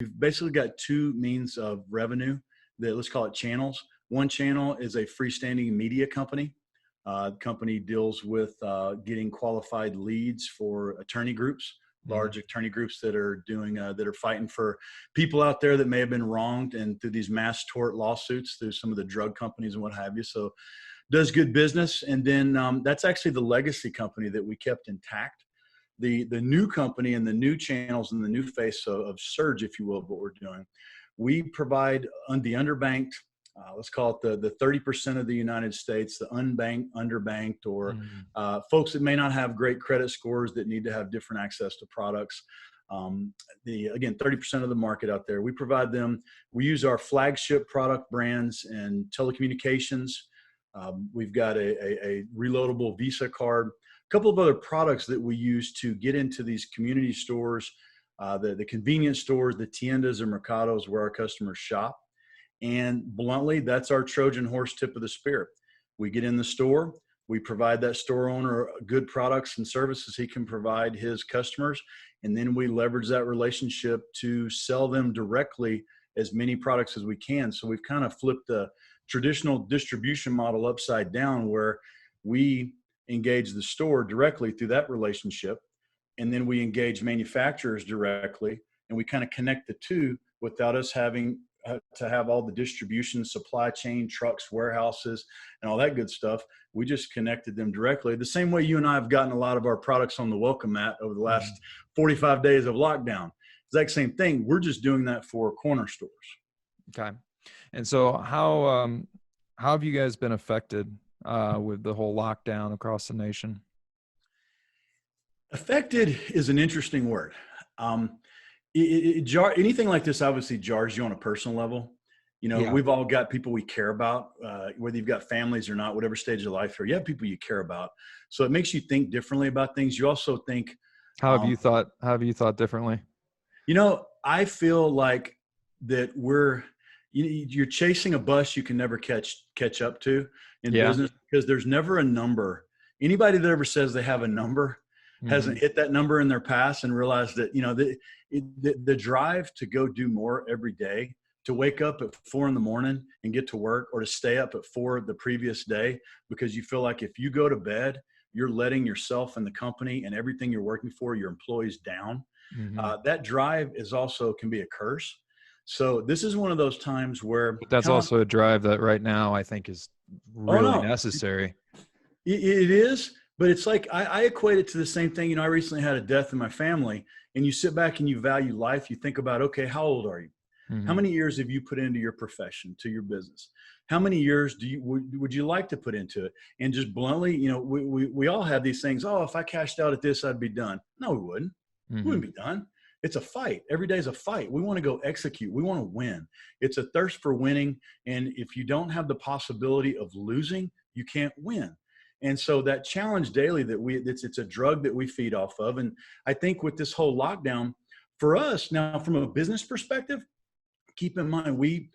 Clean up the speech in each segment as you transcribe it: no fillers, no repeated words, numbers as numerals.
We've basically got two means of revenue that, let's call it channels. One channel is a freestanding media company. The company deals with getting qualified leads for attorney groups, Mhm. large attorney groups that are doing that are fighting for people out there that may have been wronged, and through these mass tort lawsuits through some of the drug companies and what have you. So does good business. And then that's actually the legacy company that we kept intact. The new company and the new channels and the new face of Surge, if you will, of what we're doing. We provide the underbanked, let's call it the 30% of the United States, the unbanked, underbanked, or Mhm. folks that may not have great credit scores that need to have different access to products. Again, 30% of the market out there, we provide them. We use our flagship product brands in telecommunications. We've got a reloadable Visa card, a couple of other products that we use to get into these community stores, the convenience stores, the tiendas or mercados where our customers shop. And bluntly, that's our Trojan horse tip of the spear. We get in the store, we provide that store owner good products and services he can provide his customers, and then we leverage that relationship to sell them directly as many products as we can. So we've kind of flipped the traditional distribution model upside down, where we engage the store directly through that relationship, and then we engage manufacturers directly, and we kind of connect the two without us having to have all the distribution, supply chain, trucks, warehouses, and all that good stuff. We just connected them directly. The same way you and I have gotten a lot of our products on the welcome mat over the last 45 days of lockdown. Exact same thing. We're just doing that for corner stores. Okay. And so how have you guys been affected with the whole lockdown across the nation? Affected is an interesting word. Anything like this obviously jars you on a personal level. You know, Yeah. we've all got people we care about, whether you've got families or not, whatever stage of life, or you have people you care about. So it makes you think differently about things. You also think, um, How have you thought differently? I feel like that you're chasing a bus you can never catch up to in Yeah. business, because there's never a number. Anybody that ever says they have a number Mhm. hasn't hit that number in their past and realized that, the drive to go do more every day, to wake up at 4 a.m. and get to work, or to stay up at 4 the previous day, because you feel like if you go to bed, you're letting yourself and the company and everything you're working for, your employees, down. Mhm. That drive can be a curse. So this is one of those times where But that's kind of, also a drive that right now I think is oh really no, necessary. it is, but it's like I equate it to the same thing. I recently had a death in my family, and you sit back and you value life. You think about, okay, how old are you? How Mhm. many years have you put into your profession, to your business? How many years would you like to put into it? And just bluntly, we all have these things. Oh, if I cashed out at this, I'd be done. No, we wouldn't. We Mhm. wouldn't be done. It's a fight. Every day is a fight. We want to go execute. We want to win. It's a thirst for winning. And if you don't have the possibility of losing, you can't win. And so that challenge daily it's a drug that we feed off of. And I think with this whole lockdown, for us now, from a business perspective, keep in mind, we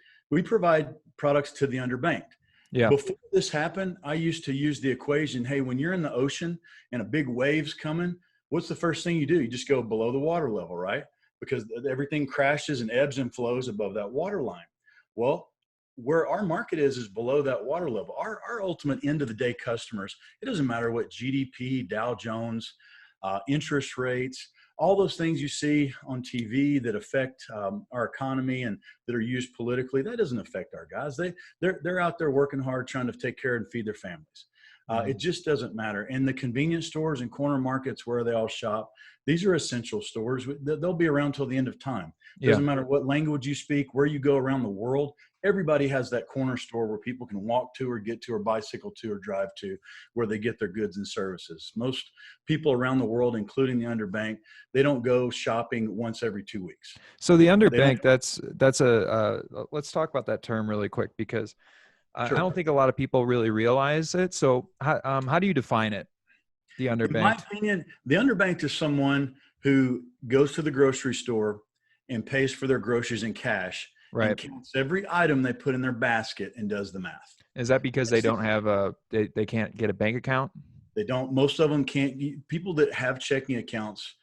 provide products to the underbanked. Yeah. Before this happened, I used to use the equation, hey, when you're in the ocean and a big wave's coming, what's the first thing you do? You just go below the water level, right? Because everything crashes and ebbs and flows above that water line. Well, where our market is below that water level. Our ultimate end of the day customers, it doesn't matter what GDP, Dow Jones, interest rates, all those things you see on TV that affect our economy and that are used politically, that doesn't affect our guys. They're out there working hard, trying to take care and feed their families. It Mhm. just doesn't matter. And the convenience stores and corner markets where they all shop, these are essential stores. They'll be around till the end of time. Yeah. Doesn't matter what language you speak, where you go around the world. Everybody has that corner store where people can walk to or get to or bicycle to or drive to, where they get their goods and services. Most people around the world, including the underbanked, they don't go shopping once every 2 weeks. So the They don't. underbanked, let's talk about that term really quick, because I Sure. don't think a lot of people really realize it. So how do you define it? The In my underbanked. opinion, the underbanked is someone who goes to the grocery store and pays for their groceries in cash and Right. counts every item they put in their basket and does the math. Is that because they That's it. don't have they can't get a bank account? They don't. Most of them can't. People that have checking accounts,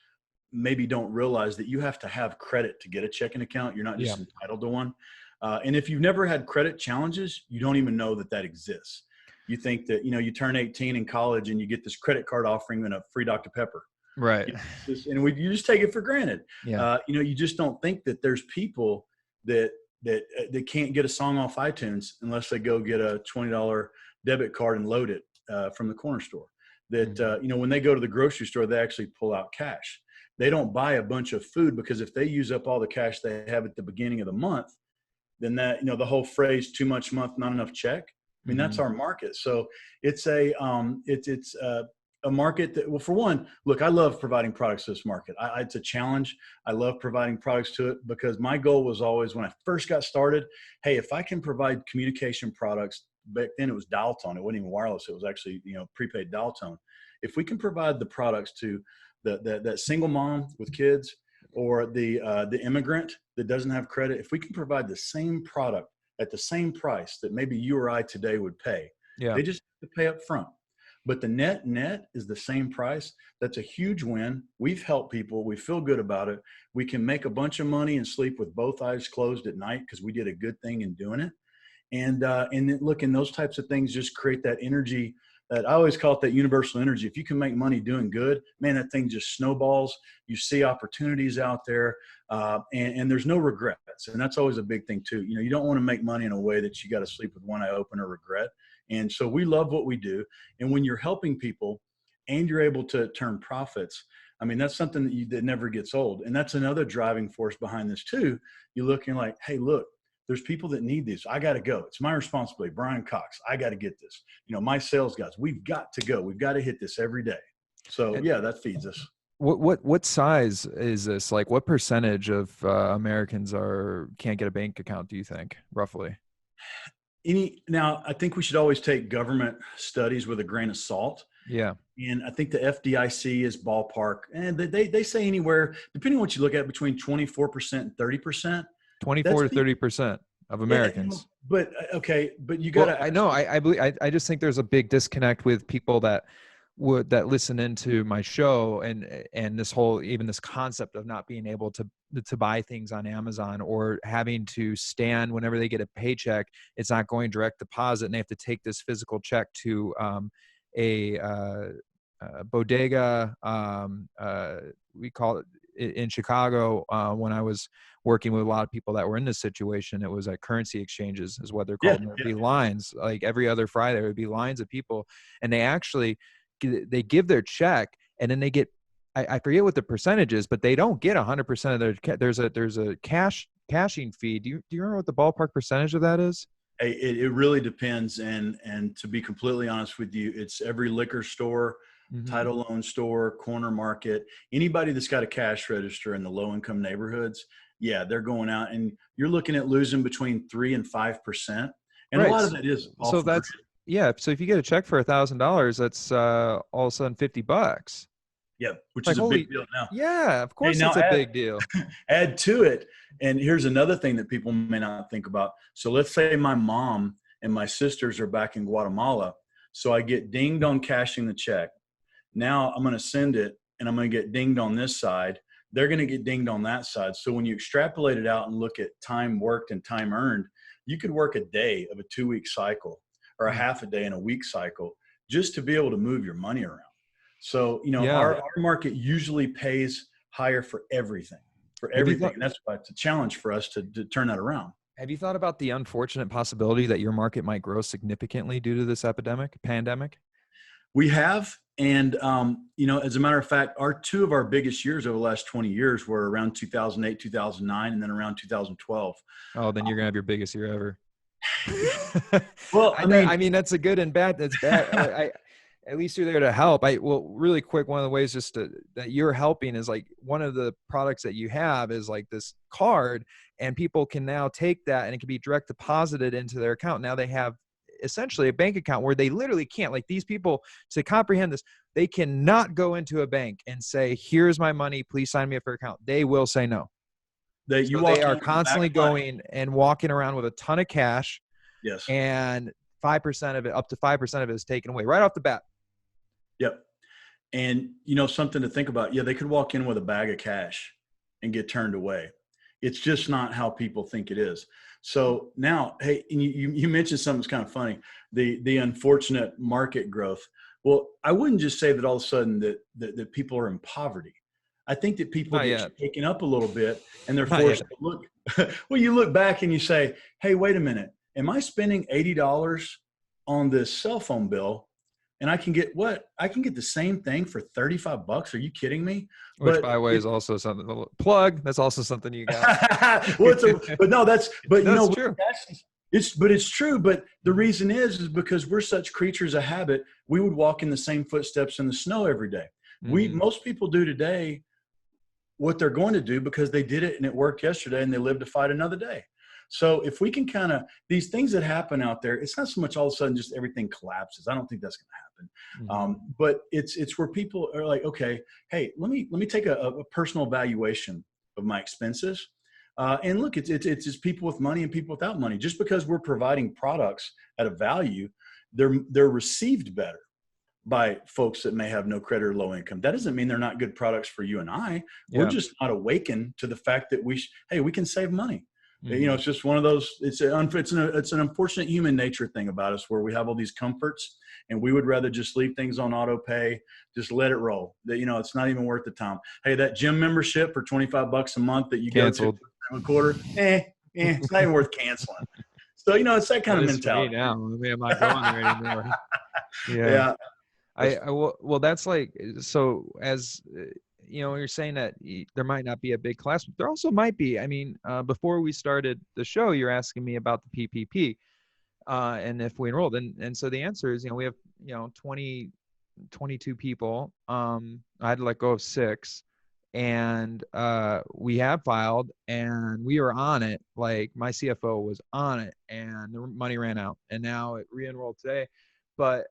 maybe don't realize that you have to have credit to get a checking account. You're not Yeah. just entitled to one. And if you've never had credit challenges, you don't even know that that exists. You think that, you turn 18 in college and you get this credit card offering and a free Dr. Pepper. Right. You just take it for granted. Yeah. You just don't think that there's people that can't get a song off iTunes unless they go get a $20 debit card and load it from the corner store. That when they go to the grocery store, they actually pull out cash. They don't buy a bunch of food, because if they use up all the cash they have at the beginning of the month, then that, the whole phrase "too much month, not enough check." I mean, that's our market. So it's a market that, well, for one, look, I love providing products to this market. It's a challenge. I love providing products to it, because my goal was always, when I first got started, hey, if I can provide communication products, back then it was dial tone. It wasn't even wireless. It was actually, prepaid dial tone. If we can provide the products to that single mom with kids, or the immigrant that doesn't have credit, if we can provide the same product at the same price that maybe you or I today would pay, they just have to pay up front. But the net is the same price. That's a huge win. We've helped people. We feel good about it. We can make a bunch of money and sleep with both eyes closed at night, because we did a good thing in doing it. And then, look, and those types of things just create that energy. That I always call it that universal energy. If you can make money doing good, man, that thing just snowballs. You see opportunities out there, and there's no regrets. And that's always a big thing too. You don't want to make money in a way that you got to sleep with one eye open or regret. And so we love what we do. And when you're helping people and you're able to turn profits, I mean, that's something that never gets old. And that's another driving force behind this too. You look and like, hey, look, there's people that need these. I got to go. It's my responsibility. Brian Cox, I got to get this. My sales guys, we've got to go. We've got to hit this every day. So yeah, that feeds us. What size is this? Like, what percentage of Americans can't get a bank account, do you think, roughly? Now, I think we should always take government studies with a grain of salt. Yeah. And I think the FDIC is ballpark. And they say anywhere, depending on what you look at, between 24% and 30%. 24 to 30% of Americans. But okay, but you got to. I know. I believe. I just think there's a big disconnect with people that listen into my show and this whole, even this concept of not being able to buy things on Amazon, or having to stand whenever they get a paycheck, it's not going direct deposit, and they have to take this physical check to a bodega. We call it in Chicago, when I was working with a lot of people that were in this situation, it was at currency exchanges is what they're called. There'd be lines, like every other Friday, there would be lines of people, and they give their check, and then they get, I forget what the percentage is, but they don't get 100% of their, there's a cashing fee. Do you remember what the ballpark percentage of that is? It really depends. And to be completely honest with you, it's every liquor store, title loan store, corner market, anybody that's got a cash register in the low income neighborhoods. Yeah, they're going out, and you're looking at losing between 3% and 5%. And a lot of that is so that's grid. Yeah. So if you get a check for $1,000, that's all of a sudden $50. Yeah, which is a big deal now. Yeah, of course, it's a big deal. Add to it, and here's another thing that people may not think about. So let's say my mom and my sisters are back in Guatemala, so I get dinged on cashing the check. Now I'm going to send it, and I'm going to get dinged on this side. They're going to get dinged on that side. So when you extrapolate it out and look at time worked and time earned, you could work a day of a 2-week cycle, or a half a day in a week cycle, just to be able to move your money around. So, our market usually pays higher for everything, and that's why it's a challenge for us to turn that around. Have you thought about the unfortunate possibility that your market might grow significantly due to this pandemic? We have. And, as a matter of fact, two of our biggest years over the last 20 years were around 2008, 2009, and then around 2012. Oh, then you're going to have your biggest year ever. Well, I mean, that's a good and bad. That's bad. At least you're there to help. Really quick, one of the ways that you're helping is, like, one of the products that you have is like this card, and people can now take that and it can be direct deposited into their account. Now they have essentially a bank account where they literally can't, like, these people, to comprehend this, they cannot go into a bank and say, here's my money, please sign me up for an account. They will say no. They are constantly going and walking around with a ton of cash. Yes. And 5% of it, up to 5% of it, is taken away right off the bat. Yep. And, something to think about. Yeah, they could walk in with a bag of cash and get turned away. It's just not how people think it is. So now, hey, and you mentioned something that's kind of funny, the unfortunate market growth. Well, I wouldn't just say that all of a sudden that people are in poverty. I think that people Not get yet. shaken up a little bit and they're Not forced yet. to look. Well, you look back and you say, hey, wait a minute. Am I spending $80 on this cell phone bill? And I can get what? I can get the same thing for 35 bucks. Are you kidding me? Which, But by the way, is also something plug. That's also something you got. well, but no, but That's true. it's true. But the reason is because we're such creatures of habit. We would walk in the same footsteps in the snow every day. Most people do today what they're going to do because they did it and it worked yesterday and they live to fight another day. So if we can kind of, these things that happen out there, it's not so much all of a sudden just everything collapses. I don't think that's going to happen. But it's where people are like, okay, hey, let me take a personal evaluation of my expenses. And look, it's just people with money and people without money. Just because we're providing products at a value, they're received better by folks that may have no credit or low income. That doesn't mean they're not good products for you and I. We're just not awakened to the fact that hey, we can save money. It's just one of those. It's an unfortunate human nature thing about us where we have all these comforts and we would rather just leave things on auto pay, just let it roll. That it's not even worth the time. Hey, that gym membership for $25 a month that you Canceled. go to a quarter, it's not even worth canceling. So it's that kind of mentality. Now, I mean, I'm not going there anymore. Yeah. Well, that's like, so as you're saying that there might not be a big class, but there also might be. I mean, before we started the show, you're asking me about the PPP and if we enrolled, and so the answer is, we have 22 people. I had to let go of 6, and we have filed and we are on it. Like, my CFO was on it and the money ran out and now it re-enrolled today. But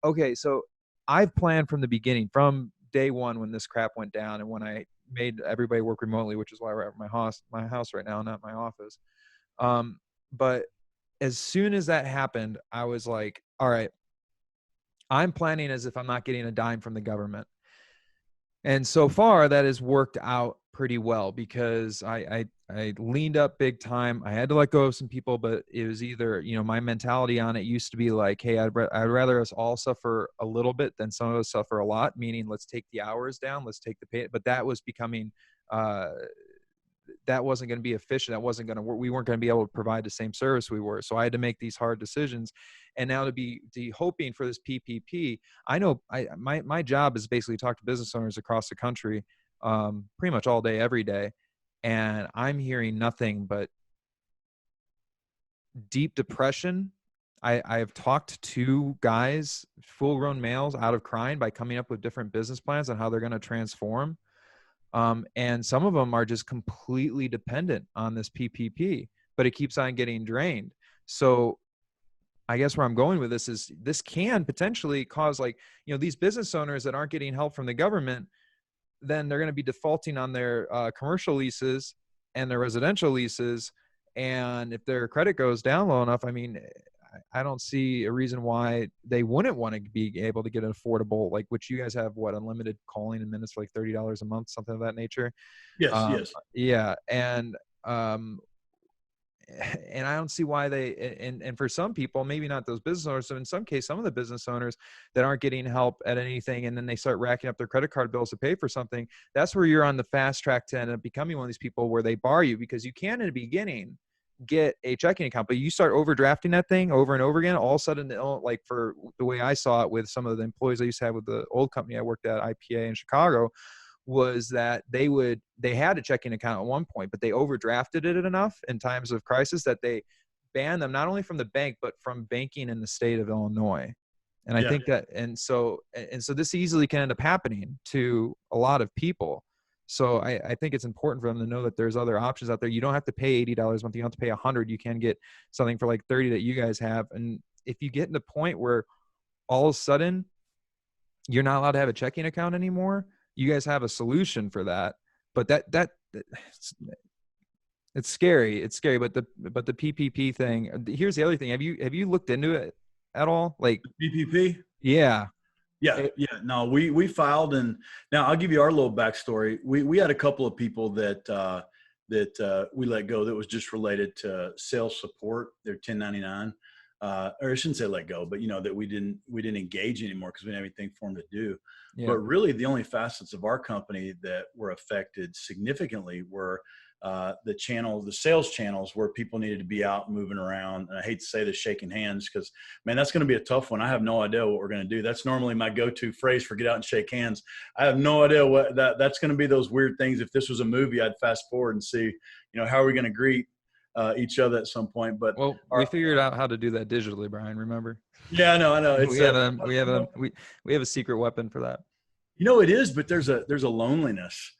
okay, so I've planned from the beginning, from day one when this crap went down and when I made everybody work remotely, which is why we're at my house right now, not my office. But as soon as that happened, I was like, all right, I'm planning as if I'm not getting a dime from the government. And so far that has worked out pretty well because I leaned up big time. I had to let go of some people, but it was either, my mentality on it used to be like, hey, I'd rather us all suffer a little bit than some of us suffer a lot, meaning let's take the hours down, let's take the pay. But that was becoming, that wasn't going to be efficient. That wasn't going to work. We weren't going to be able to provide the same service we were. So I had to make these hard decisions. And now to be hoping for this PPP, I know my job is basically talk to business owners across the country, pretty much all day, every day. And I'm hearing nothing but deep depression. I have talked to guys, full-grown males, out of crying by coming up with different business plans on how they're going to transform. And some of them are just completely dependent on this PPP, but it keeps on getting drained. So I guess where I'm going with this is this can potentially cause, like, these business owners that aren't getting help from the government, then they're going to be defaulting on their commercial leases and their residential leases. And if their credit goes down low enough, I mean, I don't see a reason why they wouldn't want to be able to get an affordable, like, which you guys have, unlimited calling and minutes for like $30 a month, something of that nature. Yes. Yeah. And I don't see why and for some people, maybe not those business owners, so in some case, some of the business owners that aren't getting help at anything, and then they start racking up their credit card bills to pay for something, that's where you're on the fast track to end up becoming one of these people where they bar you, because you can, in the beginning, get a checking account, but you start overdrafting that thing over and over again, all of a sudden, like, for the way I saw it with some of the employees I used to have with the old company I worked at, IPA in Chicago, was that they had a checking account at one point, but they overdrafted it enough in times of crisis that they banned them not only from the bank, but from banking in the state of Illinois. And I think that, and so this easily can end up happening to a lot of people. So I think it's important for them to know that there's other options out there. You don't have to pay $80 a month. You don't have to pay $100. You can get something for like $30 that you guys have. And if you get in the point where all of a sudden you're not allowed to have a checking account anymore, you guys have a solution for that. But it's scary. It's scary. But the PPP thing, here's the other thing. Have you looked into it at all? Like PPP? Yeah. Yeah, yeah. No, we filed, and now I'll give you our little backstory. We had a couple of people that we let go that was just related to sales support. They're 1099, or I shouldn't say let go, but that we didn't engage anymore because we didn't have anything for them to do. Yeah. But really, the only facets of our company that were affected significantly were the sales channels where people needed to be out moving around. And I hate to say this, shaking hands, because man, that's going to be a tough one. I have no idea what we're going to do. That's normally my go-to phrase for get out and shake hands. I have no idea what that's going to be. Those weird things. If this was a movie, I'd fast forward and see, how are we going to greet each other at some point. But Well, we figured out how to do that digitally, Brian. Remember? yeah, I know. It's we have a secret weapon for that. It is, but there's a loneliness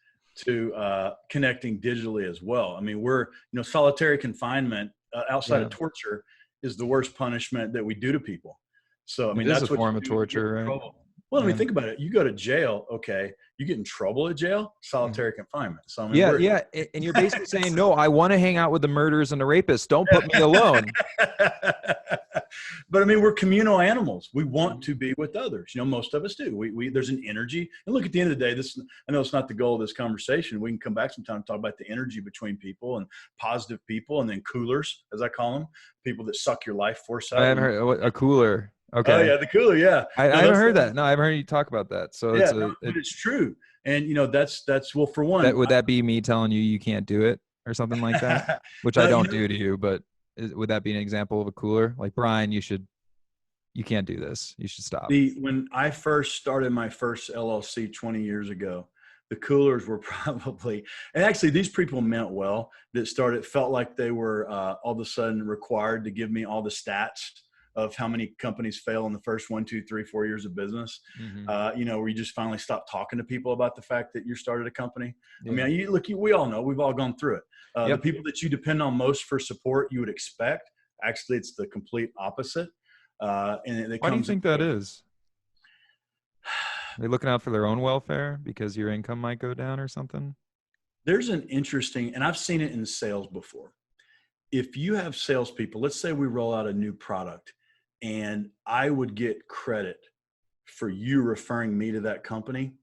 to connecting digitally as well. I mean, we're solitary confinement outside of torture is the worst punishment that we do to people. So I mean, that's a form of torture, right? Well, I mean, think about it. You go to jail, okay? You get in trouble at jail, solitary confinement. So I mean, and you're basically saying, no, I want to hang out with the murderers and the rapists. Don't put me alone. But I mean, we're communal animals. We want to be with others. Most of us do. We there's an energy. And look, at the end of the day, I know it's not the goal of this conversation. We can come back sometime and talk about the energy between people and positive people, and then coolers, as I call them, people that suck your life force out. I haven't heard a cooler. Okay. Oh yeah, the cooler. Yeah, I haven't heard that. No, I haven't heard you talk about that. So but it's true. And that's well, for one, would that be me telling you can't do it or something like that? Which I don't do to you, but would that be an example of a cooler? Like, Brian, you can't do this. You should stop. When I first started my first LLC 20 years ago, the coolers were probably, and actually these people meant well, that felt like they were all of a sudden required to give me all the stats of how many companies fail in the first 1, 2, 3, 4 years of business. Where you just finally stop talking to people about the fact that you started a company. Yeah. I mean, we all know, we've all gone through it. The people that you depend on most for support, you would expect. Actually, it's the complete opposite. Why do you think that is? Are they looking out for their own welfare because your income might go down or something? There's an interesting, and I've seen it in sales before. If you have salespeople, let's say we roll out a new product, and I would get credit for you referring me to that company.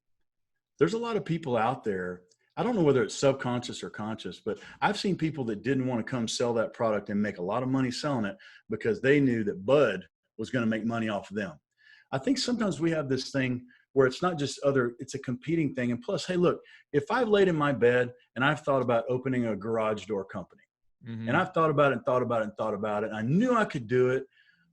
There's a lot of people out there. I don't know whether it's subconscious or conscious, but I've seen people that didn't want to come sell that product and make a lot of money selling it because they knew that Bud was going to make money off of them. I think sometimes we have this thing where it's not just it's a competing thing. And plus, hey, look, if I've laid in my bed and I've thought about opening a garage door company, and I've thought about it and thought about it and thought about it, and I knew I could do it.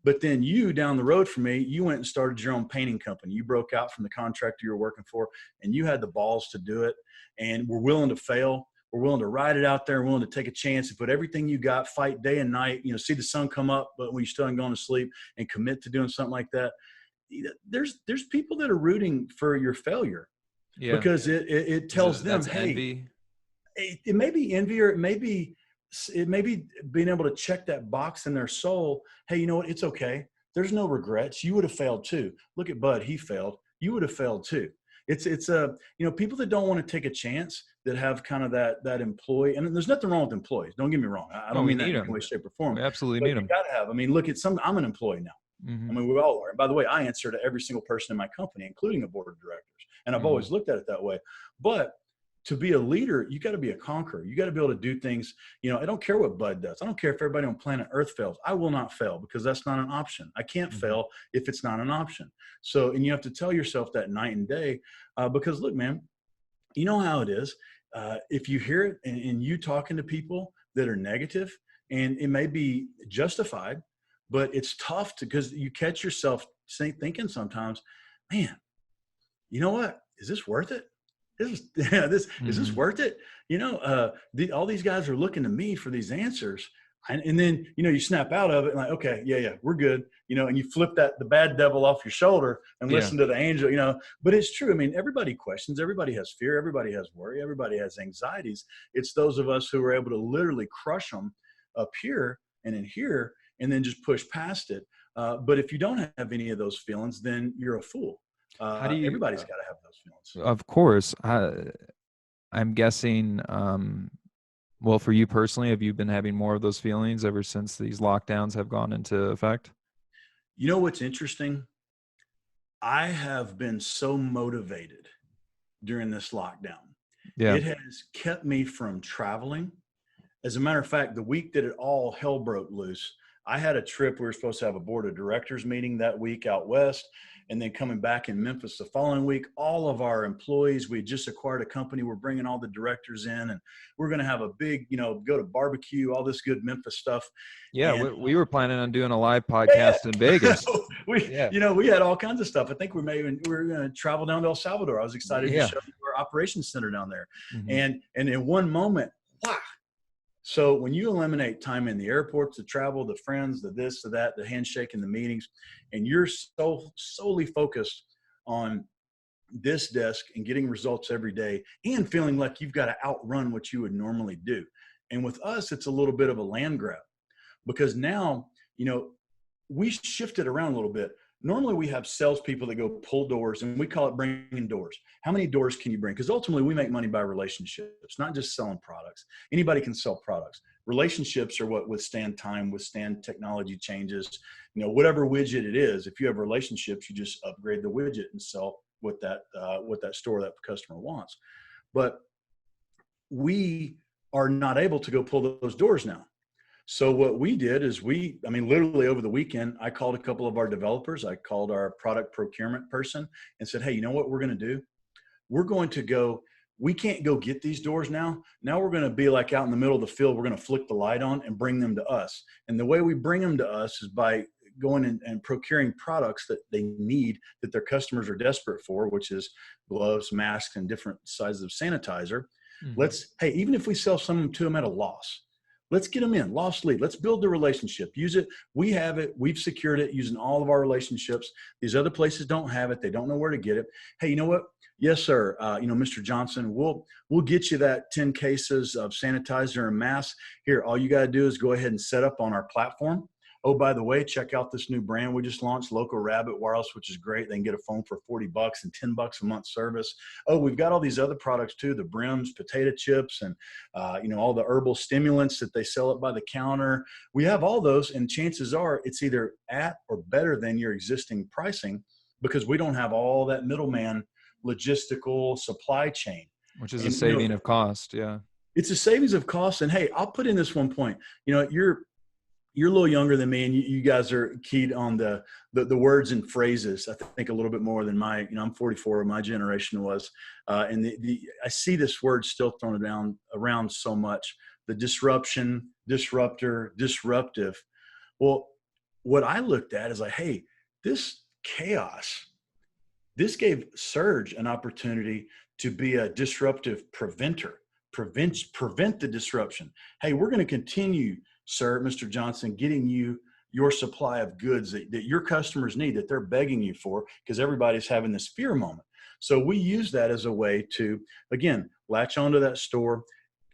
But then you, down the road from me, you went and started your own painting company. You broke out from the contractor you were working for, and you had the balls to do it. And we're willing to fail. We're willing to ride it out there, willing to take a chance and put everything you got, fight day and night, see the sun come up, but when you still ain't going to sleep, and commit to doing something like that. There's people that are rooting for your failure because it tells them, hey, envy. It may be envy, or it may be being able to check that box in their soul. Hey, you know what? It's okay. There's no regrets. You would have failed too. Look at Bud. He failed. You would have failed too. It's people that don't want to take a chance, that have kind of that employee, and there's nothing wrong with employees. Don't get me wrong. I don't mean that in any way, shape, or form. We absolutely need them. You gotta have, look at I'm an employee now. I mean, we all are. And by the way, I answer to every single person in my company, including a board of directors. And I've always looked at it that way. But to be a leader, you got to be a conqueror. You got to be able to do things. I don't care what Bud does. I don't care if everybody on planet Earth fails. I will not fail, because that's not an option. I can't fail if it's not an option. So, and you have to tell yourself that night and day, because look, man, you know how it is. If you hear it and you talking to people that are negative, and it may be justified, but it's tough because you catch yourself thinking sometimes, man, you know what? Is this worth it? Is this worth it? All these guys are looking to me for these answers. And then, you snap out of it and like, okay, yeah, we're good. And you flip the bad devil off your shoulder and listen to the angel, but it's true. I mean, everybody questions, everybody has fear, everybody has worry, everybody has anxieties. It's those of us who are able to literally crush them up here and in here, and then just push past it. But if you don't have any of those feelings, then you're a fool. Everybody's got to have those feelings. Of course. I'm guessing, well, for you personally, have you been having more of those feelings ever since these lockdowns have gone into effect? You know what's interesting? I have been so motivated during this lockdown. Yeah. It has kept me from traveling. As a matter of fact, the week that it all hell broke loose, I had a trip. We were supposed to have a board of directors meeting that week out west, and then coming back in Memphis the following week. All of our employees, we had just acquired a company. We're bringing all the directors in, and we're going to have a big, go to barbecue, all this good Memphis stuff. Yeah. And We were planning on doing a live yeah, podcast in Vegas. we, Yeah. we had all kinds of stuff. I think we were going to travel down to El Salvador. I was excited to Yeah. show you our operations center down there. Mhm. And in one moment, wow. So when you eliminate time in the airports, the travel, the friends, the this, the that, the handshake and the meetings, and you're solely focused on this desk and getting results every day and feeling like you've got to outrun what you would normally do. And with us, it's a little bit of a land grab because now, we shifted around a little bit. Normally we have salespeople that go pull doors, and we call it bringing doors. How many doors can you bring? Because ultimately we make money by relationships, not just selling products. Anybody can sell products. Relationships are what withstand time, withstand technology changes, whatever widget it is. If you have relationships, you just upgrade the widget and sell what that store, that customer wants. But we are not able to go pull those doors now. So what we did is literally over the weekend, I called a couple of our developers. I called our product procurement person and said, hey, you know what we're going to do? We're going to go, we can't go get these doors now. Now we're going to be like out in the middle of the field. We're going to flick the light on and bring them to us. And the way we bring them to us is by going and procuring products that they need, that their customers are desperate for, which is gloves, masks, and different sizes of sanitizer. Mm-hmm. Even if we sell some to them at a loss, let's get them in, lost lead. Let's build the relationship. Use it. We have it. We've secured it using all of our relationships. These other places don't have it. They don't know where to get it. Hey, you know what? Yes, sir. Mr. Johnson, we'll get you that 10 cases of sanitizer and masks. Here, all you got to do is go ahead and set up on our platform. Oh, by the way, check out this new brand we just launched, Local Rabbit Wireless, which is great. They can get a phone for $40 and $10 a month service. Oh, we've got all these other products too, the brims, potato chips, and all the herbal stimulants that they sell it by the counter. We have all those, and chances are it's either at or better than your existing pricing because we don't have all that middleman logistical supply chain. Which is a saving of cost. Yeah. It's a savings of cost. And hey, I'll put in this one point. You're a little younger than me, and you guys are keyed on the words and phrases. I think a little bit more than I'm 44. My generation was, and I see this word still thrown around so much. The disruption, disruptor, disruptive. Well, what I looked at is like, hey, this chaos. This gave Surge an opportunity to be a disruptive preventer, prevent the disruption. Hey, we're going to continue, sir, Mr. Johnson, getting you your supply of goods that your customers need, that they're begging you for, because everybody's having this fear moment. So we use that as a way to, again, latch onto that store.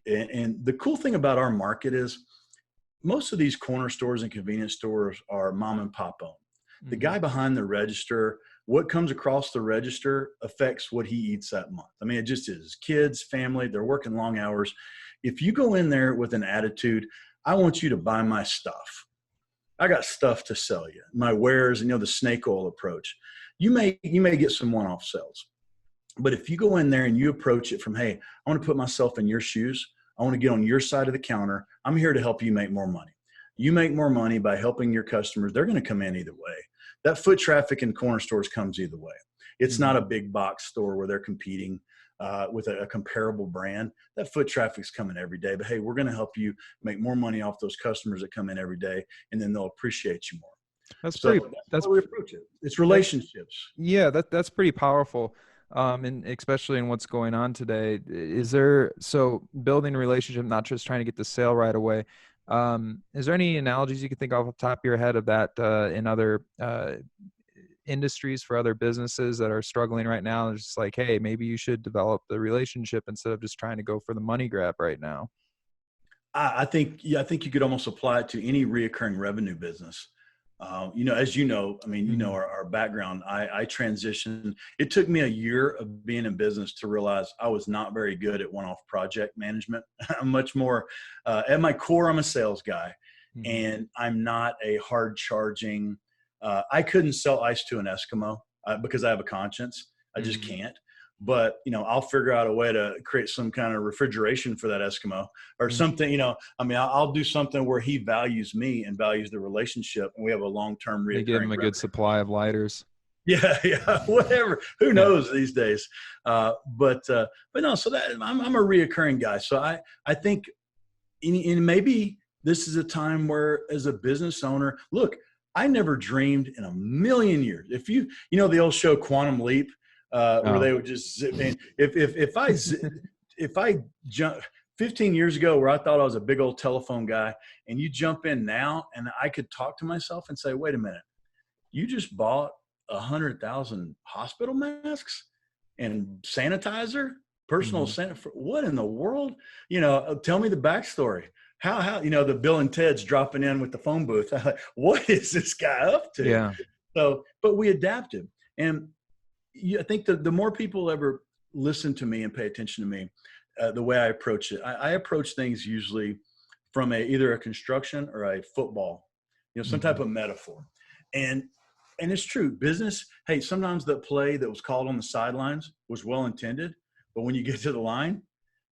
And the cool thing about our market is most of these corner stores and convenience stores are mom and pop owned. The guy behind the register, what comes across the register affects what he eats that month. I mean, it just is. Kids, family, they're working long hours. If you go in there with an attitude, I want you to buy my stuff. I got stuff to sell you, my wares, and the snake oil approach. You may get some one-off sales. But if you go in there and you approach it from, hey, I want to put myself in your shoes. I want to get on your side of the counter. I'm here to help you make more money. You make more money by helping your customers. They're going to come in either way. That foot traffic in corner stores comes either way. It's not a big box store where they're competing with a comparable brand. That foot traffic's coming every day. But hey, we're going to help you make more money off those customers that come in every day, and then they'll appreciate you more. That's how we approach it. It's relationships. Yeah, that's pretty powerful. And especially in what's going on today. So building a relationship, not just trying to get the sale right away. Is there any analogies you can think off the top of your head of that in other industries, for other businesses that are struggling right now? It's just like, hey, maybe you should develop the relationship instead of just trying to go for the money grab right now. I think you could almost apply it to any reoccurring revenue business. As you know, our background, I transitioned. It took me a year of being in business to realize I was not very good at one-off project management. I'm much more, at my core, I'm a sales guy, and I'm not a hard charging. I couldn't sell ice to an Eskimo. because I have a conscience. I just can't. But, I'll figure out a way to create some kind of refrigeration for that Eskimo or something, I'll do something where he values me and values the relationship, and we have a long-term reoccurring. They give him a good supply of lighters. Yeah, whatever. Who knows these days? But no. So that I'm a reoccurring guy. So I think, and maybe this is a time where, as a business owner, look, I never dreamed in a million years. If the old show Quantum Leap, where they would just zip in. If I jump 15 years ago, where I thought I was a big old telephone guy, and you jump in now, and I could talk to myself and say, wait a minute, you just bought 100,000 hospital masks and sanitizer, personal sanitizer. What in the world? Tell me the backstory. How the Bill and Ted's dropping in with the phone booth. What is this guy up to? Yeah. So, but we adapted. And I think the more people ever listen to me and pay attention to me, the way I approach it, I approach things usually from either a construction or a football, some type of metaphor. And it's true. Business, hey, sometimes the play that was called on the sidelines was well intended, but when you get to the line,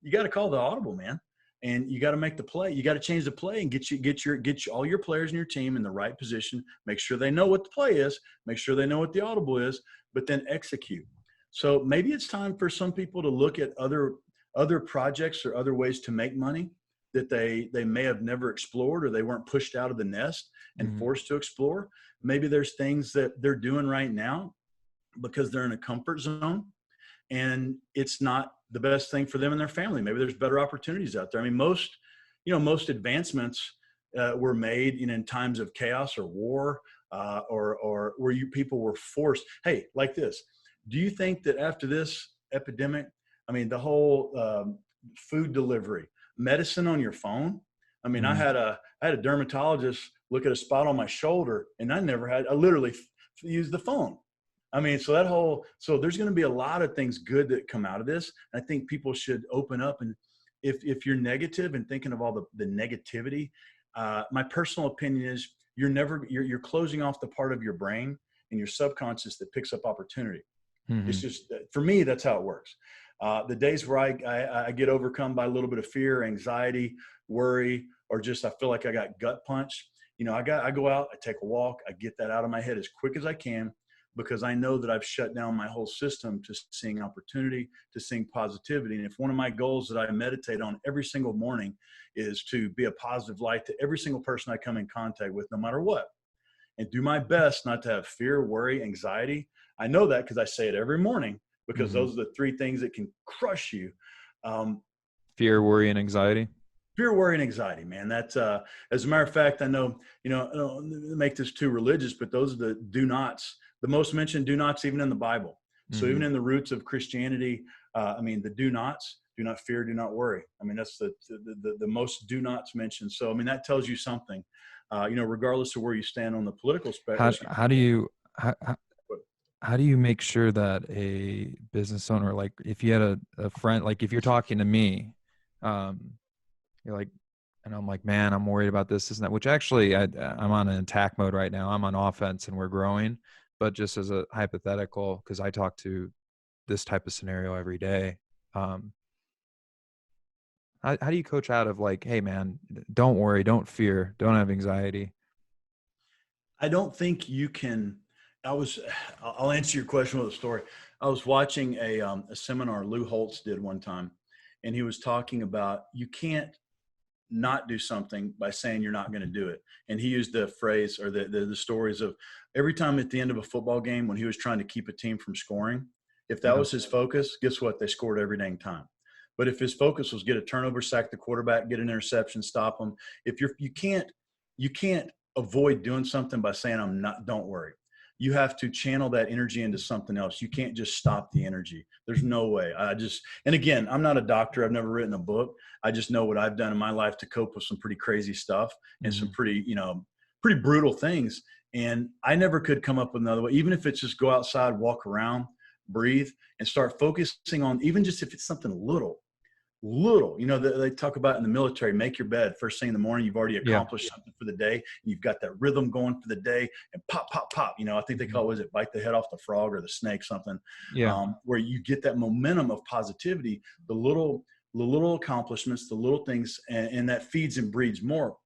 you got to call the audible, man. And you got to make the play. You got to change the play and get all your players in your team in the right position. Make sure they know what the play is. Make sure they know what the audible is, but then execute. So maybe it's time for some people to look at other projects or other ways to make money that they may have never explored, or they weren't pushed out of the nest and forced to explore. Maybe there's things that they're doing right now because they're in a comfort zone, and it's not the best thing for them and their family. Maybe there's better opportunities out there. I mean, most advancements were made in times of chaos or war, or where people were forced. Hey, like this. Do you think that after this epidemic, the whole food delivery, medicine on your phone? I had a dermatologist look at a spot on my shoulder, and I literally used the phone. So there's going to be a lot of things good that come out of this. I think people should open up, and if you're negative and thinking of all the negativity, my personal opinion is you're closing off the part of your brain and your subconscious that picks up opportunity. It's just, for me, that's how it works. The days where I get overcome by a little bit of fear, anxiety, worry, or just I feel like I got gut punched, I go out, I take a walk, I get that out of my head as quick as I can, because I know that I've shut down my whole system to seeing opportunity, to seeing positivity. And if one of my goals that I meditate on every single morning is to be a positive light to every single person I come in contact with, no matter what, and do my best not to have fear, worry, anxiety. I know that because I say it every morning, because those are the three things that can crush you. Fear, worry, and anxiety. Fear, worry, and anxiety, man. That's as a matter of fact, I know, I don't make this too religious, but those are the do nots, the most mentioned do nots even in the Bible. So even in the roots of Christianity, the do nots: do not fear, do not worry. That's the most do nots mentioned. So that tells you something. Regardless of where you stand on the political spectrum. How do you make sure that a business owner, like if you had a friend, like if you're talking to me, you're like, and I'm like, man, I'm worried about this, and that, which actually I'm on an attack mode right now. I'm on offense and we're growing, but just as a hypothetical, because I talk to this type of scenario every day. How do you coach out of like, hey man, don't worry, don't fear, don't have anxiety? I don't think you can. I'll answer your question with a story. I was watching a seminar Lou Holtz did one time, and he was talking about you can't not do something by saying you're not going to do it. And he used the phrase or the stories of every time at the end of a football game when he was trying to keep a team from scoring, if that was his focus, guess what? They scored every dang time. But if his focus was get a turnover, sack the quarterback, get an interception, stop them. If you can't avoid doing something by saying don't worry. You have to channel that energy into something else. You can't just stop the energy. There's no way. And again, I'm not a doctor. I've never written a book. I just know what I've done in my life to cope with some pretty crazy stuff and some pretty brutal things. And I never could come up with another way, even if it's just go outside, walk around, breathe, and start focusing on, even just if it's something little, little, they talk about in the military, make your bed first thing in the morning. You've already Yeah. accomplished something for the day. You've got that rhythm going for the day, and pop, pop, pop. I think they call it, was it bite the head off the frog or the snake, something, Yeah. where you get that momentum of positivity, the little accomplishments, the little things, and that feeds and breeds more.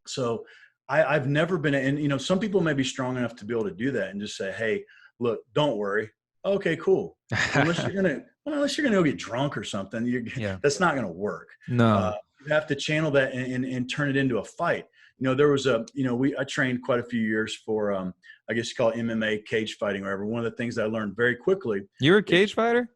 So I've never been, and some people may be strong enough to be able to do that and just say, hey, look, don't worry. Okay, cool. Unless you're gonna go get drunk or something, Yeah. that's not gonna work. No. You have to channel that and turn it into a fight. There was I trained quite a few years for I guess you call it MMA, cage fighting, or whatever. One of the things I learned very quickly. You were a cage fighter?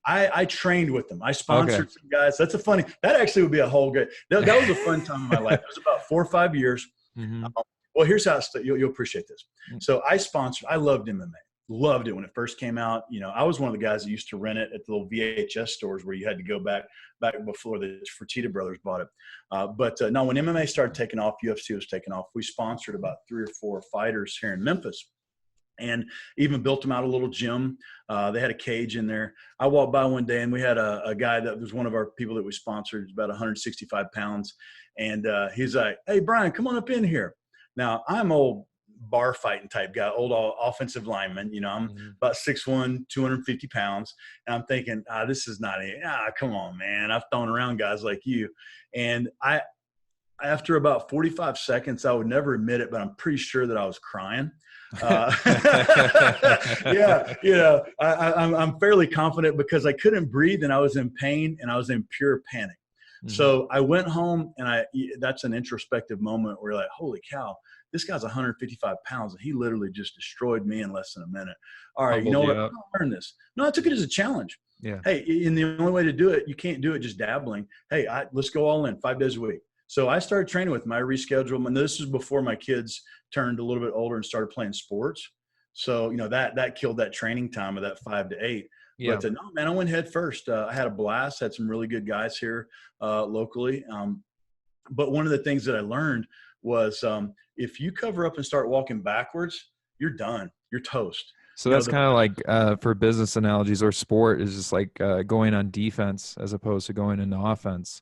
I trained with them. I sponsored some guys. That actually would be a whole good, that was a fun time in my life. It was about 4 or 5 years. Mm-hmm. Well, here's how you'll appreciate this. So I loved MMA. Loved it when it first came out. I was one of the guys that used to rent it at the little VHS stores where you had to go back before the Fertitta brothers bought it. But no, when MMA started taking off, UFC was taking off, we sponsored about 3 or 4 fighters here in Memphis. And even built them out a little gym. They had a cage in there. I walked by one day and we had a guy that was one of our people that we sponsored, about 165 pounds. And he's like, hey, Brian, come on up in here. Now, I'm old bar fighting type guy, old offensive lineman. I'm about 6'1", 250 pounds. And I'm thinking, this is not it. Come on, man. I've thrown around guys like you. And after about 45 seconds, I would never admit it, but I'm pretty sure that I was crying. I'm fairly confident because I couldn't breathe and I was in pain and I was in pure panic. So I went home and that's an introspective moment where you're like, holy cow, this guy's 155 pounds and he literally just destroyed me in less than a minute. All right, you know what? I learned this. No, I took it as a challenge. Yeah. Hey, and the only way to do it, you can't do it just dabbling. Hey, let's go all in 5 days a week. So I started training with him. I rescheduled, and this was before my kids turned a little bit older and started playing sports. So, that killed that training time of that 5 to 8. Yeah. But no, man, I went head first. I had a blast, had some really good guys here locally. But one of the things that I learned was if you cover up and start walking backwards, you're done. You're toast. So that's kind of like for business analogies or sport is just like going on defense as opposed to going into offense.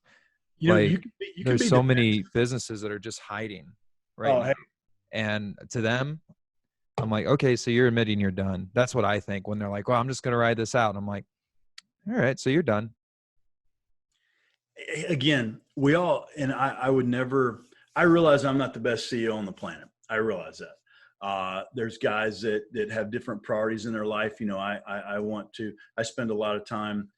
There's so many businesses that are just hiding right now. Hey. And to them, I'm like, okay, so you're admitting you're done. That's what I think when they're like, well, I'm just going to ride this out. And I'm like, all right, so you're done. Again, we all, and I would never, I realize I'm not the best CEO on the planet. I realize that. There's guys that have different priorities in their life. I spend a lot of time,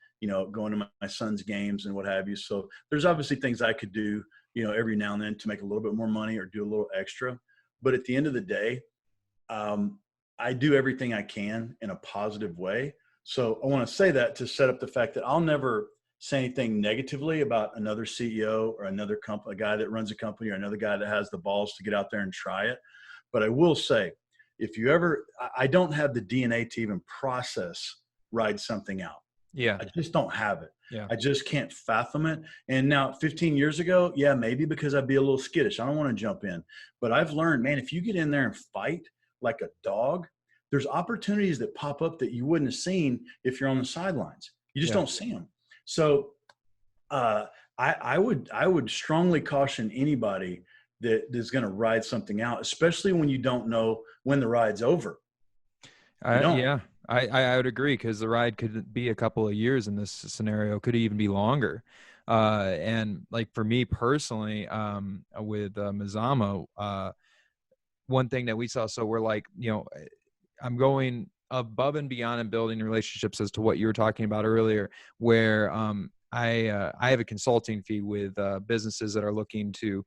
going to my son's games and what have you. So there's obviously things I could do, every now and then to make a little bit more money or do a little extra. But at the end of the day, I do everything I can in a positive way. So I want to say that to set up the fact that I'll never say anything negatively about another CEO or another company, a guy that runs a company or another guy that has the balls to get out there and try it. But I will say, I don't have the DNA to even process ride something out. Yeah. I just don't have it. Yeah. I just can't fathom it. And now 15 years ago, yeah, maybe because I'd be a little skittish. I don't want to jump in. But I've learned, man, if you get in there and fight like a dog, there's opportunities that pop up that you wouldn't have seen if you're on the sidelines. You just don't see them. So I would strongly caution anybody that is going to ride something out, especially when you don't know when the ride's over. I would agree because the ride could be a couple of years in this scenario, could even be longer. And like for me personally, with Mazama, one thing that we saw, so we're like, I'm going above and beyond and building relationships as to what you were talking about earlier, where I have a consulting fee with businesses that are looking to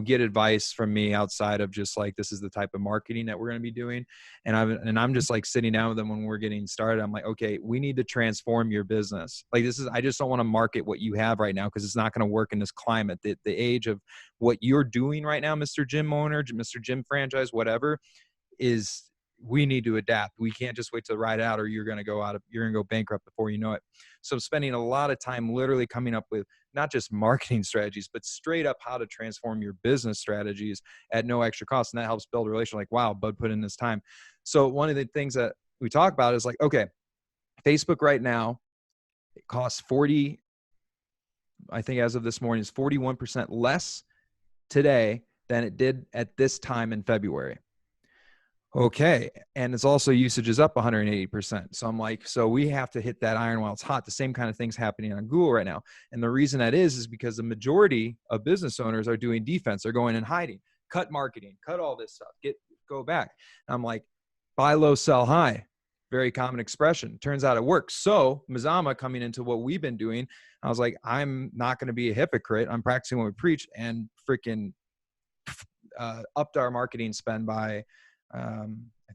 get advice from me outside of just like, this is the type of marketing that we're going to be doing. And I'm just like sitting down with them when we're getting started. I'm like, okay, we need to transform your business. Like I just don't want to market what you have right now, because it's not going to work in this climate. The age of what you're doing right now, Mr. Gym owner, Mr. Gym franchise, whatever, is we need to adapt. We can't just wait to ride out, or you're going to go bankrupt before you know it. So spending a lot of time literally coming up with not just marketing strategies, but straight up how to transform your business strategies at no extra cost. And that helps build a relation. Like, wow, Bud put in this time. So one of the things that we talk about is like, okay, Facebook right now, it costs $40 I think as of this morning, is 41% less today than it did at this time in February. Okay. And it's also usage is up 180%. So I'm like, so we have to hit that iron while it's hot. The same kind of things happening on Google right now. And the reason that is because the majority of business owners are doing defense. They're going and hiding, cut marketing, cut all this stuff, go back. And I'm like, buy low, sell high. Very common expression. Turns out it works. So Mazama coming into what we've been doing, I was like, I'm not going to be a hypocrite. I'm practicing what we preach, and freaking upped our marketing spend by, I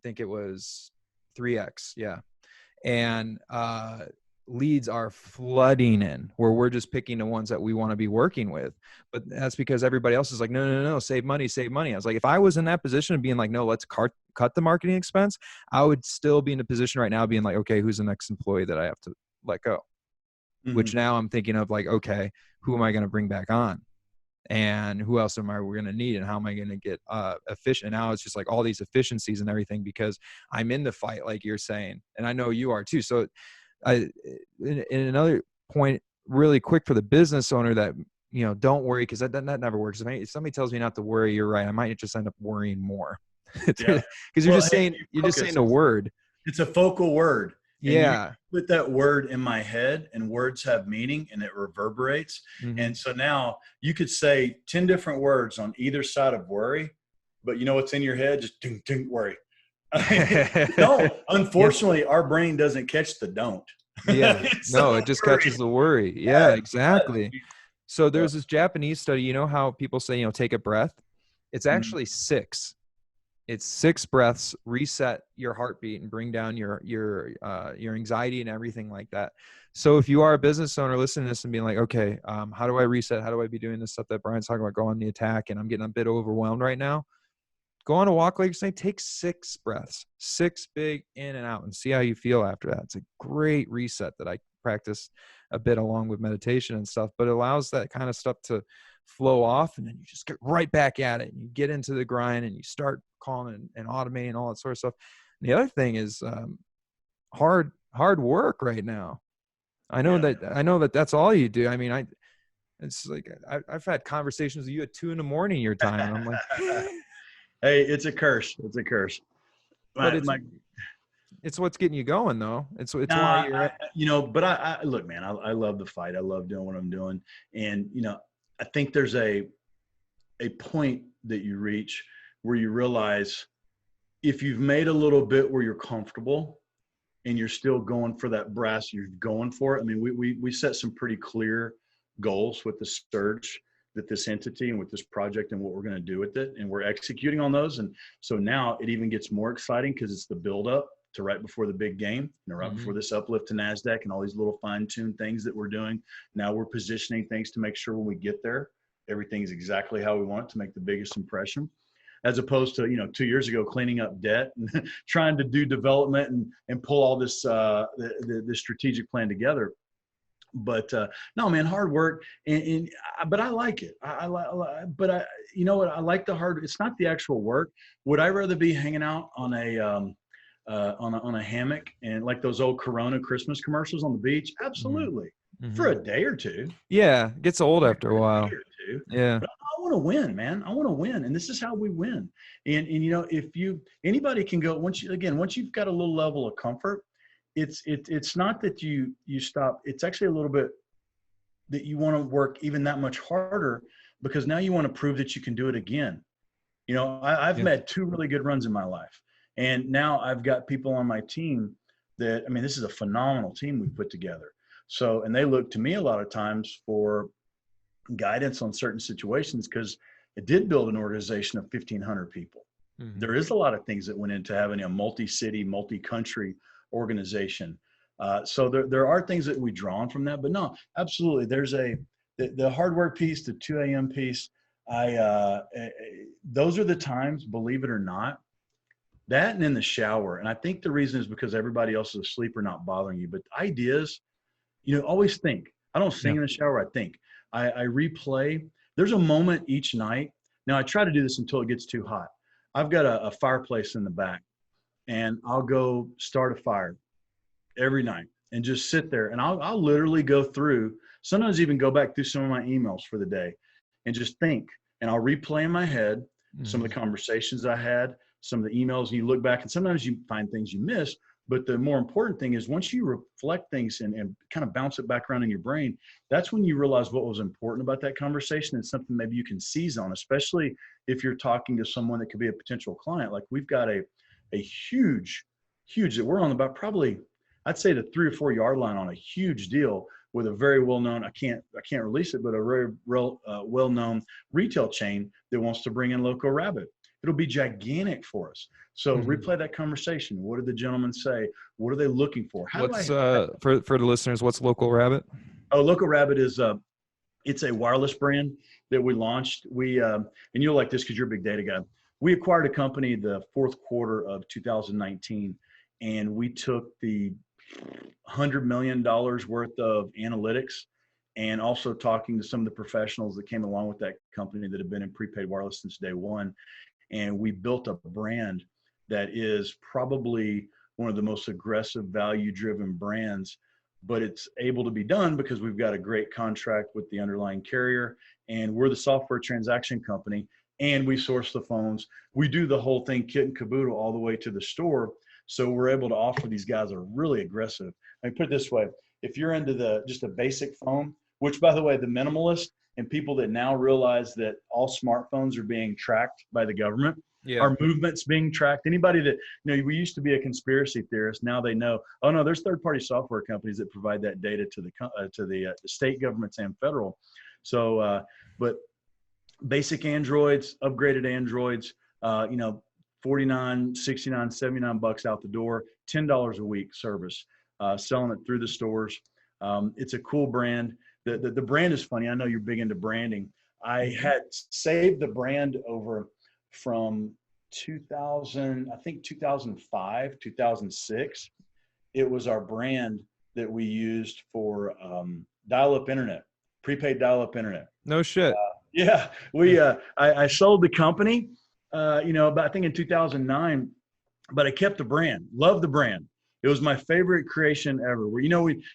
think it was 3x. Yeah. And leads are flooding in where we're just picking the ones that we want to be working with. But that's because everybody else is like, no, save money, save money. I was like, if I was in that position of being like, no, let's cut the marketing expense, I would still be in a position right now being like, okay, who's the next employee that I have to let go? Mm-hmm. Which now I'm thinking of like, okay, who am I going to bring back on? And who else we're going to need, and how am I going to get efficient? Now it's just like all these efficiencies and everything because I'm in the fight, like you're saying, and I know you are too. So in another point really quick for the business owner that, don't worry, because that never works. If somebody tells me not to worry, you're right. I might just end up worrying more because you're just saying a word. It's a focal word. Yeah. And you put that word in my head, and words have meaning and it reverberates. Mm-hmm. And so now you could say 10 different words on either side of worry, but you know what's in your head? Just don't worry. No, unfortunately, our brain doesn't catch the don't. Yeah. No, it just catches the worry. Yeah, exactly. So there's this Japanese study, you know how people say, take a breath? It's actually 6. It's 6 breaths, reset your heartbeat and bring down your anxiety and everything like that. So if you are a business owner listening to this and being like, okay, how do I reset? How do I be doing this stuff that Brian's talking about, go on the attack, and I'm getting a bit overwhelmed right now? Go on a walk, like you're saying, take 6 breaths, 6 big in and out, and see how you feel after that. It's a great reset that I practice a bit along with meditation and stuff, but it allows that kind of stuff to flow off, and then you just get right back at it, and you get into the grind, and you start calling and automating all that sort of stuff. And the other thing is hard work right now. I know that that's all you do. I mean, it's like I've had conversations with you at 2 a.m. your time, and I'm like, hey, it's a curse. It's a curse. But it's what's getting you going, though. It's why you're. But I look, man. I love the fight. I love doing what I'm doing, and I think there's a point that you reach where you realize if you've made a little bit where you're comfortable and you're still going for that brass, you're going for it. I mean, we set some pretty clear goals with the search, that this entity and with this project and what we're going to do with it. And we're executing on those. And so now it even gets more exciting because it's the buildup to right before the big game, right before this uplift to NASDAQ and all these little fine-tuned things that we're doing. Now we're positioning things to make sure when we get there, everything's exactly how we want it to make the biggest impression, as opposed to, 2 years ago, cleaning up debt and trying to do development and pull all this, the strategic plan together. But no, man, hard work. But I like it. But you know what? I like the hard. It's not the actual work. Would I rather be hanging out on a hammock and like those old Corona Christmas commercials on the beach? Absolutely. Mm-hmm. For a day or two. Yeah. It gets old after a while. Yeah. But I want to win, man. I want to win. And this is how we win. And if anybody can go, once you've got a little level of comfort, it's not that you stop. It's actually a little bit that you want to work even that much harder, because now you want to prove that you can do it again. I've had 2 really good runs in my life. And now I've got people on my team that, this is a phenomenal team we put together. So, and they look to me a lot of times for guidance on certain situations, because it did build an organization of 1,500 people. Mm-hmm. There is a lot of things that went into having a multi-city, multi-country organization. So there are things that we draw on from that, but no, absolutely. There's the hard work piece, the 2 a.m. piece. Those are the times, believe it or not, that and in the shower. And I think the reason is because everybody else is asleep or not bothering you, but ideas, always think. I don't sing in the shower. I think. I replay. There's a moment each night. Now I try to do this until it gets too hot. I've got a fireplace in the back, and I'll go start a fire every night and just sit there. And I'll literally go through Sometimes even go back through some of my emails for the day and just think, and I'll replay in my head some of the conversations I had, some of the emails, and you look back, and sometimes you find things you missed. But the more important thing is once you reflect things and kind of bounce it back around in your brain, that's when you realize what was important about that conversation and something maybe you can seize on, especially if you're talking to someone that could be a potential client. Like we've got a huge that we're on about probably, I'd say the 3 or 4 yard line on a huge deal with a very well-known, I can't release it, but a very well-known retail chain that wants to bring in Loco Rabbit. It'll be gigantic for us. So replay that conversation. What did the gentleman say? What are they looking for? What's for the listeners, what's Local Rabbit? Oh, Loco Rabbit is it's a wireless brand that we launched. We and you'll like this because you're a big data guy. We acquired a company the fourth quarter of 2019, and we took the $100 million worth of analytics and also talking to some of the professionals that came along with that company that have been in prepaid wireless since day one. And we built a brand that is probably one of the most aggressive, value-driven brands, but it's able to be done because we've got a great contract with the underlying carrier, and we're the software transaction company, and we source the phones. We do the whole thing kit and caboodle all the way to the store. So we're able to offer these guys a really aggressive. I mean, put it this way, if you're into just a basic phone, which by the way, the minimalist and people that now realize that all smartphones are being tracked by the government, our movements being tracked. Anybody that, we used to be a conspiracy theorist. Now they know, oh no, there's third-party software companies that provide that data to the state governments and federal. So, but basic Androids, upgraded Androids, $49, $69, $79 out the door, $10 a week service, selling it through the stores. It's a cool brand. The brand is funny. I know you're big into branding. I had saved the brand over from 2005, 2006. It was our brand that we used for dial-up internet, prepaid dial-up internet. No shit. Yeah, I sold the company, about I think in 2009, but I kept the brand. Love the brand. It was my favorite creation ever. Where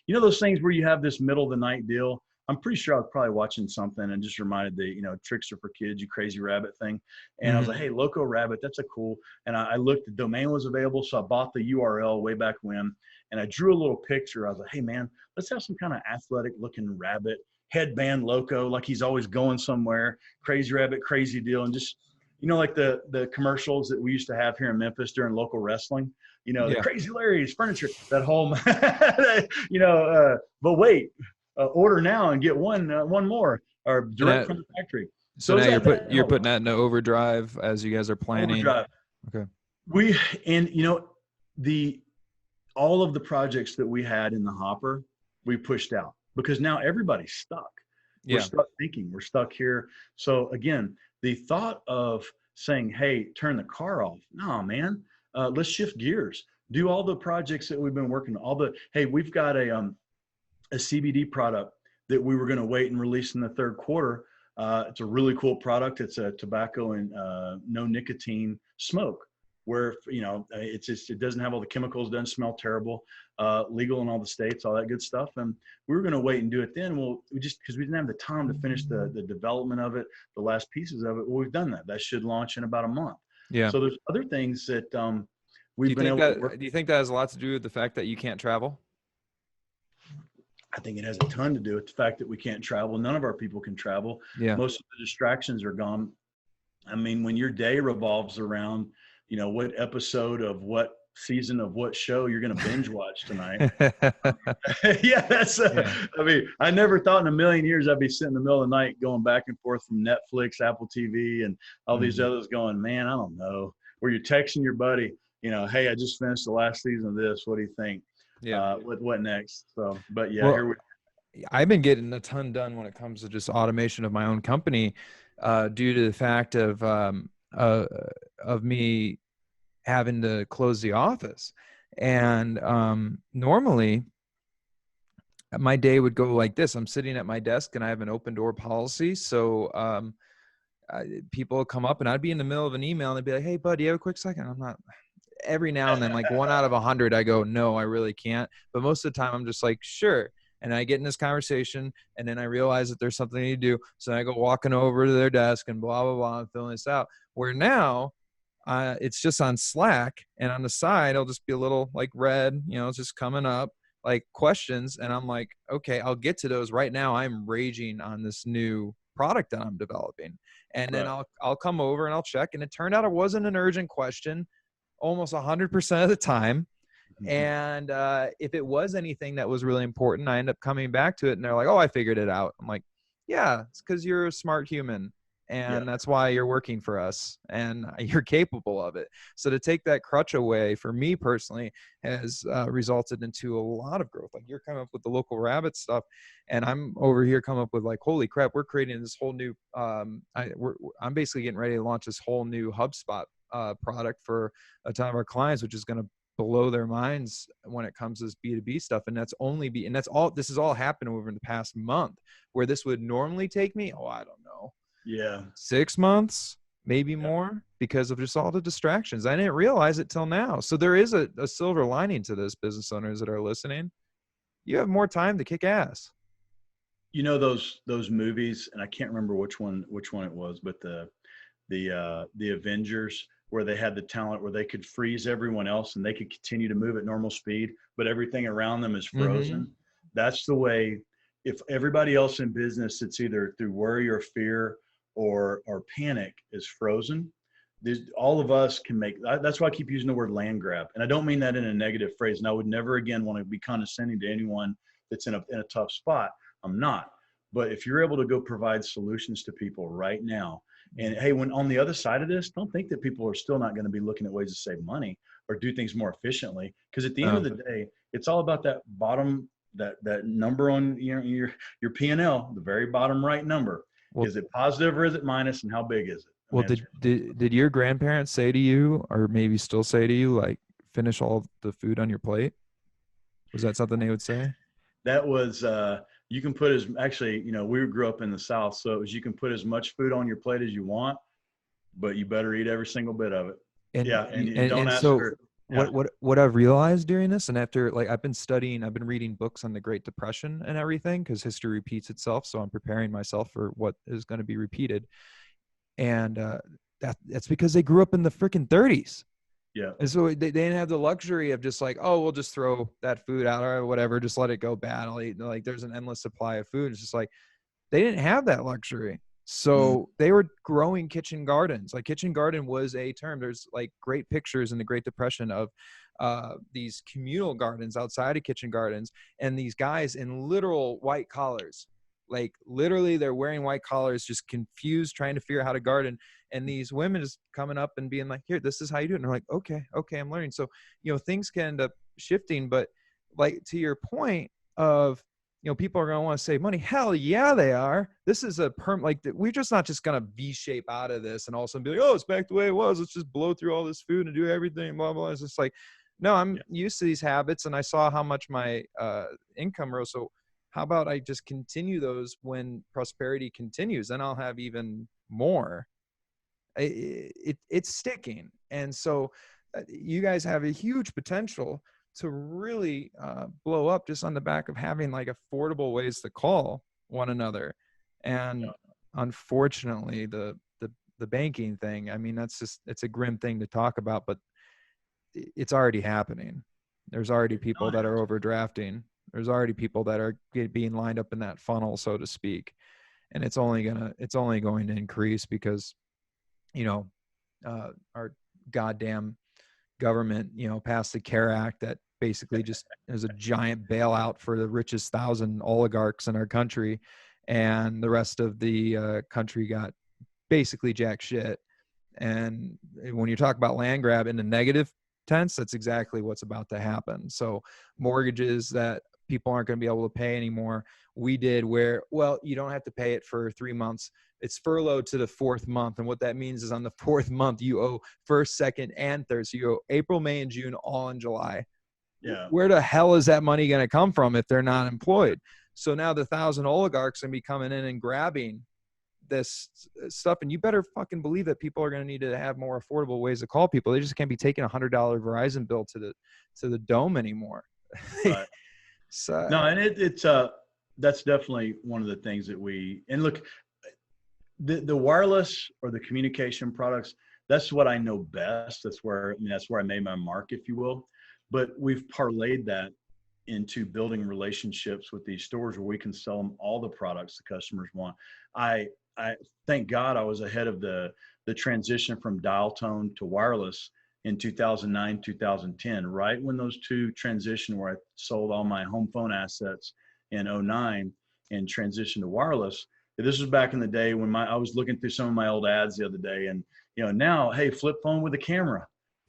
those things where you have this middle of the night deal. I'm pretty sure I was probably watching something and just reminded the Tricks Are for Kids, you crazy rabbit thing, and I was like, hey, Loco Rabbit, that's a cool. And I looked, the domain was available, so I bought the URL way back when, and I drew a little picture. I was like, hey man, let's have some kind of athletic looking rabbit, headband Loco, like he's always going somewhere, crazy rabbit, crazy deal, and just like the commercials that we used to have here in Memphis during local wrestling. The Crazy Larry's furniture, that whole, but wait, order now and get one more, or direct from the factory. So now you're putting that into overdrive as you guys are planning. Overdrive. Okay. All of the projects that we had in the hopper, we pushed out because now everybody's stuck. We're stuck thinking, we're stuck here. So again, the thought of saying, hey, turn the car off. No, man, let's shift gears. Do all the projects that we've been working on. Hey, we've got a CBD product that we were going to wait and release in the third quarter. It's a really cool product. It's a tobacco and no nicotine smoke, where it doesn't have all the chemicals, doesn't smell terrible, legal in all the states, all that good stuff. And we were going to wait and do it then. Well, because we didn't have the time to finish the development of it, the last pieces of it. Well, we've done that. That should launch in about a month. Yeah. So there's other things that we've been able to work. Do you think that has a lot to do with the fact that you can't travel? I think it has a ton to do with the fact that we can't travel. None of our people can travel. Yeah. Most of the distractions are gone. I mean, when your day revolves around, what episode of what season of what show you're going to binge watch tonight. I mean, I never thought in a million years I'd be sitting in the middle of the night going back and forth from Netflix, Apple TV, and all these others going, man, I don't know. Where you're texting your buddy, hey, I just finished the last season of this. What do you think? Yeah. What next? So, but yeah, here I've been getting a ton done when it comes to just automation of my own company, due to the fact of me having to close the office. And normally my day would go like this. I'm sitting at my desk and I have an open door policy. So people come up and I'd be in the middle of an email and they'd be like, hey, bud, do you have a quick second? I'm not. Every now and then, like 1 out of 100, I go, no, I really can't. But most of the time I'm just like, sure. And I get in this conversation, and then I realize that there's something I need to do. So I go walking over to their desk and blah, blah, blah, and filling this out. Where now it's just on Slack, and on the side, it'll just be a little like red, it's just coming up like questions. And I'm like, okay, I'll get to those. Right now I'm raging on this new product that I'm developing. And then I'll come over and I'll check. And it turned out it wasn't an urgent question almost 100% of the time. And if it was anything that was really important, I end up coming back to it, and they're like, oh, I figured it out. I'm like, yeah, it's because you're a smart human, and that's why you're working for us, and you're capable of it. So to take that crutch away, for me personally, has resulted into a lot of growth. Like, you're coming up with the local rabbit stuff, and I'm over here coming up with like, holy crap, we're creating this whole new I'm basically getting ready to launch this whole new HubSpot product for a ton of our clients, which is going to blow their minds when it comes to this B2B stuff. And this has all happened over in the past month, where this would normally take me, I don't know, 6 months, maybe more, because of just all the distractions. I didn't realize it till now. So there is a silver lining to this, business owners that are listening. You have more time to kick ass. Those movies, and I can't remember which one it was, but the Avengers, where they had the talent where they could freeze everyone else and they could continue to move at normal speed, but everything around them is frozen. Mm-hmm. That's the way. If everybody else in business, it's either through worry or fear or panic, is frozen, all of us can make. That's why I keep using the word land grab, and I don't mean that in a negative phrase. And I would never again want to be condescending to anyone that's in a tough spot. I'm not. But if you're able to go provide solutions to people right now, and hey, when on the other side of this, don't think that people are still not going to be looking at ways to save money or do things more efficiently. Because at the end of the day, it's all about that bottom, that number on your P&L, the very bottom right number. Well, is it positive or is it minus, and how big is it? Well, did your grandparents say to you, or maybe still say to you, like, finish all the food on your plate? Was that something they would say? That was, you can put we grew up in the South, so it was, you can put as much food on your plate as you want, but you better eat every single bit of it. And don't ask her. Yeah. What I've realized during this, and after, like, I've been reading books on the Great Depression and everything, because history repeats itself. So I'm preparing myself for what is going to be repeated. And that's because they grew up in the freaking 30s. Yeah. And so they didn't have the luxury of just like, oh, we'll just throw that food out or whatever, just let it go bad. I'll eat. Like, there's an endless supply of food. It's just like, they didn't have that luxury. So they were growing kitchen gardens. Like, kitchen garden was a term. There's like great pictures in the Great Depression of these communal gardens outside of kitchen gardens, and these guys in literal white collars. Like, literally they're wearing white collars, just confused, trying to figure out how to garden. And these women just coming up and being like, here, this is how you do it. And they're like, okay, I'm learning. So, things can end up shifting, but like, to your point of, people are going to want to save money. Hell yeah, they are. This is we're just not just going to V-shape out of this and all of a sudden be like, oh, it's back the way it was. Let's just blow through all this food and do everything, blah, blah. It's just like, no, I'm used to these habits, and I saw how much my income rose. So how about I just continue those when prosperity continues? Then I'll have even more. It's sticking. And so you guys have a huge potential to really blow up just on the back of having like affordable ways to call one another. And unfortunately, the banking thing, I mean, it's a grim thing to talk about, but it's already happening. There's already people that are overdrafting. There's already people that are being lined up in that funnel, so to speak. And it's only going to increase because, our goddamn government, passed the CARE Act that basically just is a giant bailout for the richest 1,000 oligarchs in our country. And the rest of the country got basically jack shit. And when you talk about land grab in the negative tense, that's exactly what's about to happen. So mortgages that people aren't going to be able to pay anymore. We did where, well, you don't have to pay it for 3 months. It's furloughed to the 4th month. And what that means is on the 4th month, you owe 1st, 2nd, and 3rd. So you owe April, May, and June all in July. Yeah. Where the hell is that money going to come from if they're not employed? So now the 1,000 oligarchs are going to be coming in and grabbing this stuff. And you better fucking believe that people are going to need to have more affordable ways to call people. They just can't be taking $100 Verizon bill to the dome anymore. Right. So No, and it's that's definitely one of the things that and look, the wireless or the communication products, that's what I know best. That's where I made my mark, if you will. But we've parlayed that into building relationships with these stores where we can sell them all the products the customers want. I thank God I was ahead of the transition from dial tone to wireless in 2009, 2010, right when those two transitioned, where I sold all my home phone assets in '09 and transitioned to wireless. This was back in the day when I was looking through some of my old ads the other day, and now, hey, flip phone with a camera.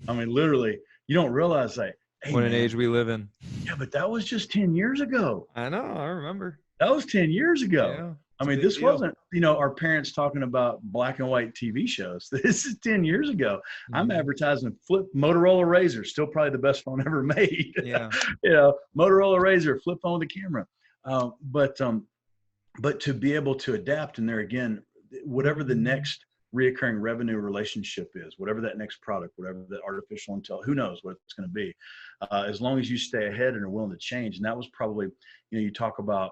I mean, literally, you don't realize that. Hey, what an man, age we live in. yeah, but that was just 10 years ago. I know. I remember. That was 10 years ago. Yeah. I It's a mean, big this deal. wasn't, our parents talking about black and white TV shows. This is 10 years ago. I'm Mhm. advertising flip Motorola Razr, still probably the best phone ever made. Yeah. Motorola Razr, flip phone with a camera. But to be able to adapt, and there again, whatever the next reoccurring revenue relationship is, whatever that next product, whatever the artificial intelligence, who knows what it's going to be, as long as you stay ahead and are willing to change. And that was probably, you talk about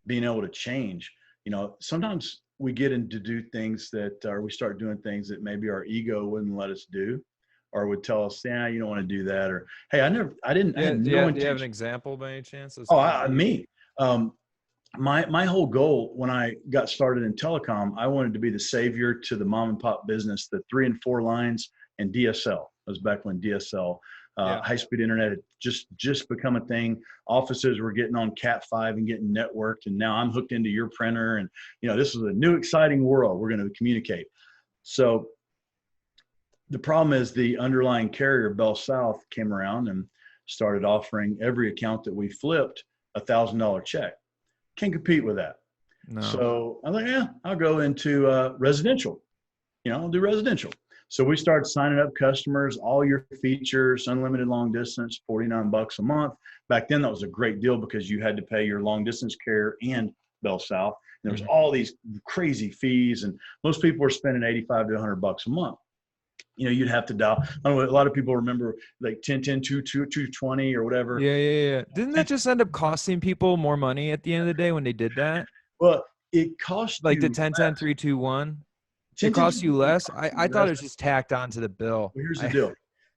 being able to change. Sometimes we get into do things that, or we start doing things that maybe our ego wouldn't let us do, or would tell us, yeah, you don't want to do that, or hey, I Yeah. had Do no you have an intention. example by any chance of Oh, something that you? me. My whole goal when I got started in telecom, I wanted to be the savior to the mom and pop business, the 3 and 4 lines and DSL. That was back when DSL, Yeah. high speed internet, had just become a thing. Offices were getting on Cat5 and getting networked, and now I'm hooked into your printer, and this is a new exciting world. We're going to communicate. So the problem is the underlying carrier, Bell South, came around and started offering every account that we flipped $1,000 check. Can't compete with that. No. So I'm like, yeah, I'll go into residential. I'll do residential. So we started signing up customers, all your features, unlimited long distance, $49 a month. Back then, that was a great deal because you had to pay your long distance carrier and Bell South. And there was all these crazy fees, and most people were spending $85 to $100 a month. You'd have to dial. I don't know, a lot of people remember like 1010 220 or whatever. Yeah. Didn't that just end up costing people more money at the end of the day when they did that? Well, it cost Like the you 10-10-3-2-1? It 1010 costs you less? I thought it less. was just tacked onto the bill. Well, here's the deal.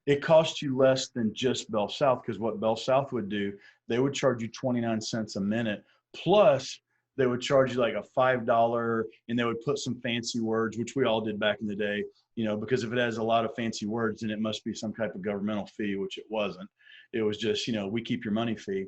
It costs you less than just Bell South, because what Bell South would do, they would charge you 29 cents a minute, plus they would charge you like a $5, and they would put some fancy words, which we all did back in the day, because if it has a lot of fancy words, then it must be some type of governmental fee, which it wasn't. It was just, we keep your money fee.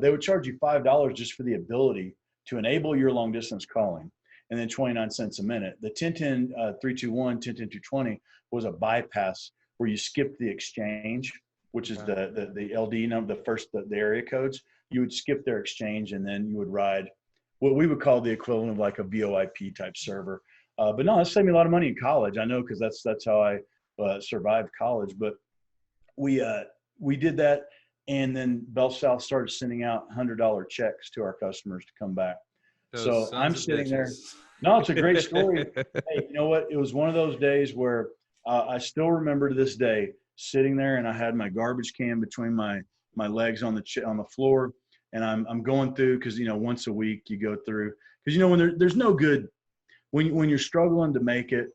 They would charge you $5 just for the ability to enable your long distance calling, and then 29 cents a minute. The 1010-321, 1010-220 was a bypass where you skipped the exchange, which is the LD number, the area codes. You would skip their exchange, and then you would ride what we would call the equivalent of like a VoIP type server. But no, that saved me a lot of money in college. I know, because that's how I survived college. But we did that, and then Bell South started sending out $100 checks to our customers to come back. So I'm sitting there. No, it's a great story. Hey, you know what? It was one of those days where I still remember to this day sitting there, and I had my garbage can between my legs on the floor, and I'm going through, because once a week you go through, because when there's no good when you're struggling to make it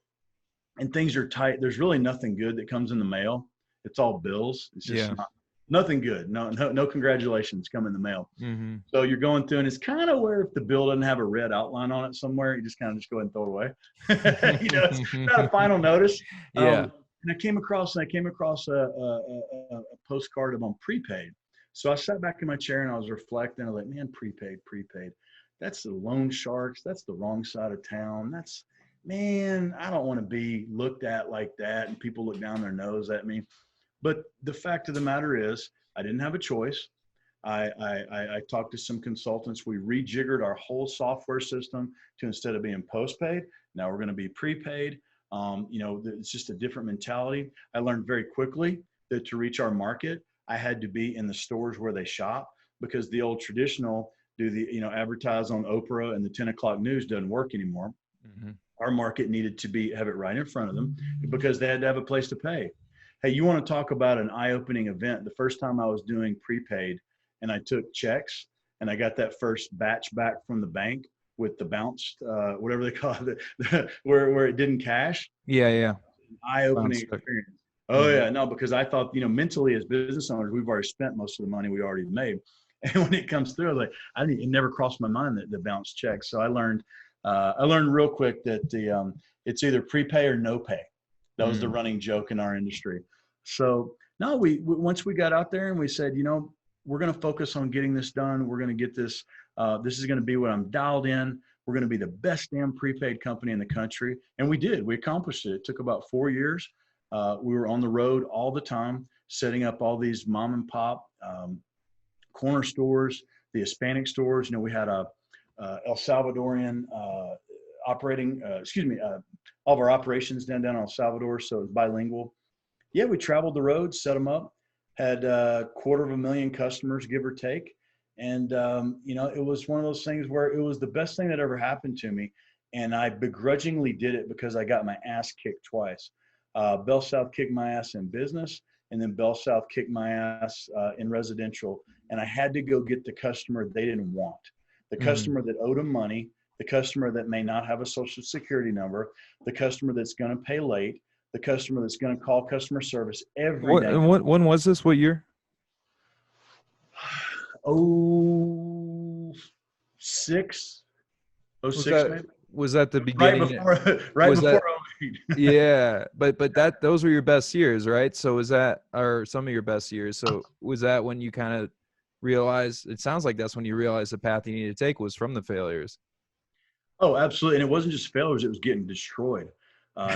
and things are tight. There's really nothing good that comes in the mail. It's all bills. It's just nothing good. No congratulations come in the mail. Mm-hmm. So you're going through, and it's kind of where if the bill doesn't have a red outline on it somewhere, you just kind of just go ahead and throw it away. It's not a final notice. Yeah. And I came across a postcard on prepaid. So I sat back in my chair and I was reflecting. I was like, man, prepaid. That's the loan sharks. That's the wrong side of town. Man, I don't want to be looked at like that, and people look down their nose at me. But the fact of the matter is, I didn't have a choice. I talked to some consultants. We rejiggered our whole software system to, instead of being postpaid, now we're going to be prepaid. It's just a different mentality. I learned very quickly that to reach our market, I had to be in the stores where they shop, because the old traditional advertise on Oprah and the 10 o'clock news doesn't work anymore. Mm-hmm. Our market needed to have it right in front of them, because they had to have a place to pay. Hey, you want to talk about an eye-opening event? The first time I was doing prepaid and I took checks, and I got that first batch back from the bank with the bounced, whatever they call it, where it didn't cash. Yeah, yeah. Eye-opening Bounced back. experience. Oh yeah, no, because I thought, mentally as business owners, we've already spent most of the money we already made. And when it comes through, I was like, it never crossed my mind that the bounce check. So I learned real quick that it's either prepay or no pay. That was the running joke in our industry. So no, we once we got out there and we said, we're going to focus on getting this done. We're going to get this. This is going to be what I'm dialed in. We're going to be the best damn prepaid company in the country. And we did. We accomplished it. It took about 4 years. We were on the road all the time, setting up all these mom and pop corner stores, the Hispanic stores. We had a El Salvadorian operating, all of our operations down in El Salvador. So it was bilingual. Yeah, we traveled the road, set them up, had 250,000 customers, give or take. And, it was one of those things where it was the best thing that ever happened to me. And I begrudgingly did it because I got my ass kicked twice. Bell South kicked my ass in business, and then Bell South kicked my ass in residential. And I had to go get the customer they didn't want, the customer that owed them money, the customer that may not have a social security number, the customer that's going to pay late, the customer that's going to call customer service every day. When was this? What year? Oh, 06, maybe. Was that the beginning? Right before 08. Yeah, but those were your best years, right? So was that, or some of your best years? So was that when you kind of realized? It sounds like that's when you realized the path you needed to take was from the failures. Oh, absolutely, and it wasn't just failures; it was getting destroyed. Not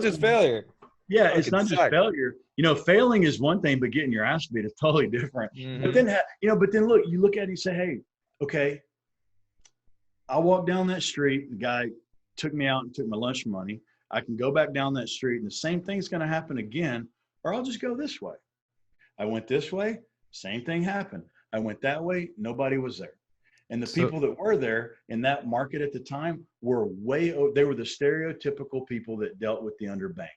just failure. Yeah, it's not just failure. Failing is one thing, but getting your ass beat is totally different. But then, look, you look at it and you say, hey, okay, I walked down that street. The guy took me out and took my lunch money. I can go back down that street and the same thing's going to happen again, or I'll just go this way. I went this way, same thing happened. I went that way, nobody was there. And the people that were there in that market at the time were they were the stereotypical people that dealt with the underbanked.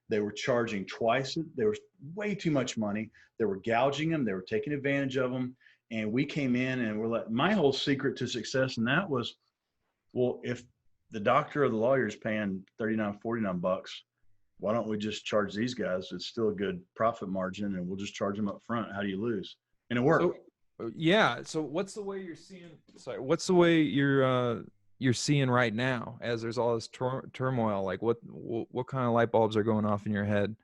They were charging twice. There was way too much money. They were gouging them. They were taking advantage of them. And we came in and we're like, my whole secret to success in that was, well, if the doctor or the lawyer is paying $39, $49, why don't we just charge these guys? It's still a good profit margin and we'll just charge them up front. How do you lose? And it worked. So what's the way you're seeing, what's the way you're seeing right now as there's all this turmoil? Like what kind of light bulbs are going off in your head?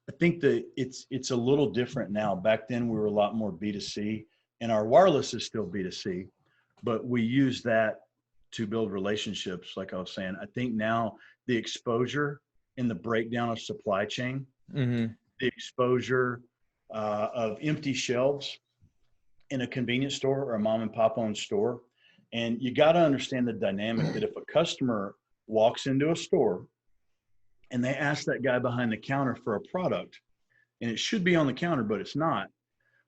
I think that it's a little different now. Back then we were a lot more B2C, and our wireless is still B2C, but we use that to build relationships. Like I was saying, I think now the exposure in the breakdown of supply chain, the exposure of empty shelves in a convenience store or a mom and pop owned store. And you got to understand the dynamic that if a customer walks into a store and they ask that guy behind the counter for a product, and it should be on the counter, but it's not.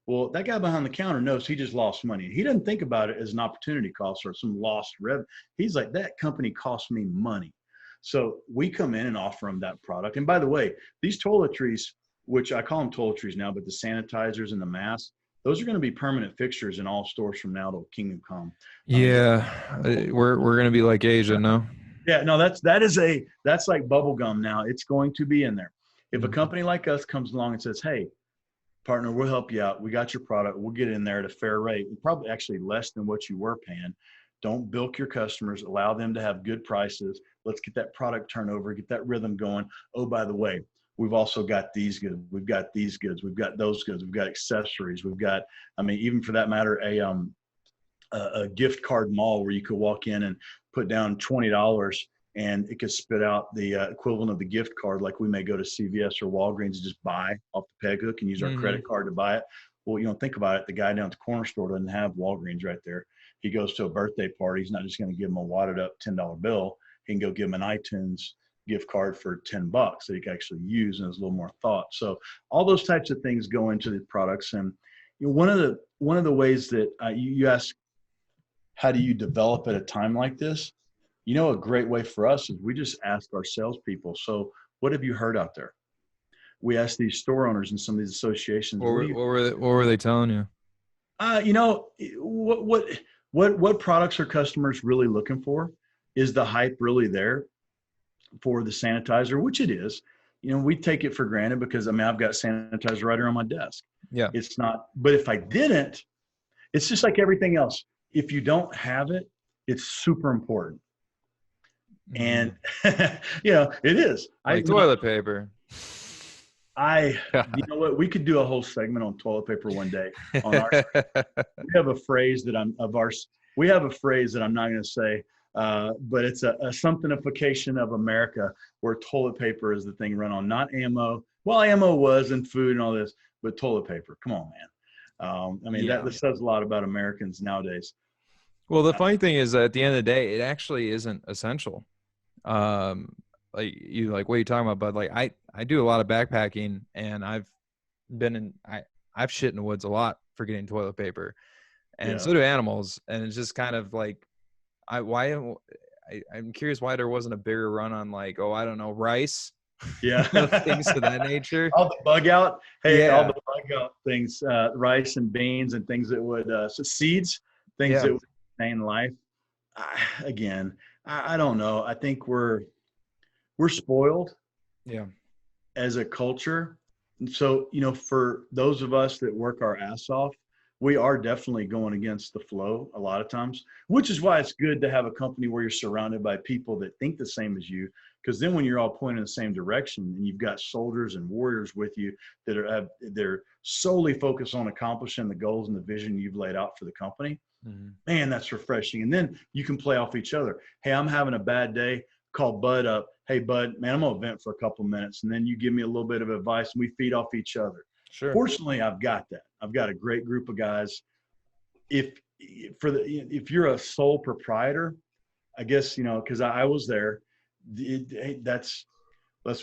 Well, that guy behind the counter knows he just lost money. He doesn't think about it as an opportunity cost or some lost revenue. He's like, that company cost me money. So we come in and offer them that product. And by the way, these toiletries, which I call them toiletries now, but the sanitizers and the masks, those are going to be permanent fixtures in all stores from now till Kingdom Come. Yeah, we're going to be like Asia, no? Yeah, no, that's like bubble gum now. It's going to be in there. If a company like us comes along and says, hey, partner, we'll help you out. We got your product. We'll get in there at a fair rate, probably actually less than what you were paying. Don't bilk your customers. Allow them to have good prices. Let's get that product turnover, get that rhythm going. Oh, by the way, we've also got these goods. We've got these goods. We've got those goods. We've got accessories. We've got, even for that matter, a gift card mall where you could walk in and put down $20 and it could spit out the equivalent of the gift card. Like we may go to CVS or Walgreens and just buy off the peg hook and use our credit card to buy it. Well, think about it. The guy down at the corner store doesn't have Walgreens right there. He goes to a birthday party. He's not just going to give him a wadded up $10 bill. He can go give him an iTunes gift card for $10 that he can actually use, and there's a little more thought. So all those types of things go into the products. And one of the ways that you ask, how do you develop at a time like this? A great way for us is we just ask our salespeople, so what have you heard out there? we asked these store owners and some of these associations, What were they telling you? You know, what products are customers really looking for? Is the hype really there for the sanitizer, which it is? You know, we take it for granted because, I mean, I've got sanitizer right here on my desk. Yeah. It's not, but if I didn't, it's just like everything else. If you don't have it, it's super important. And, you know, it is. Like toilet paper. You know what? We could do a whole segment on toilet paper one day. On our, we have a phrase that we have a phrase that I'm not going to say, but it's a somethinification of America where toilet paper is the thing run on, not ammo. Well, ammo was and food and all this, but toilet paper. Come on, man. I mean, that says a lot about Americans nowadays. Well, the funny thing is that at the end of the day, it actually isn't essential. What are you talking about? But like, I do a lot of backpacking, and I've shit in the woods a lot for getting toilet paper, and so do animals. And it's just kind of like, I'm curious why there wasn't a bigger run on like, I don't know, rice. Yeah. Things of that nature. All the bug out. Hey, all the bug out things, rice and beans and things that would, seeds, things that would sustain life. I don't know. I think we're spoiled as a culture. And so, you know, for those of us that work our ass off, we are definitely going against the flow a lot of times, which is why it's good to have a company where you're surrounded by people that think the same as you. Because then when you're all pointing in the same direction and you've got soldiers and warriors with you that they're solely focused on accomplishing the goals and the vision you've laid out for the company, man, that's refreshing. And then you can play off each other. Hey, I'm having a bad day. Call Bud up. Hey, Bud, man, I'm going to vent for a couple of minutes. And then you give me a little bit of advice and we feed off each other. Sure. Fortunately, I've got that. I've got a great group of guys. If you're a sole proprietor, I guess, you know, because I was there. That's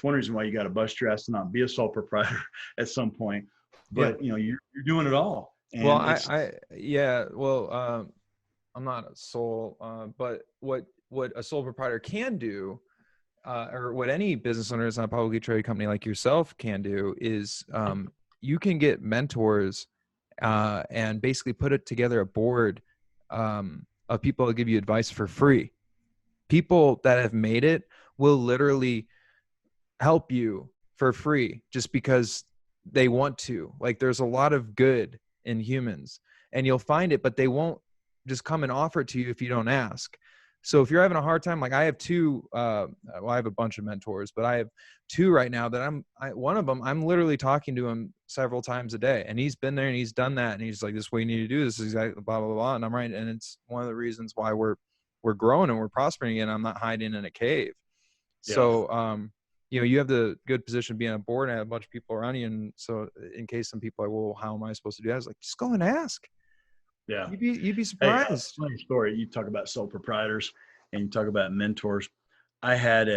one reason why you got to bust your ass to not be a sole proprietor at some point. But you know, you're doing it all. And I'm not a sole, but what a sole proprietor can do, or what any business owner that's not a publicly traded company like yourself can do, is you can get mentors and basically put it together a board of people that give you advice for free. People that have made it will literally help you for free just because they want to. Like, there's a lot of good in humans, and you'll find it, but they won't just come and offer it to you if you don't ask. So if you're having a hard time, like I have two, I have a bunch of mentors, but I have two right now that one of them, I'm literally talking to him several times a day, and he's been there and he's done that. And he's like, this is what you need to do. This is exactly blah, blah, blah. And I'm right. And it's one of the reasons why we're growing and we're prospering, and I'm not hiding in a cave. Yeah. So, you know, you have the good position of being on board and have a bunch of people around you. And so in case some people are like, well, how am I supposed to do that? I was like, just go and ask. Yeah. You'd be surprised. Hey, funny story. You talk about sole proprietors and you talk about mentors. I had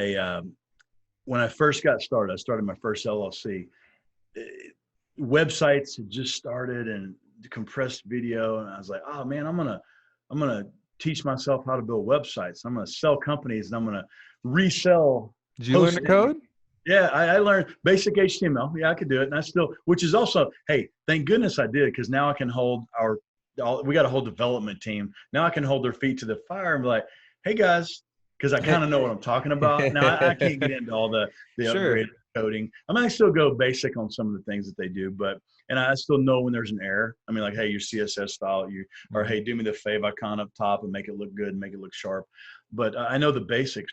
when I first got started, I started my first LLC. Websites had just started and compressed video. And I was like, oh man, I'm going to teach myself how to build websites. I'm going to sell companies and I'm going to resell. Did you learn the code? Yeah, I learned basic HTML. Yeah, I could do it. And I still, which is also, hey, thank goodness I did, because now I can hold we got a whole development team. Now I can hold their feet to the fire and be like, hey guys, because I kind of know what I'm talking about. Now I can't get into all the upgraded coding. I might still go basic on some of the things that they do, and I still know when there's an error. I mean, like, hey, your CSS style, or hey, do me the fave icon up top and make it look good and make it look sharp. But I know the basics.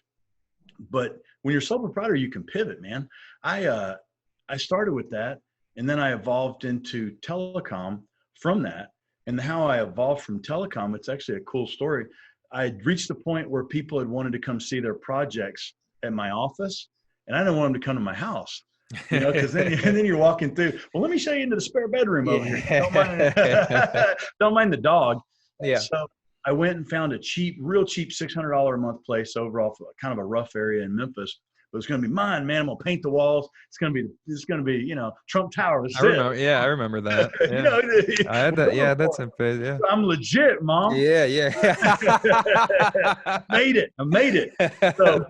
But when you're sole proprietor, you can pivot, man. I started with that, and then I evolved into telecom from that. And how I evolved from telecom, it's actually a cool story. I had reached the point where people had wanted to come see their projects at my office, and I didn't want them to come to my house, you know, because then you're walking through. Well, let me show you into the spare bedroom over here. Don't mind the dog. Yeah. So I went and found a real cheap $600 a month place over off kind of a rough area in Memphis. But it's going to be mine, man. I'm going to paint the walls. It's going to be, you know, Trump Tower. I remember that. Yeah. You know, I had that. Yeah, that's a phase. Yeah. I'm legit, Mom. Yeah. I made it. So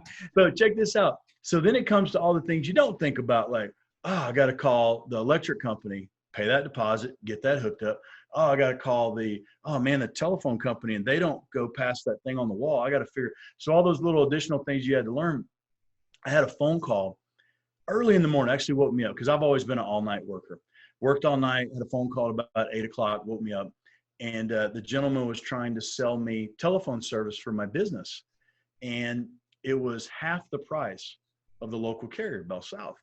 check this out. So then it comes to all the things you don't think about, like, Oh, I got to call the electric company, pay that deposit, get that hooked up. Oh, I got to call the telephone company, and they don't go past that thing on the wall. I got to figure. So all those little additional things you had to learn. I had a phone call early in the morning, actually woke me up because I've always been an all night worker. Worked all night, had a phone call about 8 o'clock, woke me up. And the gentleman was trying to sell me telephone service for my business. And it was half the price of the local carrier, Bell South.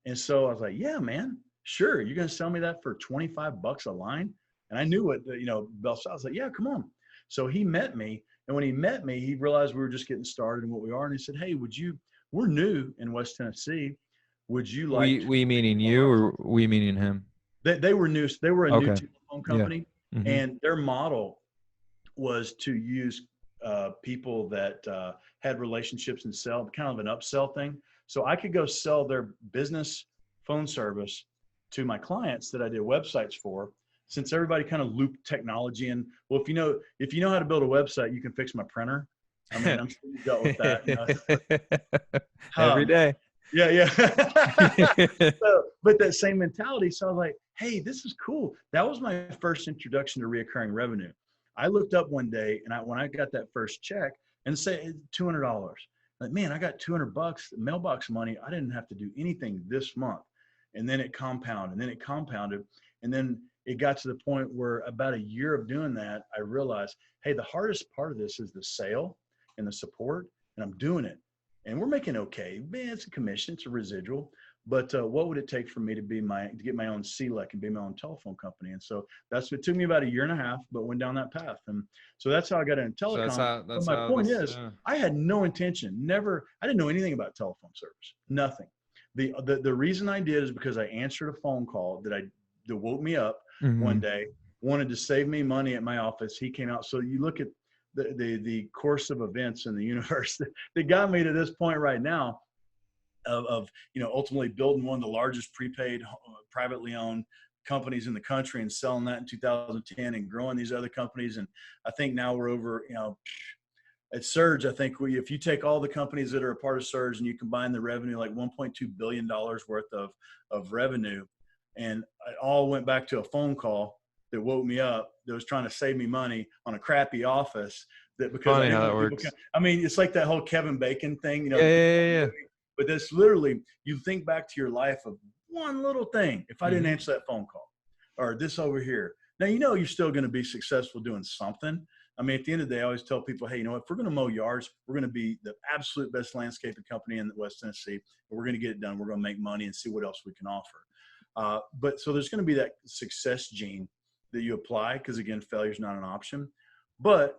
And so I was like, yeah, man, sure. You're going to sell me that for $25 a line? And I knew what, Bell South. I was like, yeah, come on. So he met me. And when he met me, he realized we were just getting started and what we are. And he said, hey, we're new in West Tennessee. Would you like we meaning you or we meaning him? They were new. They were a new telephone company. Yeah. Mm-hmm. And their model was to use people that had relationships and sell, kind of an upsell thing. So I could go sell their business phone service to my clients that I did websites for, since everybody kind of looped technology in. Well, if you know how to build a website, you can fix my printer. I mean, I'm sure you dealt with that. Every day. Yeah. But that same mentality. So I was like, hey, this is cool. That was my first introduction to reoccurring revenue. I looked up one day and when I got that first check and say $200, like, man, I got $200 mailbox money. I didn't have to do anything this month. And then it compounded and then it got to the point where about a year of doing that, I realized, hey, the hardest part of this is the sale and the support, and I'm doing it. And we're making okay. Man, it's a commission, it's a residual. But what would it take for me to get my own CLEC and be my own telephone company? And so it took me about a year and a half, but went down that path. And so that's how I got into telecom. But my point is, I had no intention, I didn't know anything about telephone service, nothing. The reason I did is because I answered a phone call that woke me up one day, wanted to save me money at my office. He came out. So you look at the course of events in the universe that got me to this point right now of ultimately building one of the largest prepaid privately owned companies in the country and selling that in 2010 and growing these other companies. And I think now we're over, at Surge, I think if you take all the companies that are a part of Surge and you combine the revenue, like $1.2 billion worth of revenue, and it all went back to a phone call that woke me up that was trying to save me money on a crappy office. Funny how that works. It's like that whole Kevin Bacon thing, Yeah. But that's literally, you think back to your life of one little thing. If I didn't answer that phone call or this over here, now, you're still going to be successful doing something. I mean, at the end of the day, I always tell people, hey, if we're going to mow yards, we're going to be the absolute best landscaping company in West Tennessee. But we're going to get it done. We're going to make money and see what else we can offer. But so there's going to be that success gene that you apply, because again, failure is not an option. But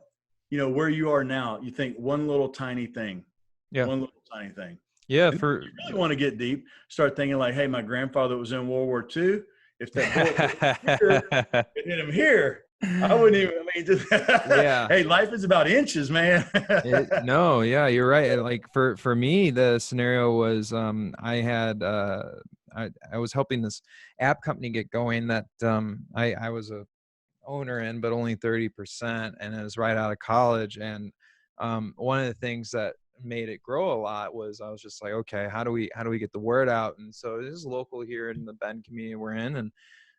where you are now, you think one little tiny thing. Yeah. Yeah. If you really want to get deep, start thinking like, hey, my grandfather was in World War II. If that bullet hit him here, I wouldn't even. Yeah. Hey, life is about inches, man. No, yeah, you're right. Like for me, the scenario was I was helping this app company get going that I was a owner in, but only 30%, and it was right out of college. And one of the things that made it grow a lot was I was just like, okay, how do we get the word out? And so this is local here in the Bend community we're in, and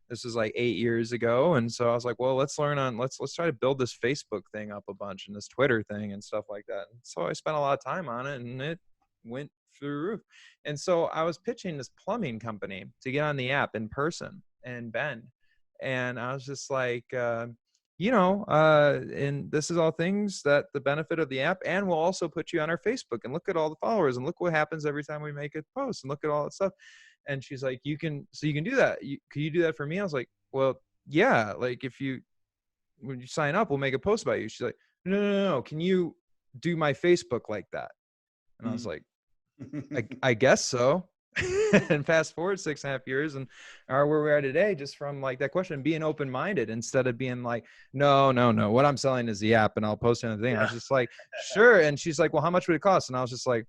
this was like 8 years ago. And so I was like, well, let's try to build this Facebook thing up a bunch and this Twitter thing and stuff like that. And so I spent a lot of time on it, and it went through the roof. And so I was pitching this plumbing company to get on the app in person in Bend. And I was just like, and this is all things that the benefit of the app, and we'll also put you on our Facebook and look at all the followers and look what happens every time we make a post and look at all that stuff. And she's like, you can do that. Can you do that for me? I was like, well, yeah. Like when you sign up, we'll make a post about you. She's like, no. Can you do my Facebook like that? And I was like, I guess so. And fast forward 6.5 years and are where we are today, just from like that question, being open-minded instead of being like, no, what I'm selling is the app and I'll post anything. Yeah. I was just like, sure. And she's like, well, how much would it cost? And I was just like,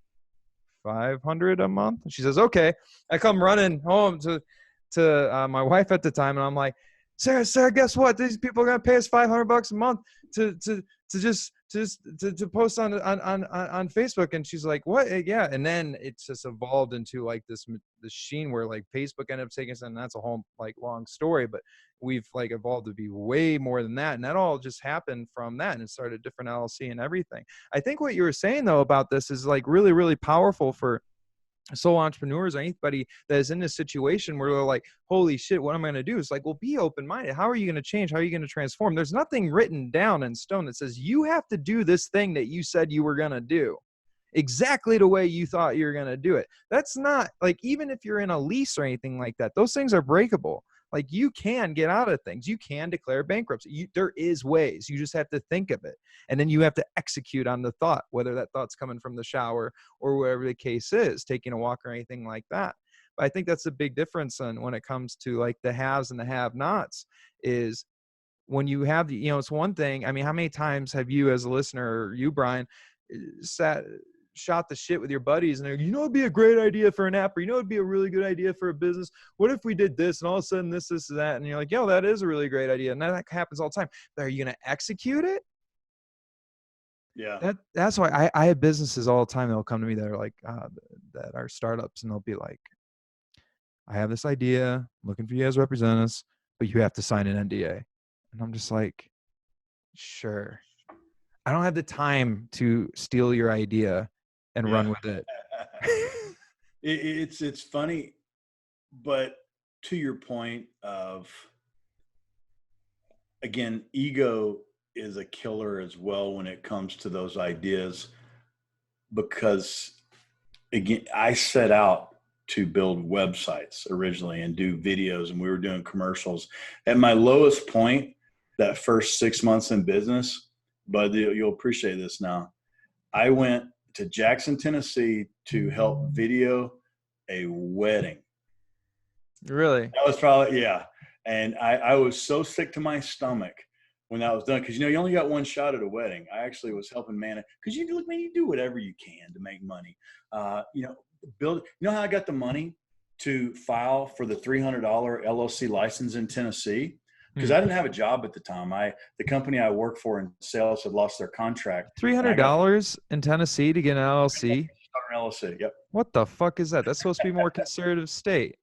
$500 a month. And she says, okay. I come running home to my wife at the time, and I'm like, Sarah, guess what? These people are gonna pay us $500 a month to post on Facebook. And she's like, what? Yeah. And then it's just evolved into like this machine where like Facebook ended up taking us, and that's a whole like long story, but we've like evolved to be way more than that. And that all just happened from that, and it started a different LLC and everything. I think what you were saying though about this is like really, really powerful for sole entrepreneurs or anybody that is in this situation where they're like, holy shit, what am I going to do? It's like, well, be open-minded. How are you going to change? How are you going to transform? There's nothing written down in stone that says you have to do this thing that you said you were going to do exactly the way you thought you were going to do it. That's not like, even if you're in a lease or anything like that, those things are breakable. Like, you can get out of things. You can declare bankruptcy. There is ways. You just have to think of it. And then you have to execute on the thought, whether that thought's coming from the shower or whatever the case is, taking a walk or anything like that. But I think that's a big difference when it comes to like the haves and the have-nots is when you have the, it's one thing. I mean, how many times have you as a listener, or you, Brian, shot the shit with your buddies and they're, it'd be a great idea for an app, or it'd be a really good idea for a business. What if we did this? And all of a sudden this, that. And you're like, yo, that is a really great idea. And that happens all the time. But are you going to execute it? Yeah. That's why I have businesses all the time. They'll come to me that are like, that are startups, and they'll be like, I have this idea, I'm looking for you as representatives, but you have to sign an NDA. And I'm just like, sure. I don't have the time to steal your idea and run with it. It's funny, but to your point of, again, ego is a killer as well when it comes to those ideas, because again, I set out to build websites originally and do videos, and we were doing commercials. At my lowest point, that first 6 months in business, but you'll appreciate this now, I went to Jackson, Tennessee to help video a wedding. Really? That was probably, yeah. And I was so sick to my stomach when that was done, because you only got one shot at a wedding. I actually was helping manage, because you do whatever you can to make money. Build. You know how I got the money to file for the $300 LLC license in Tennessee? Because I didn't have a job at the time. The company I worked for in sales had lost their contract. $300 in Tennessee to get an LLC? An LLC, yep. What the fuck is that? That's supposed to be more conservative state.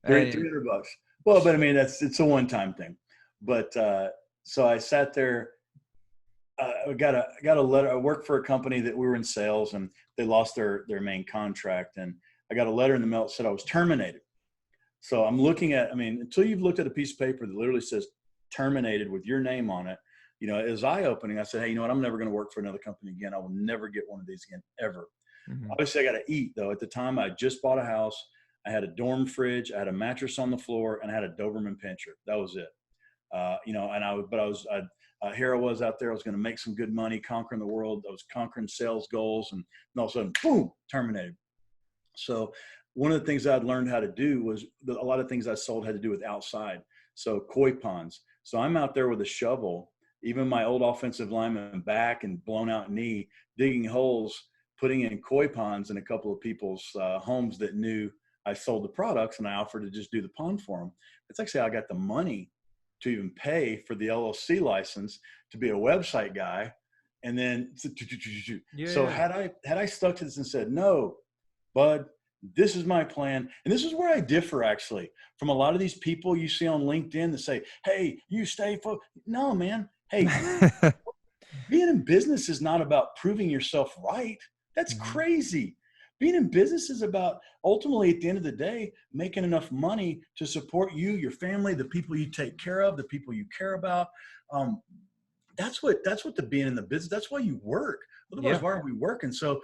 $300. Well, but I mean, it's a one-time thing. But so I sat there. I got a letter. I worked for a company that we were in sales, and they lost their main contract. And I got a letter in the mail that said I was terminated. So I'm looking at, until you've looked at a piece of paper that literally says terminated with your name on it, it was eye-opening. I said, hey, you know what? I'm never going to work for another company again. I will never get one of these again, ever. Mm-hmm. Obviously, I got to eat, though. At the time, I just bought a house. I had a dorm fridge. I had a mattress on the floor, and I had a Doberman Pinscher. That was it. Here I was out there. I was going to make some good money, conquering the world. I was conquering sales goals, and all of a sudden, boom, terminated. So one of the things I'd learned how to do was a lot of things I sold had to do with outside. So koi ponds. So I'm out there with a shovel, even my old offensive lineman back and blown out knee, digging holes, putting in koi ponds in a couple of people's homes that knew I sold the products, and I offered to just do the pond for them. It's actually how I got the money to even pay for the LLC license to be a website guy. And then, so had I stuck to this and said, no, bud, this is my plan. And this is where I differ actually from a lot of these people you see on LinkedIn that say, hey, you stay focused. No, man. Hey, being in business is not about proving yourself right. That's crazy. Being in business is about, ultimately, at the end of the day, making enough money to support you, your family, the people you take care of, the people you care about. That's what the being in the business, that's why you work. Otherwise, why are we working? So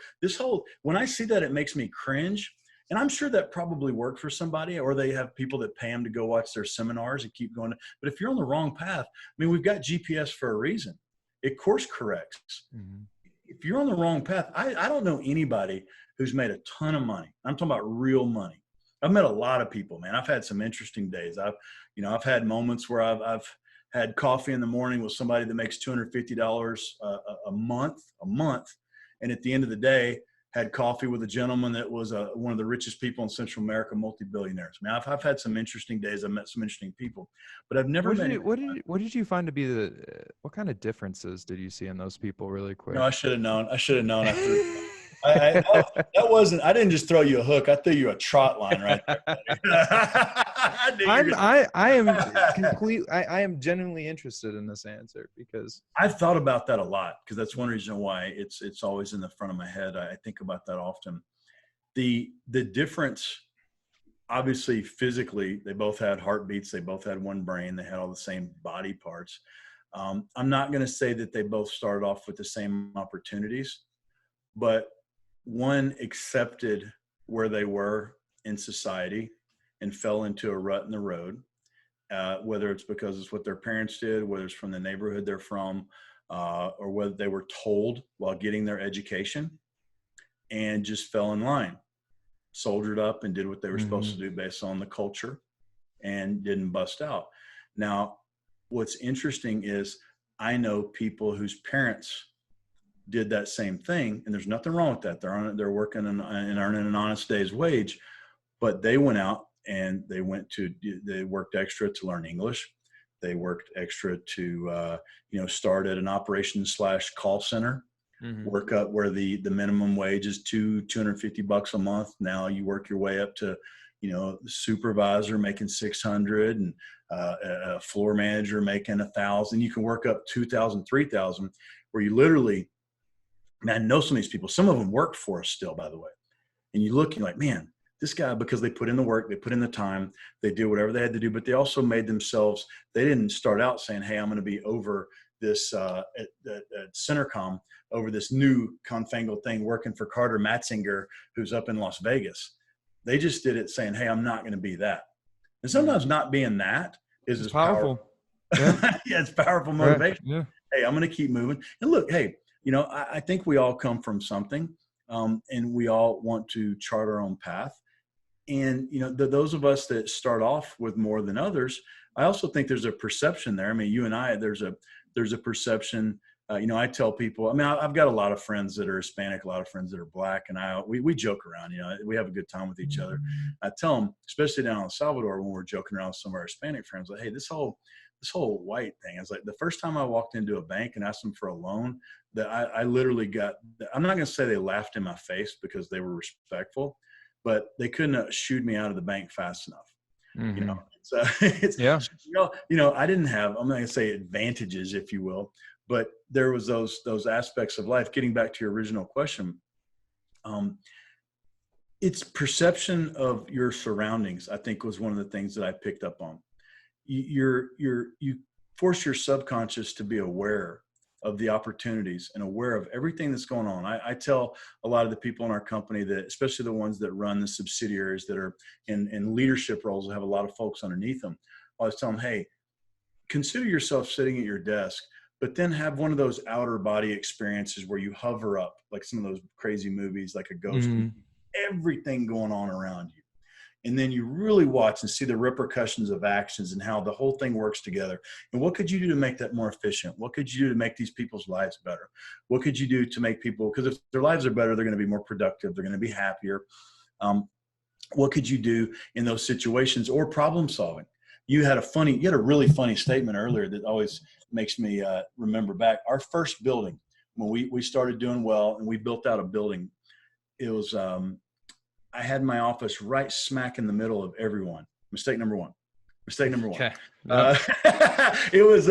when I see that, it makes me cringe. And I'm sure that probably worked for somebody, or they have people that pay them to go watch their seminars and keep going. But if you're on the wrong path, we've got GPS for a reason. It course corrects. Mm-hmm. If you're on the wrong path, I don't know anybody who's made a ton of money. I'm talking about real money. I've met a lot of people, man. I've had some interesting days. I've had moments where I've had coffee in the morning with somebody that makes $250 a month. And at the end of the day, had coffee with a gentleman that was one of the richest people in Central America, multi-billionaires. I mean, I've had some interesting days. I've met some interesting people, but I've never met. What did you find to be what kind of differences did you see in those people really quick? No, I should have known. I should have known after. That wasn't. I didn't just throw you a hook. I threw you a trot line right there. I am genuinely interested in this answer because I've thought about that a lot, because that's one reason why it's always in the front of my head. I think about that often. The difference, obviously, physically, they both had heartbeats. They both had one brain. They had all the same body parts. I'm not going to say that they both started off with the same opportunities, but one accepted where they were in society and fell into a rut in the road, whether it's because it's what their parents did, whether it's from the neighborhood they're from, or whether they were told while getting their education, and just fell in line, soldiered up and did what they were supposed to do based on the culture, and didn't bust out. Now, what's interesting is I know people whose parents did that same thing, and there's nothing wrong with that. They're working and earning an honest day's wage, but they went out and they worked extra to learn English. They worked extra to start at an operations / call center, work up where the minimum wage is $250 a month. Now you work your way up to supervisor making 600, and a floor manager making 1,000. You can work up 2,000, 3,000, where you literally, man, I know some of these people. Some of them work for us still, by the way. And you look, you're like, man, this guy, because they put in the work, they put in the time, they did whatever they had to do, but they also made themselves. They didn't start out saying, hey, I'm going to be over this at Torcom, over this new confangled thing, working for Carter Matzinger, who's up in Las Vegas. They just did it saying, hey, I'm not going to be that. And sometimes not being that is as powerful. Yeah. Yeah, it's powerful motivation. Right. Yeah. Hey, I'm going to keep moving. And look, hey, I think we all come from something, and we all want to chart our own path. And, those of us that start off with more than others, I also think there's a perception there. I mean, you and I, there's a perception. I tell people, I've got a lot of friends that are Hispanic, a lot of friends that are Black, and we joke around, we have a good time with each other. I tell them, especially down in El Salvador, when we're joking around with some of our Hispanic friends, like, hey, this whole white thing is like, the first time I walked into a bank and asked them for a loan, that I literally got, I'm not going to say they laughed in my face because they were respectful, but they couldn't shooed me out of the bank fast enough. I didn't have, I'm not going to say advantages, if you will, but there was those aspects of life. Getting back to your original question, it's perception of your surroundings, I think, was one of the things that I picked up on. You force your subconscious to be aware of the opportunities and aware of everything that's going on. I tell a lot of the people in our company that, especially the ones that run the subsidiaries that are in leadership roles that have a lot of folks underneath them, I always tell them, hey, consider yourself sitting at your desk, but then have one of those outer body experiences where you hover up, like some of those crazy movies, like a ghost, everything going on around you. And then you really watch and see the repercussions of actions and how the whole thing works together. And what could you do to make that more efficient? What could you do to make these people's lives better? What could you do to make people, because if their lives are better, they're going to be more productive. They're going to be happier. What could you do in those situations, or problem solving? You had a really funny statement earlier that always makes me remember back. Our first building, when we started doing well and we built out a building, it was, I had my office right smack in the middle of everyone. Mistake number one. Okay. It was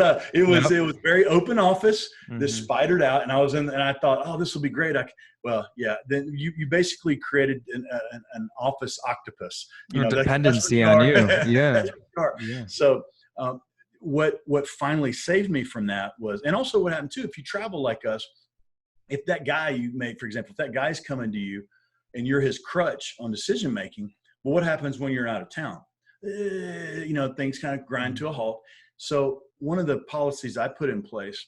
very open office. This spidered out, and I was in, and I thought, oh, this will be great. Then you basically created an office octopus. Dependency on you. Yeah. So what finally saved me from that was, and also what happened too, if you travel like us, if that guy you made, for example, if that guy's coming to you and you're his crutch on decision making, well, what happens when you're out of town? Things kind of grind to a halt. So one of the policies I put in place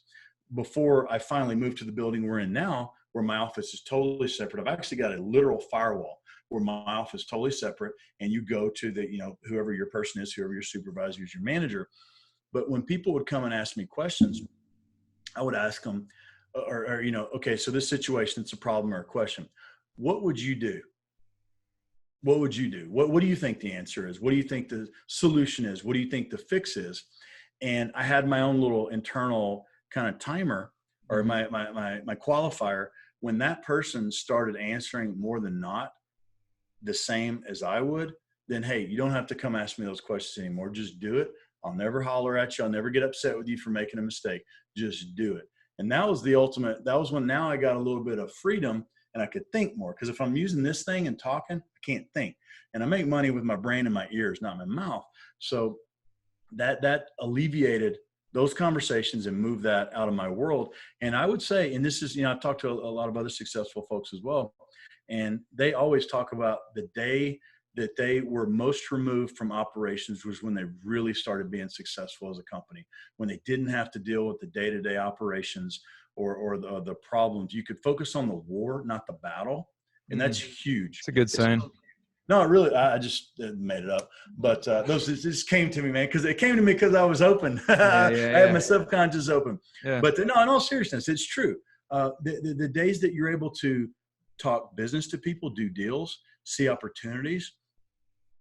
before I finally moved to the building we're in now, where my office is totally separate, I've actually got a literal firewall where my office is totally separate, and you go to the, whoever your person is, whoever your supervisor is, your manager. But when people would come and ask me questions, I would ask them, okay, so this situation, it's a problem or a question. what would you do? What would you do? What do you think the answer is? What do you think the solution is? What do you think the fix is? And I had my own little internal kind of timer, or my qualifier. When that person started answering more than not the same as I would, then, hey, you don't have to come ask me those questions anymore. Just do it. I'll never holler at you. I'll never get upset with you for making a mistake. Just do it. And that was the ultimate. That was when now I got a little bit of freedom and I could think more. Because if I'm using this thing and talking, I can't think. And I make money with my brain and my ears, not my mouth. So that alleviated those conversations and moved that out of my world. And I would say, and this is, I've talked to a lot of other successful folks as well, and they always talk about the day that they were most removed from operations was when they really started being successful as a company, when they didn't have to deal with the day-to-day operations or the problems. You could focus on the war, not the battle. And that's huge. It's a good sign. No, really, I just made it up. But those just came to me, man, because it came to me because I was open. I had my subconscious open. Yeah. But no, in all seriousness, it's true. The days that you're able to talk business to people, do deals, see opportunities,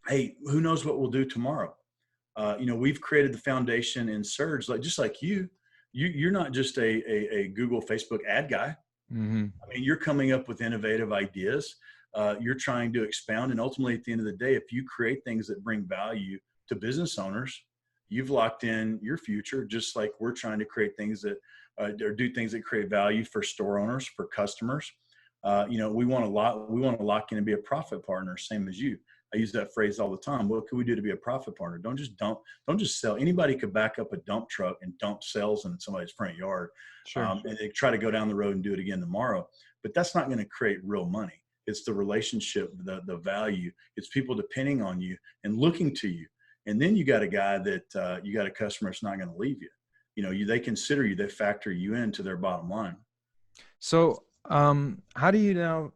hey, who knows what we'll do tomorrow? We've created the foundation in Surge, just like you're not just a Google, Facebook ad guy. Mm-hmm. I mean, you're coming up with innovative ideas. You're trying to expound. And ultimately, at the end of the day, if you create things that bring value to business owners, you've locked in your future, just like we're trying to create things that or do things that create value for store owners, for customers. We want to lock in and be a profit partner, same as you. I use that phrase all the time. What can we do to be a profit partner? Don't just sell. Anybody could back up a dump truck and dump sales in somebody's front yard. Sure. And they try to go down the road and do it again tomorrow. But that's not going to create real money. It's the relationship, the value. It's people depending on you and looking to you. And then you got a guy that you got a customer that's not going to leave you. They consider you, they factor you into their bottom line. So how do you now,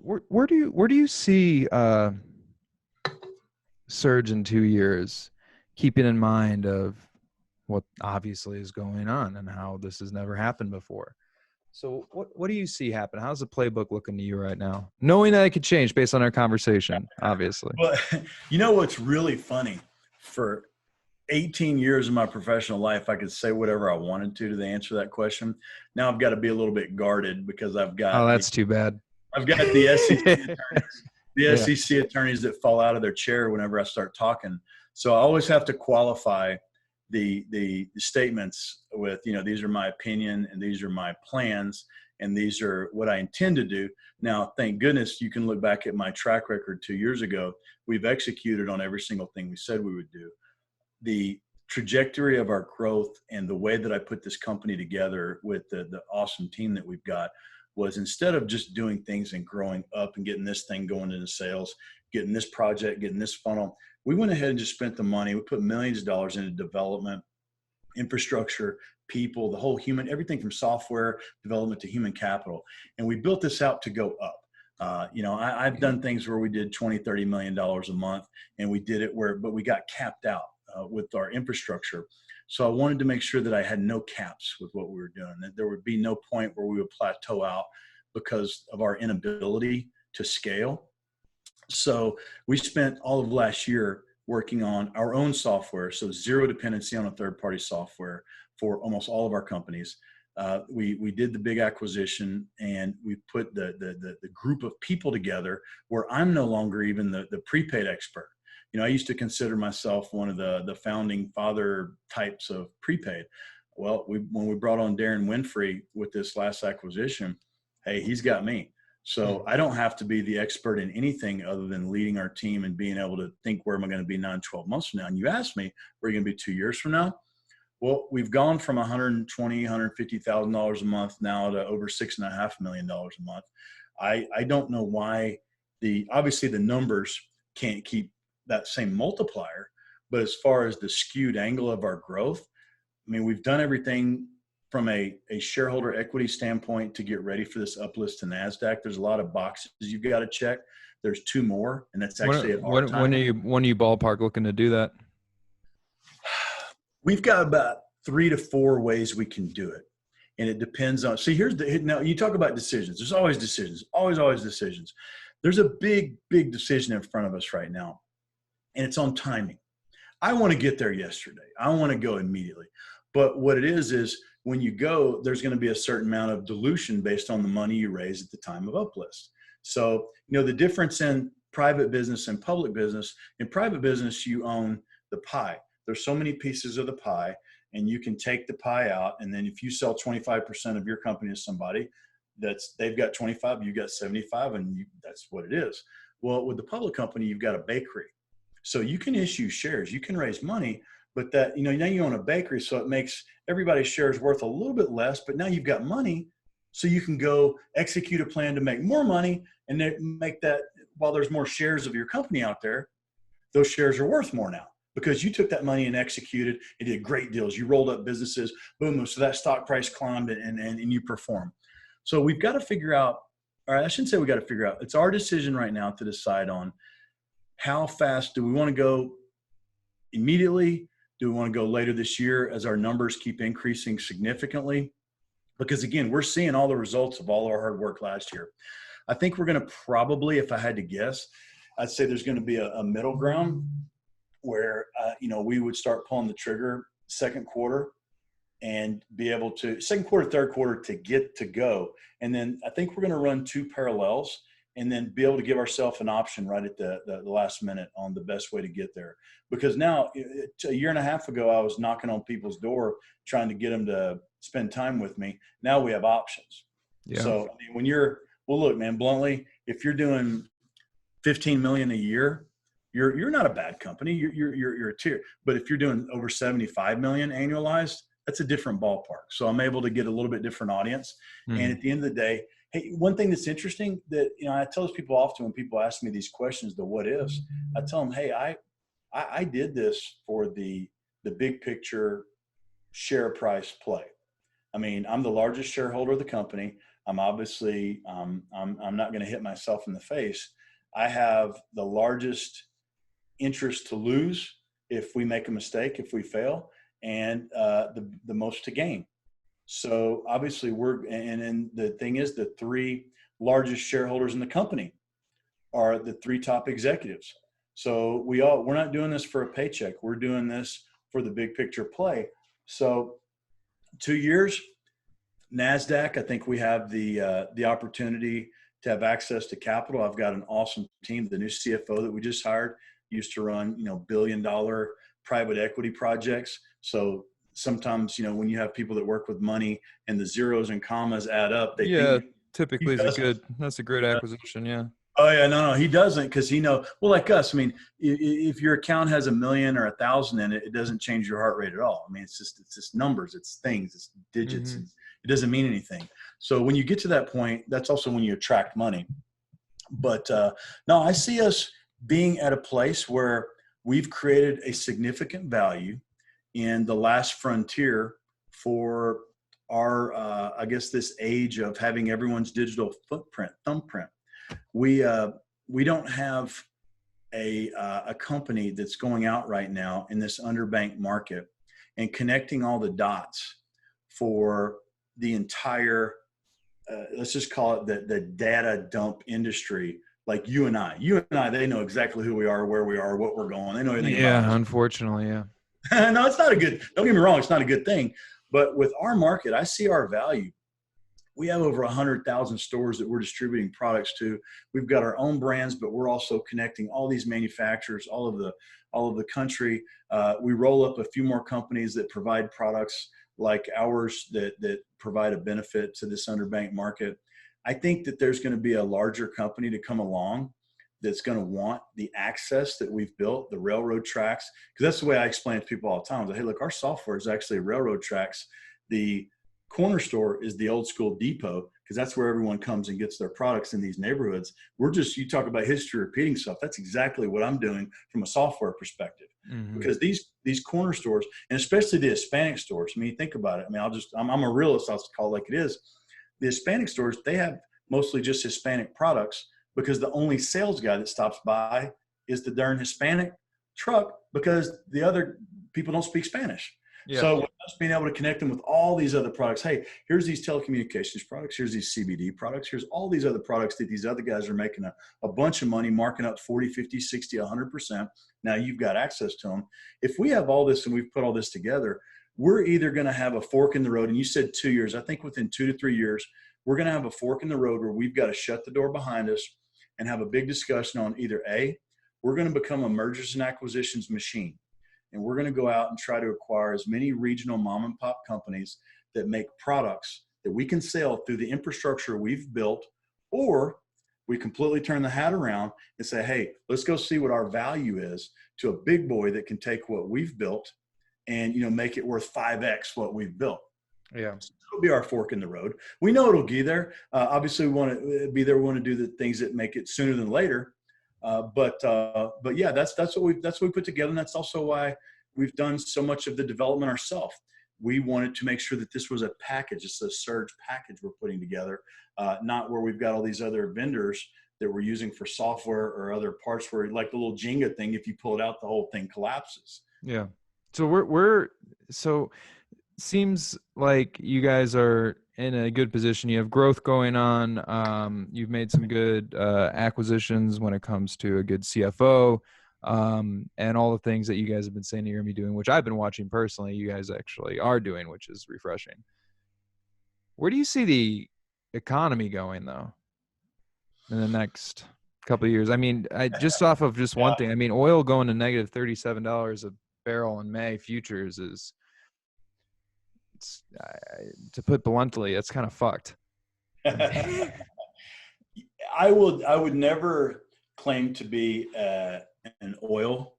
where do you see Surge in 2 years, keeping in mind of what obviously is going on and how this has never happened before? So what do you see happen? How's the playbook looking to you right now? Knowing that it could change based on our conversation, obviously. Well, what's really funny, for 18 years of my professional life, I could say whatever I wanted to answer that question. Now I've got to be a little bit guarded because I've got. Oh, that's too bad. I've got the SEC attorneys that fall out of their chair whenever I start talking. So I always have to qualify the statements with, these are my opinion and these are my plans and these are what I intend to do. Now, thank goodness you can look back at my track record 2 years ago. We've executed on every single thing we said we would do. The trajectory of our growth and the way that I put this company together with the awesome team that we've got was, instead of just doing things and growing up and getting this thing going into sales, getting this project, getting this funnel, we went ahead and just spent the money. We put millions of dollars into development, infrastructure, people, the whole human, everything from software development to human capital. And we built this out to go up. I've done things where we did $20-30 million a month, and we did it but we got capped out with our infrastructure. So I wanted to make sure that I had no caps with what we were doing, that there would be no point where we would plateau out because of our inability to scale. So we spent all of last year working on our own software. So zero dependency on a third-party software for almost all of our companies. We did the big acquisition, and we put the group of people together where I'm no longer even the prepaid expert. I used to consider myself one of the founding father types of prepaid. Well, when we brought on Darren Winfrey with this last acquisition, hey, he's got me. So I don't have to be the expert in anything other than leading our team and being able to think, where am I going to be 9-12 months from now? And you asked me, where are you going to be 2 years from now? Well, we've gone from $120,000, $150,000 a month now to over $6.5 million a month. I don't know why obviously the numbers can't keep that same multiplier, but as far as the skewed angle of our growth, I mean, we've done everything from a shareholder equity standpoint to get ready for this uplist to NASDAQ. There's a lot of boxes you've got to check. There's 2 more, and that's actually at our time. When are you ballpark looking to do that? We've got about 3 to 4 ways we can do it. And it depends on, see, now you talk about decisions. There's always decisions, always decisions. There's a big decision in front of us right now, and it's on timing. I want to get there yesterday. I want to go immediately. But what it is when you go, there's going to be a certain amount of dilution based on the money you raise at the time of uplist. So, the difference in private business and public business, in private business, you own the pie. There's so many pieces of the pie, and you can take the pie out. And then if you sell 25% of your company to somebody, they've got 25, you got 75, and that's what it is. Well, with the public company, you've got a bakery. So you can issue shares, you can raise money, but that, now you own a bakery, so it makes everybody's shares worth a little bit less, but now you've got money, so you can go execute a plan to make more money, and then make that, while there's more shares of your company out there, those shares are worth more now because you took that money and executed and did great deals. You rolled up businesses, boom, so that stock price climbed and you perform. So we've got to figure out, or I shouldn't say we got to figure out, it's our decision right now to decide on how fast do we want to go immediately? Do we want to go later this year as our numbers keep increasing significantly? Because again, we're seeing all the results of all our hard work last year. I think we're going to probably, if I had to guess, I'd say there's going to be a middle ground where, we would start pulling the trigger second quarter and be able to, second quarter, third quarter to get to go. And then I think we're going to run two parallels and then be able to give ourselves an option right at the last minute on the best way to get there. Because now, a year and a half ago, I was knocking on people's door trying to get them to spend time with me. Now we have options. Yeah. So when well, look, man, bluntly, if you're doing 15 million a year, you're not a bad company. You're a tier. But if you're doing over 75 million annualized, that's a different ballpark. So I'm able to get a little bit different audience. Mm-hmm. And at the end of the day, hey, one thing that's interesting that, I tell those people often when people ask me these questions, the what ifs, I tell them, hey, I did this for the big picture share price play. I mean, I'm the largest shareholder of the company. I'm obviously, I'm not going to hit myself in the face. I have the largest interest to lose if we make a mistake, if we fail, and the most to gain. So obviously and the thing is, the three largest shareholders in the company are the three top executives. So we're not doing this for a paycheck. We're doing this for the big picture play. So 2 years, NASDAQ, I think we have the opportunity to have access to capital. I've got an awesome team. The new CFO that we just hired used to run, $1 billion private equity projects. So sometimes, when you have people that work with money and the zeros and commas add up, typically that's a great acquisition. Yeah. Oh yeah, no, he doesn't, because well, like us, I mean, if your account has 1 million or 1,000 in it, it doesn't change your heart rate at all. I mean, it's just numbers, it's things, it's digits. Mm-hmm. It doesn't mean anything. So when you get to that point, that's also when you attract money. But no, I see us being at a place where we've created a significant value in the last frontier for our, I guess, this age of having everyone's digital thumbprint. We don't have a company that's going out right now in this underbanked market and connecting all the dots for the entire, let's just call it the data dump industry. Like you and I, they know exactly who we are, where we are, what we're going. They know everything about us. Yeah, unfortunately, yeah. No, it's not a good, don't get me wrong, it's not a good thing. But with our market, I see our value. We have over 100,000 stores that we're distributing products to. We've got our own brands, but we're also connecting all these manufacturers, all of the country. We roll up a few more companies that provide products like ours that provide a benefit to this underbanked market. I think that there's going to be a larger company to come along that's going to want the access that we've built, the railroad tracks, because that's the way I explain it to people all the time. Hey, look, our software is actually railroad tracks. The corner store is the old school depot, because that's where everyone comes and gets their products in these neighborhoods. You talk about history repeating stuff. That's exactly what I'm doing from a software perspective. Mm-hmm. Because these corner stores, and especially the Hispanic stores, I mean, think about it. I mean, I'm a realist, I'll call it like it is. The Hispanic stores, they have mostly just Hispanic products, because the only sales guy that stops by is the darn Hispanic truck, because the other people don't speak Spanish. Yeah. So with us being able to connect them with all these other products, hey, here's these telecommunications products, here's these CBD products, here's all these other products that these other guys are making a bunch of money, marking up 40, 50, 60, 100%. Now you've got access to them. If we have all this and we've put all this together, we're either going to have a fork in the road. And you said 2 years. I think within 2 to 3 years, we're going to have a fork in the road where we've got to shut the door behind us and have a big discussion on either A, we're going to become a mergers and acquisitions machine. And we're going to go out and try to acquire as many regional mom and pop companies that make products that we can sell through the infrastructure we've built, or we completely turn the hat around and say, hey, let's go see what our value is to a big boy that can take what we've built and, you know, make it worth 5X what we've built. Yeah. So it'll be our fork in the road. We know it'll be there. Obviously we want to be there. We want to do the things that make it sooner than later. But yeah, that's what we put together. And that's also why we've done so much of the development ourselves. We wanted to make sure that this was a package. It's a surge package we're putting together, not where we've got all these other vendors that we're using for software or other parts where, like the little Jenga thing, if you pull it out, the whole thing collapses. Yeah. So so seems like you guys are in a good position. You have growth going on. You've made some good acquisitions when it comes to a good CFO, and all the things that you guys have been saying you're going to be doing, which I've been watching personally. You guys actually are doing, which is refreshing. Where do you see the economy going, though, in the next couple of years? I mean, just off of just one thing. I mean, oil going to negative $37 a barrel in May futures is, to put bluntly, it's kind of fucked. I would never claim to be an oil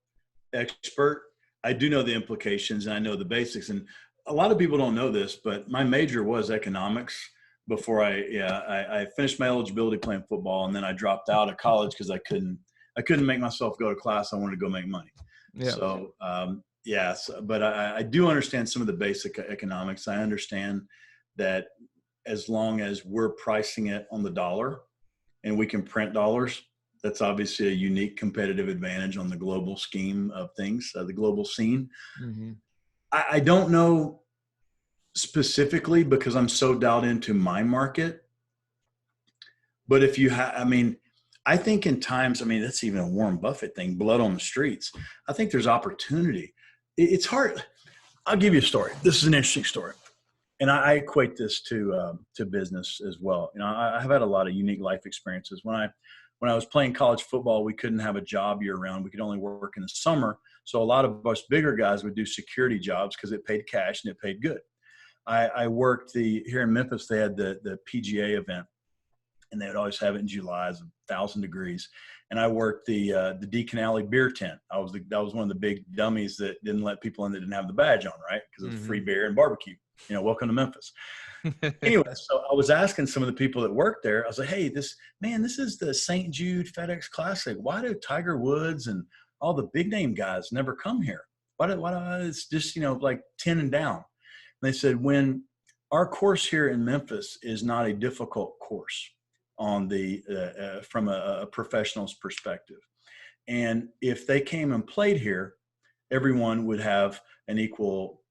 expert. I do know the implications and I know the basics, and a lot of people don't know this, but my major was economics before I finished my eligibility playing football, and then I dropped out of college because I couldn't make myself go to class. I wanted to go make money. Yeah. So yes, but I do understand some of the basic economics. I understand that as long as we're pricing it on the dollar and we can print dollars, that's obviously a unique competitive advantage on the global scheme of things, the global scene. Mm-hmm. I don't know specifically because I'm so dialed into my market. But if you I think in times, that's even a Warren Buffett thing, blood on the streets. I think there's opportunity. It's hard. I'll give you a story. This is an interesting story. And I equate this to business as well. You know, I have had a lot of unique life experiences. When I was playing college football, we couldn't have a job year round. We could only work in the summer. So a lot of us bigger guys would do security jobs because it paid cash and it paid good. I worked here in Memphis, they had the PGA event, and they would always have it in July. It's 1,000 degrees. And I worked the Deacon Alley beer tent. That was one of the big dummies that didn't let people in that didn't have the badge on, right? Because it was free beer and barbecue. You know, welcome to Memphis. Anyway, so I was asking some of the people that worked there, I was like, hey, this is the St. Jude FedEx Classic. Why do Tiger Woods and all the big name guys never come here? Why it's just, like 10 and down. And they said, when our course here in Memphis is not a difficult course on from a professional's perspective. And if they came and played here, everyone would have an equal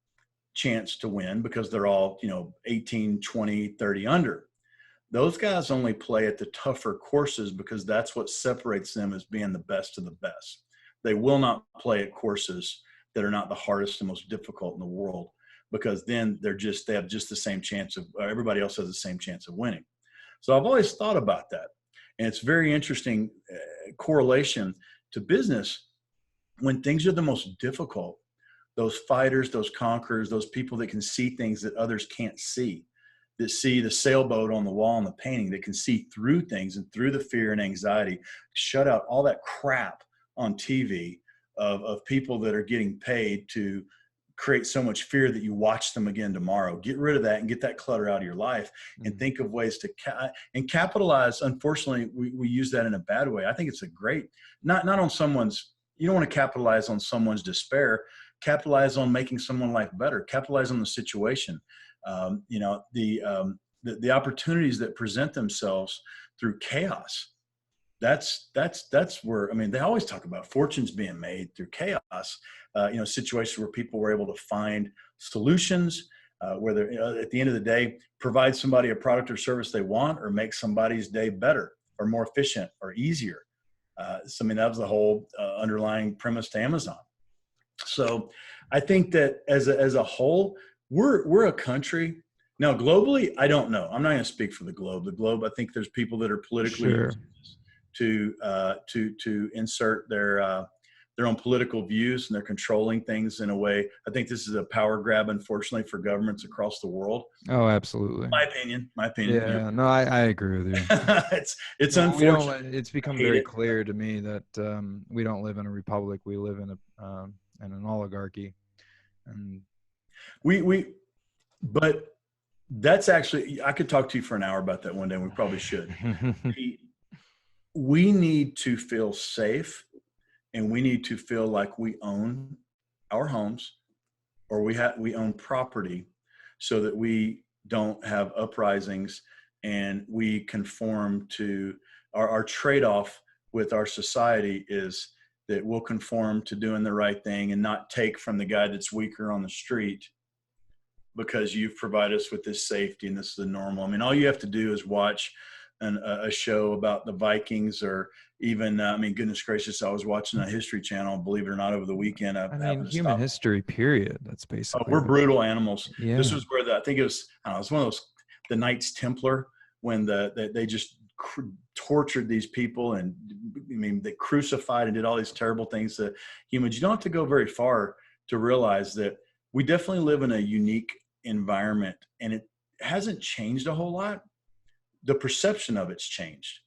chance to win because they're all, 18, 20, 30 under. Those guys only play at the tougher courses because that's what separates them as being the best of the best. They will not play at courses that are not the hardest and most difficult in the world, because then they have just the same chance of, everybody else has the same chance of winning. So I've always thought about that. And it's very interesting correlation to business. When things are the most difficult, those fighters, those conquerors, those people that can see things that others can't see, that see the sailboat on the wall and the painting, that can see through things and through the fear and anxiety, shut out all that crap on TV of people that are getting paid to create so much fear that you watch them again tomorrow. Get rid of that and get that clutter out of your life, and think of ways to capitalize. Unfortunately, we use that in a bad way. I think it's a great, not on someone's, you don't want to capitalize on someone's despair. Capitalize on making someone's life better. Capitalize on the situation. The opportunities that present themselves through chaos. that's where, I mean, they always talk about fortunes being made through chaos, situations where people were able to find solutions, whether, at the end of the day, provide somebody a product or service they want, or make somebody's day better or more efficient or easier. So, I mean, that was the whole underlying premise to Amazon. So I think that as a whole, we're a country. Now, globally, I don't know. I'm not going to speak for the globe. The globe, I think there's people that are politically Sure. using this to insert their own political views, and they're controlling things in a way. I think this is a power grab, unfortunately, for governments across the world. Oh, absolutely. My opinion. Yeah, no, I agree with you. It's No, we don't. unfortunate. It's become I hate very it. clear to me that we don't live in a republic. We live in an oligarchy, and But that's actually, I could talk to you for an hour about that one day, and we probably should. We need to feel safe, and we need to feel like we own our homes, or we own property, so that we don't have uprisings, and we conform to our trade-off with our society is that we'll conform to doing the right thing and not take from the guy that's weaker on the street, because you've provided us with this safety and this is the normal. I mean, all you have to do is watch a show about the Vikings, or even, I mean, goodness gracious, I was watching a History Channel, believe it or not, over the weekend. I mean, human history, period. That's Oh, basically. we're brutal animals. Yeah. This was where I think it was, I don't know, it was one of those, the Knights Templar, when they just tortured these people, and I mean, they crucified and did all these terrible things to humans. You don't have to go very far to realize that we definitely live in a unique environment, and it hasn't changed a whole lot. The perception of it's changed.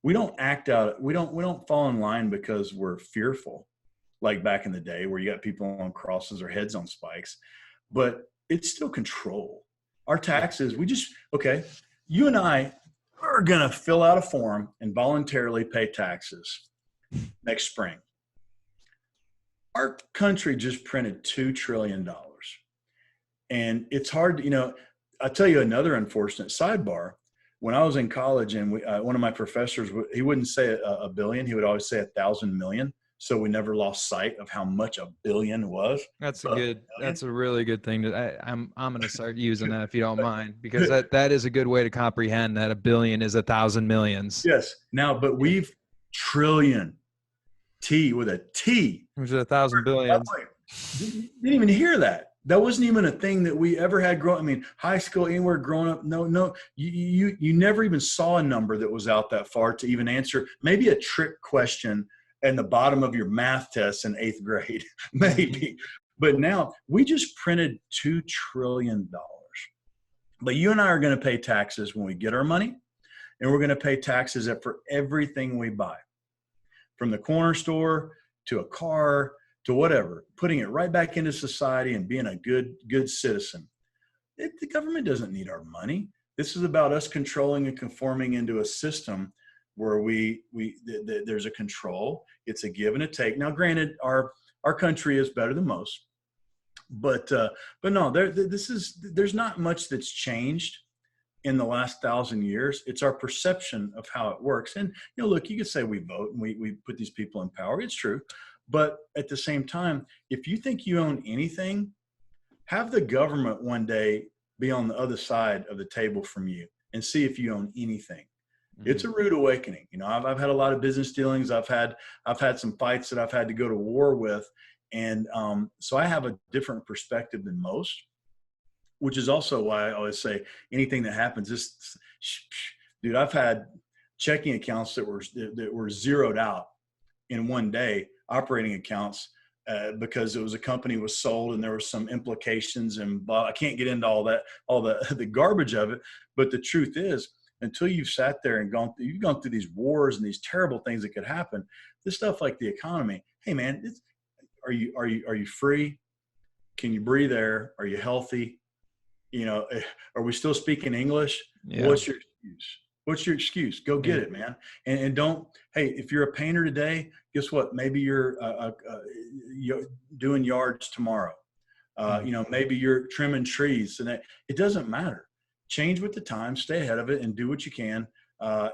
We don't act out. We don't fall in line because we're fearful, like back in the day where you got people on crosses or heads on spikes, but it's still control. Our taxes, okay, you and I are going to fill out a form and voluntarily pay taxes next spring. Our country just printed $2 trillion. And it's hard, I'll tell you another unfortunate sidebar. When I was in college, and one of my professors, he wouldn't say a billion, he would always say 1,000 million. So we never lost sight of how much a billion was. That's a really good thing. I'm going to start using that, if you don't mind, because that is a good way to comprehend that a billion is 1,000 millions. Yes. Now, but we've trillion, T with a T. Which is 1,000 billions. Didn't even hear that. That wasn't even a thing that we ever had growing. I mean, high school, anywhere growing up. No. You never even saw a number that was out that far to even answer. Maybe a trick question in the bottom of your math test in 8th grade, maybe. But now we just printed $2 trillion. But you and I are going to pay taxes when we get our money, and we're going to pay taxes for everything we buy, from the corner store to a car to whatever, putting it right back into society and being a good citizen. The government doesn't need our money. This is about us controlling and conforming into a system where there's a control. It's a give and a take. Now, granted, our country is better than most, but no, there's not much that's changed in the last 1,000 years. It's our perception of how it works. And look, you could say we vote and we put these people in power. It's true. But at the same time, if you think you own anything, have the government one day be on the other side of the table from you and see if you own anything. Mm-hmm. It's a rude awakening. I've had a lot of business dealings. I've had some fights that I've had to go to war with. And so I have a different perspective than most, which is also why I always say anything that happens, dude, I've had checking accounts that were zeroed out in one day, operating accounts, because it was a company was sold and there were some implications, and I can't get into all the garbage of it. But the truth is, until you've sat there and you've gone through these wars and these terrible things that could happen, this stuff like the economy, hey man, are you free? Can you breathe air? Are you healthy? Are we still speaking English? Yeah. What's your excuse? Go get it, man. And don't, hey, if you're a painter today, guess what? Maybe you're doing yards tomorrow. Maybe you're trimming trees, and it doesn't matter. Change with the time, stay ahead of it, and do what you can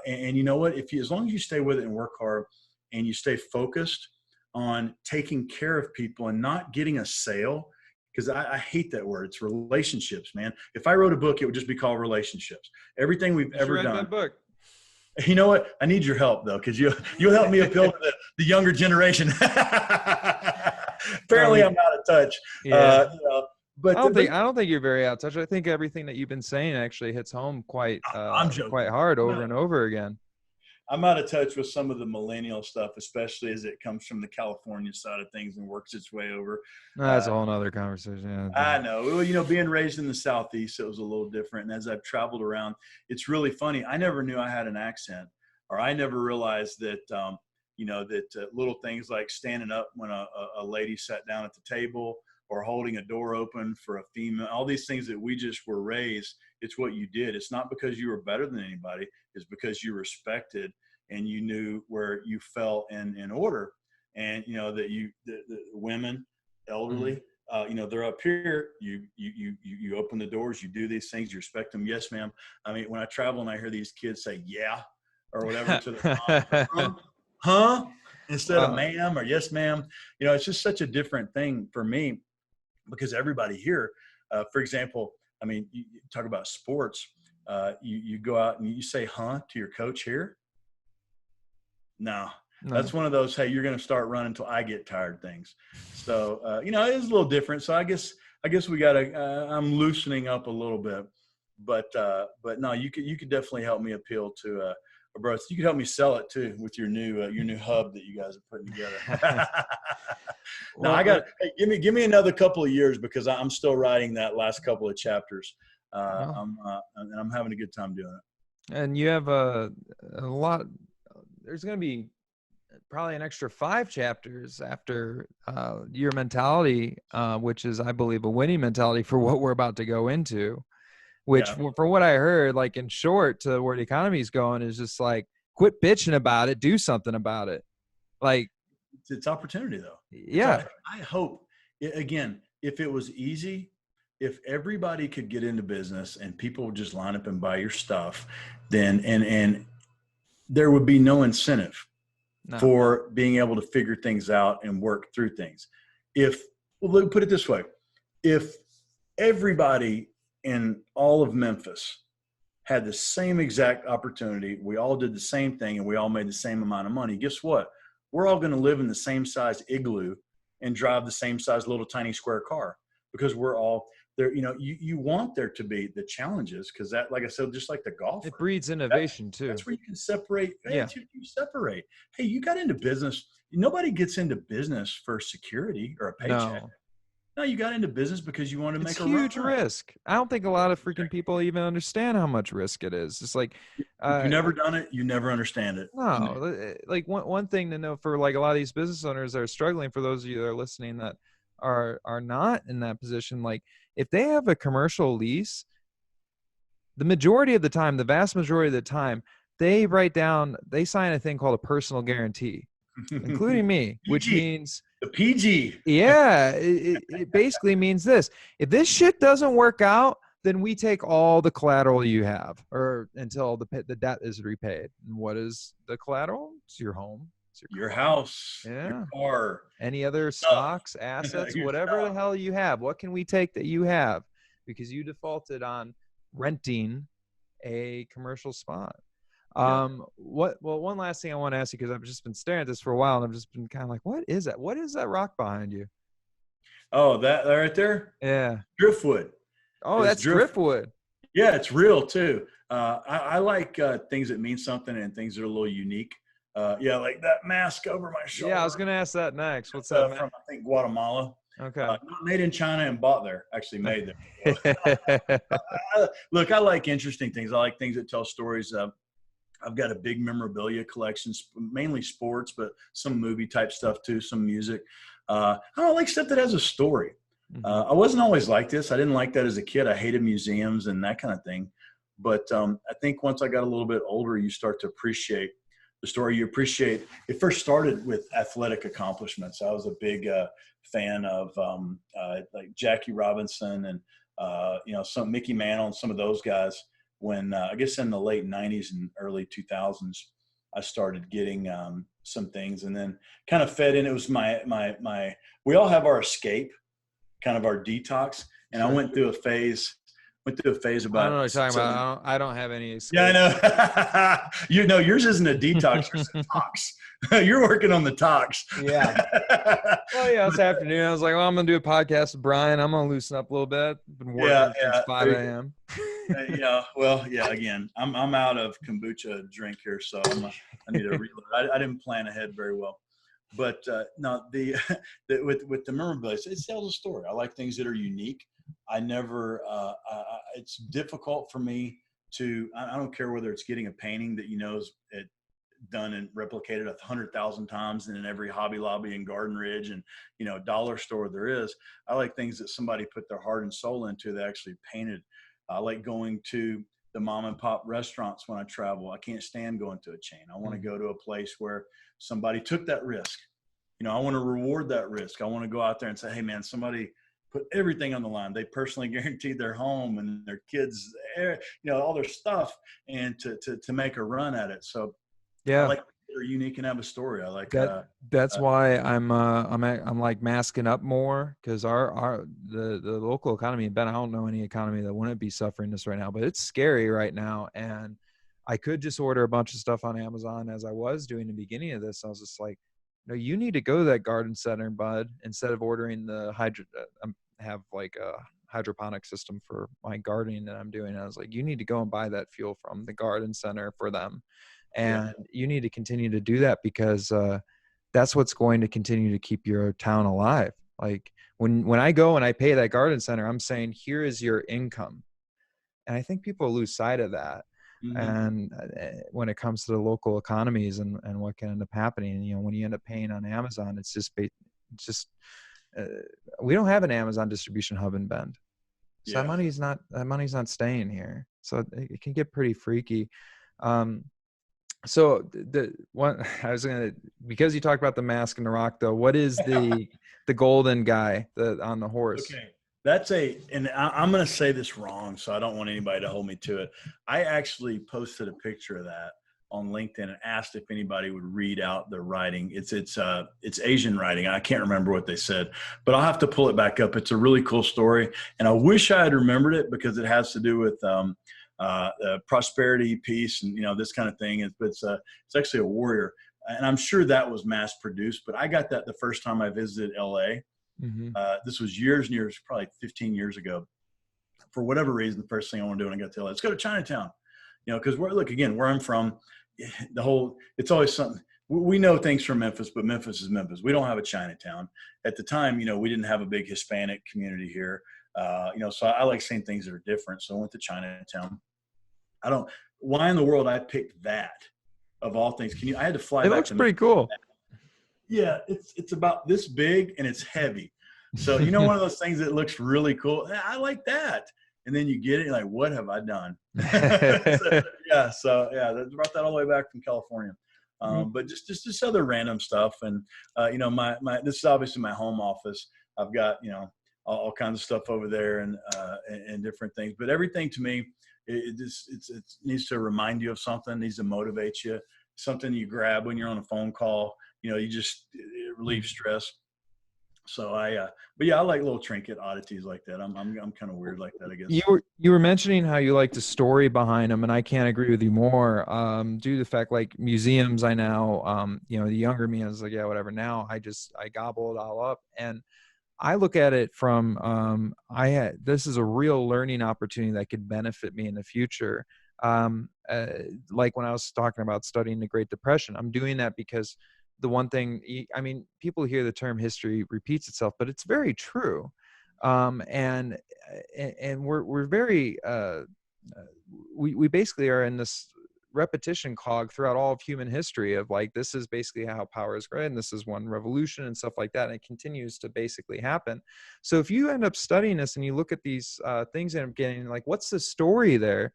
And you know what? As long as you stay with it and work hard and you stay focused on taking care of people and not getting a sale, because I hate that word. It's relationships, man. If I wrote a book, it would just be called Relationships. Everything we've ever done. That book. You know what? I need your help though, because you'll help me appeal to the younger generation. Apparently, I'm out of touch. Yeah. But I don't think you're very out of touch. I think everything that you've been saying actually hits home quite hard over and over again. I'm out of touch with some of the millennial stuff, especially as it comes from the California side of things and works its way over. That's a whole nother conversation. Yeah. I know. Well, being raised in the Southeast, it was a little different. And as I've traveled around, it's really funny. I never knew I had an accent, or I never realized that, little things like standing up when a lady sat down at the table, or holding a door open for a female, all these things that we just were raised, it's what you did. It's not because you were better than anybody. It's because you respected and you knew where you fell in order. And, that the women, elderly, they're up here, you open the doors, you do these things, you respect them. Yes, ma'am. I mean, when I travel and I hear these kids say, yeah, or whatever to the mom, huh? Instead of ma'am or yes, ma'am. It's just such a different thing for me, because everybody here, for example, I mean, you talk about sports, you go out and you say, huh, to your coach here. No, that's one of those, hey, you're going to start running until I get tired things. So, it is a little different. So I guess we got to, I'm loosening up a little bit, but no, you could definitely help me appeal to, bro. You could help me sell it too with your new hub that you guys are putting together. Now give me another couple of years, because I'm still writing that last couple of chapters. I'm having a good time doing it. And you have a lot. There's going to be probably an extra 5 chapters after your mentality, which is, I believe, a winning mentality for what we're about to go into. Which, from what I heard, like in short, to where the economy is going, is just like, quit bitching about it, do something about it. Like, it's opportunity though. Yeah. I hope, again, if it was easy, if everybody could get into business and people would just line up and buy your stuff, then, and there would be no incentive for being able to figure things out and work through things. Put it this way, if everybody in all of Memphis had the same exact opportunity, we all did the same thing, and we all made the same amount of money, guess what? We're all going to live in the same size igloo and drive the same size little tiny square car, because we're all there. You want there to be the challenges, because that, like I said, just like the golf, it breeds innovation too. That's where you can separate. You separate. Hey, you got into business. Nobody gets into business for security or a paycheck. No, you got into business because you want to make a huge risk. I don't think a lot of freaking people even understand how much risk it is. It's like, if you've never done it, you never understand it. No, like one thing to know for like a lot of these business owners that are struggling, for those of you that are listening that are not in that position, like if they have a commercial lease, the majority of the time, the vast majority of the time, they sign a thing called a personal guarantee, including me, which means the PG. Yeah. It basically means this: if this shit doesn't work out, then we take all the collateral you have, or until the debt is repaid. And what is the collateral? It's your home. It's your house. Yeah. Your car. Any other stocks, assets, whatever the hell you have. What can we take that you have? Because you defaulted on renting a commercial spot. One last thing I want to ask you, because I've just been staring at this for a while, and I've just been kind of like, what is that? What is that rock behind you? Oh, that right there? Yeah. Driftwood. Oh, that's driftwood. Yeah, it's real too. I like things that mean something and things that are a little unique. Like that mask over my shoulder. Yeah, I was going to ask that next. What's that? From, I think, Guatemala. Okay. Not made in China and bought there. Actually made there. Look, I like interesting things. I like things that tell stories. I've got a big memorabilia collection, mainly sports, but some movie type stuff too, some music. I don't like stuff that has a story. I wasn't always like this. I didn't like that as a kid. I hated museums and that kind of thing. But I think once I got a little bit older, you start to appreciate the story. You appreciate it. First started with athletic accomplishments. I was a big fan of like Jackie Robinson and some Mickey Mantle and some of those guys. when I guess in the late 90s and early 2000s, I started getting some things, and then kind of fed in. It was we all have our escape, kind of our detox. And I Sure. went through a phase I don't know about what you're talking 7. about. I don't have any Yeah, I escape. know. You know, yours isn't a detox, yours is a tox. You're working on the tox. Yeah. Well, yeah, this afternoon I was like, well, I'm gonna do a podcast with Brian. I'm gonna loosen up a little bit. Been working since 5 there you a.m. yeah, well, yeah. Again, I'm out of kombucha drink here, so I need to reload. I didn't plan ahead very well, but no, with the memorabilia, it tells a story. I like things that are unique. I never. It's difficult for me to. I don't care whether it's getting a painting that is it done and replicated 100,000 times in every Hobby Lobby and Garden Ridge and dollar store there is. I like things that somebody put their heart and soul into. They actually painted. I like going to the mom and pop restaurants when I travel. I can't stand going to a chain. I want to go to a place where somebody took that risk. I want to reward that risk. I want to go out there and say, hey man, somebody put everything on the line. They personally guaranteed their home and their kids, all their stuff, and to make a run at it. So I Yeah. like they're unique and have a story. I like that. That's why I'm like masking up more, because the local economy in Bend, I don't know any economy that wouldn't be suffering this right now, but it's scary right now. And I could just order a bunch of stuff on Amazon, as I was doing in the beginning of this. I was just like, no, you need to go to that garden center, bud, instead of ordering the have like a hydroponic system for my gardening that I'm doing. And I was like, you need to go and buy that fuel from the garden center for them. And you need to continue to do that, because that's what's going to continue to keep your town alive. Like when I go and I pay that garden center, I'm saying, here is your income. And I think people lose sight of that. Mm-hmm. And when it comes to the local economies and what can end up happening, when you end up paying on Amazon, it's just we don't have an Amazon distribution hub in Bend. So that money's not staying here. So it can get pretty freaky. So the one I was because you talked about the mask and the rock, though, what is the golden guy on the horse? Okay. And I'm going to say this wrong, so I don't want anybody to hold me to it. I actually posted a picture of that on LinkedIn and asked if anybody would read out the writing. It's Asian writing. I can't remember what they said, but I'll have to pull it back up. It's a really cool story, and I wish I had remembered it, because it has to do with prosperity, peace, and this kind of thing. But it's actually a warrior, and I'm sure that was mass produced. But I got that the first time I visited LA. Mm-hmm. This was years, probably 15 years ago. For whatever reason, the first thing I want to do when I got to LA, let's go to Chinatown. Because where I'm from, it's always something. We know things from Memphis, but Memphis is Memphis. We don't have a Chinatown. At the time, we didn't have a big Hispanic community here. So I like seeing things that are different. So I went to Chinatown. Why in the world I picked that of all things? I had to fly back. It looks pretty cool. Yeah, it's about this big and it's heavy. So one of those things that looks really cool. I like that. And then you get it, you're like, what have I done? So that brought that all the way back from California. But just other random stuff. And my this is obviously my home office. I've got all kinds of stuff over there and different things. But everything to me, it needs to remind you of something, needs to motivate you, something you grab when you're on a phone call. It relieves stress. So but yeah, I like little trinket oddities like that. I'm kind of weird like that, I guess. You were mentioning how you like the story behind them, and I can't agree with you more. Due to the fact, like museums, I now, the younger me, I was like, yeah, whatever. Now I gobble it all up, and I look at it from this is a real learning opportunity that could benefit me in the future. Like when I was talking about studying the Great Depression, I'm doing that because the one thing, people hear the term history repeats itself, but it's very true. And we're very, we basically are in this repetition cog throughout all of human history of like, this is basically how power is created, and this is one revolution and stuff like that. And it continues to basically happen. So if you end up studying this and you look at these things and getting like, what's the story there?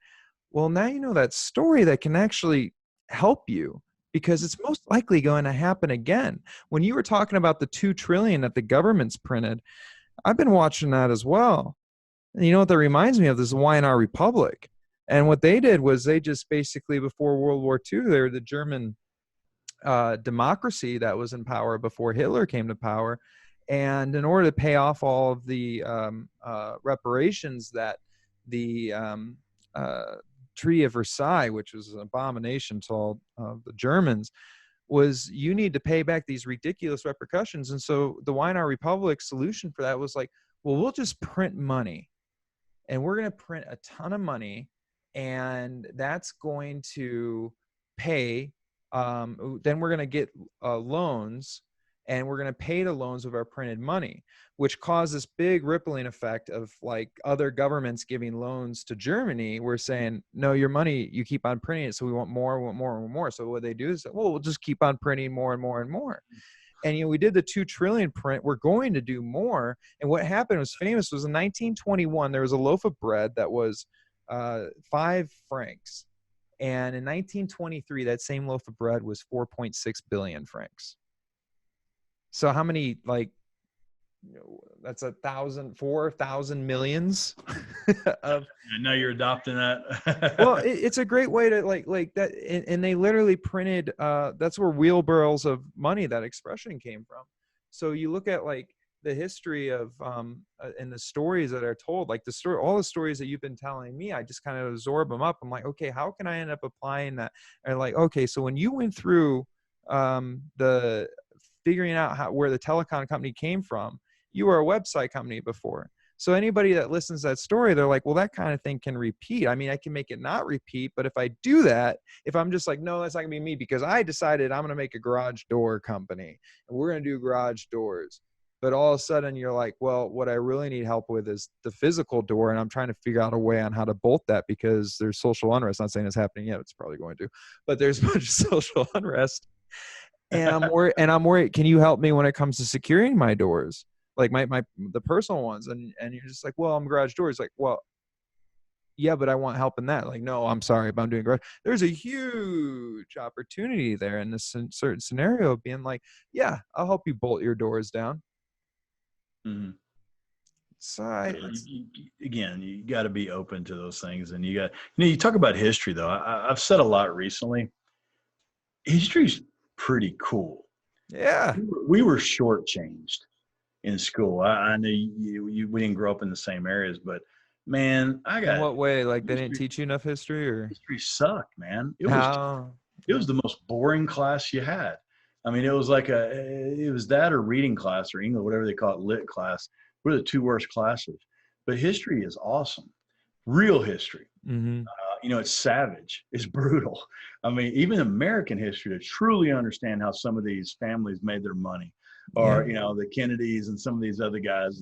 Well, now you know that story that can actually help you, because it's most likely going to happen again. When you were talking about the $2 trillion that the government's printed, I've been watching that as well. And you know what that reminds me of? This Hawaiian Republic. And what they did was they just basically, before World War II, they were the German democracy that was in power before Hitler came to power. And in order to pay off all of the reparations that the Treaty of Versailles, which was an abomination to all the Germans, was you need to pay back these ridiculous repercussions. And so the Weimar Republic solution for that was like, well, we'll just print money, and we're going to print a ton of money, and that's going to pay. Then we're going to get loans, and we're going to pay the loans with our printed money, which caused this big rippling effect of like other governments giving loans to Germany. We're saying, no, your money, you keep on printing it. So we want more, want more, and more. So what they do is, well, we'll just keep on printing more and more and more. And, we did the 2 trillion print. We're going to do more. And what happened was famous was in 1921, there was a loaf of bread that was 5 francs. And in 1923, that same loaf of bread was 4.6 billion francs. So how many, like, that's 4,000 millions of. I know you're adopting that. Well, it's a great way to like that. And they literally printed, that's where wheelbarrows of money, that expression came from. So you look at like the history of, and the stories that are told, like all the stories that you've been telling me, I just kind of absorb them up. I'm like, okay, how can I end up applying that? And like, okay, so when you went through the figuring out where the telecom company came from, you were a website company before. So anybody that listens to that story, they're like, well, that kind of thing can repeat. I mean, I can make it not repeat, but if I do that, if I'm just like, no, that's not gonna be me because I decided I'm gonna make a garage door company and we're gonna do garage doors. But all of a sudden you're like, well, what I really need help with is the physical door. And I'm trying to figure out a way on how to bolt that because there's social unrest. Not saying it's happening yet. It's probably going to, but there's a bunch of social unrest. And I'm worried, can you help me when it comes to securing my doors? Like the personal ones. And you're just like, well, I'm garage doors. Like, well, yeah, but I want help in that. Like, no, I'm sorry, but I'm doing garage. There's a huge opportunity there in this certain scenario of being like, yeah, I'll help you bolt your doors down. Mm-hmm. So again, you got to be open to those things. And you talk about history though. I've said a lot recently. History's pretty cool. Yeah. We were shortchanged in school. I know we didn't grow up in the same areas, but man, in what way? Like they didn't teach you enough history, or history sucked, man. It was the most boring class you had. I mean, it was that or reading class or English, whatever they call it, lit class. We're the 2 worst classes. But history is awesome. Real history. Mm-hmm. It's savage. It's brutal. I mean, even American history, to truly understand how some of these families made their money, or the Kennedys and some of these other guys,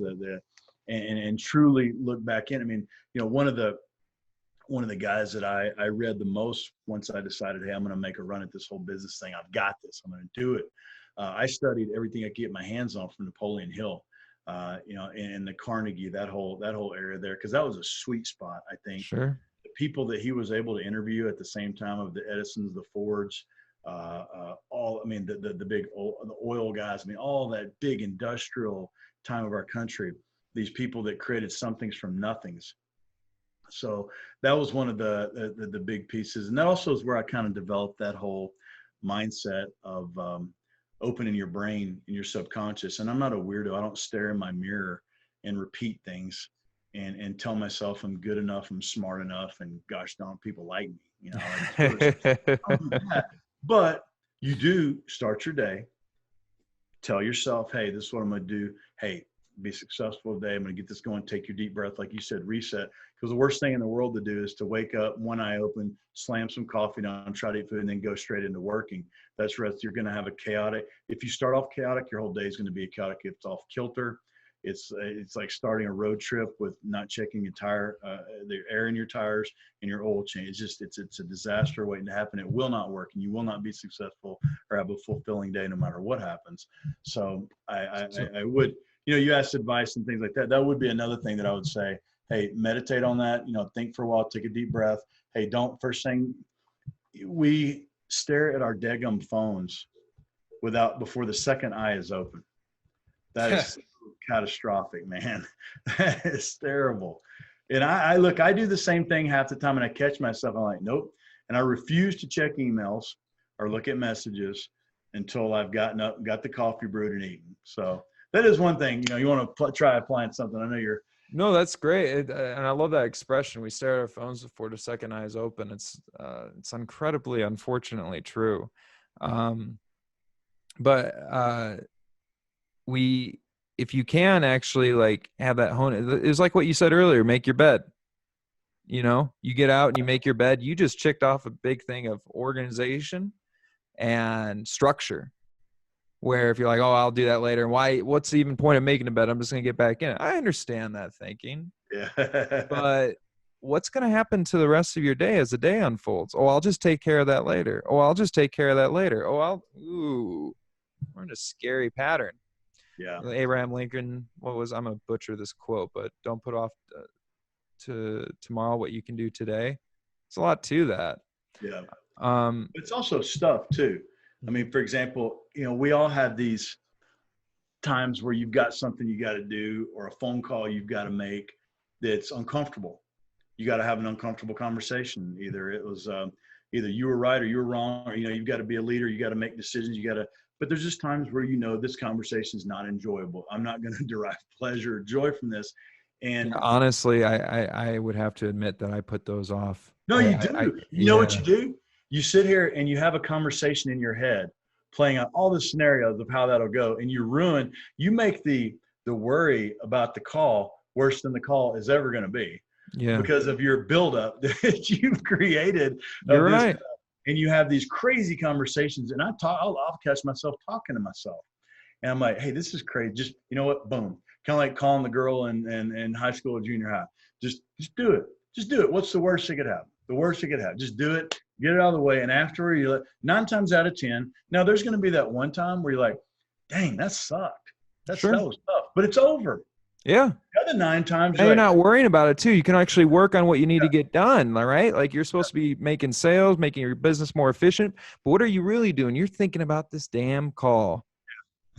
and truly look back in. I mean, one of the guys that I read the most once I decided, hey, I'm going to make a run at this whole business thing. I've got this. I'm going to do it. I studied everything I could get my hands on from Napoleon Hill, and the Carnegie, that whole area there, because that was a sweet spot, I think. Sure. The people that he was able to interview at the same time of the Edisons, the Fords, the big the oil guys, I mean, all that big industrial time of our country, these people that created somethings from nothings. So that was one of the big pieces. And that also is where I kind of developed that whole mindset of opening your brain and your subconscious. And I'm not a weirdo. I don't stare in my mirror and repeat things and tell myself I'm good enough, I'm smart enough, and gosh darn, people like me. But you do start your day, tell yourself, hey, this is what I'm going to do. Hey, be successful today. I'm going to get this going. Take your deep breath. Like you said, reset. Because the worst thing in the world to do is to wake up, one eye open, slam some coffee down, try to eat food, and then go straight into working. That's rest. You're going to have a chaotic. If you start off chaotic, your whole day is going to be chaotic. If it's off kilter, it's like starting a road trip with not checking your tire, the air in your tires and your oil change. It's a disaster waiting to happen. It will not work, and you will not be successful or have a fulfilling day no matter what happens. So I would. You asked advice and things like that. That would be another thing that I would say, hey, meditate on that, think for a while, take a deep breath. Hey, first thing, we stare at our daggum phones before the second eye is open. That is catastrophic, man. That is terrible. And I look, I do the same thing half the time, and I catch myself. I'm like, nope. And I refuse to check emails or look at messages until I've gotten up, got the coffee brewed and eaten. So that is one thing, you want to try applying something. I know you're. No, that's great. And I love that expression. We stare at our phones before the second eye is open. It's incredibly, unfortunately true. But if you can actually like have that it's like what you said earlier, make your bed. You get out and you make your bed. You just checked off a big thing of organization and structure, where if you're like, oh, I'll do that later. What's the even point of making a bed? I'm just going to get back in it. I understand that thinking. Yeah. But what's going to happen to the rest of your day as the day unfolds? Oh, I'll just take care of that later. Oh, I'll just take care of that later. We're in a scary pattern. Yeah. Abraham Lincoln, I'm going to butcher this quote, but don't put off to tomorrow what you can do today. It's a lot to that. Yeah. It's also stuff too. I mean, for example, we all have these times where you've got something you got to do, or a phone call you've got to make that's uncomfortable. You got to have an uncomfortable conversation. Either it was either you were right or you were wrong, or you've got to be a leader. You got to make decisions. But there's just times where this conversation is not enjoyable. I'm not going to derive pleasure or joy from this. And honestly, I would have to admit that I put those off. No, you do. You know what you do? You sit here and you have a conversation in your head, playing out all the scenarios of how that'll go, and you make the worry about the call worse than the call is ever going to be. Yeah. Because of your buildup that you've created. You're right. And you have these crazy conversations, and I'll catch myself talking to myself, and I'm like, hey, this is crazy. Just, you know what? Boom. Kind of like calling the girl in high school or junior high. Just do it. Just do it. What's the worst that could happen? The worst that could happen. Just do it. Get it out of the way. And after 9 times out of 10, now there's going to be that one time where you're like, dang, that sucked. That was tough. But it's over. Yeah. The other 9 times, you're not worrying about it too. You can actually work on what you need to get done. All right. Like you're supposed to be making sales, making your business more efficient. But what are you really doing? You're thinking about this damn call.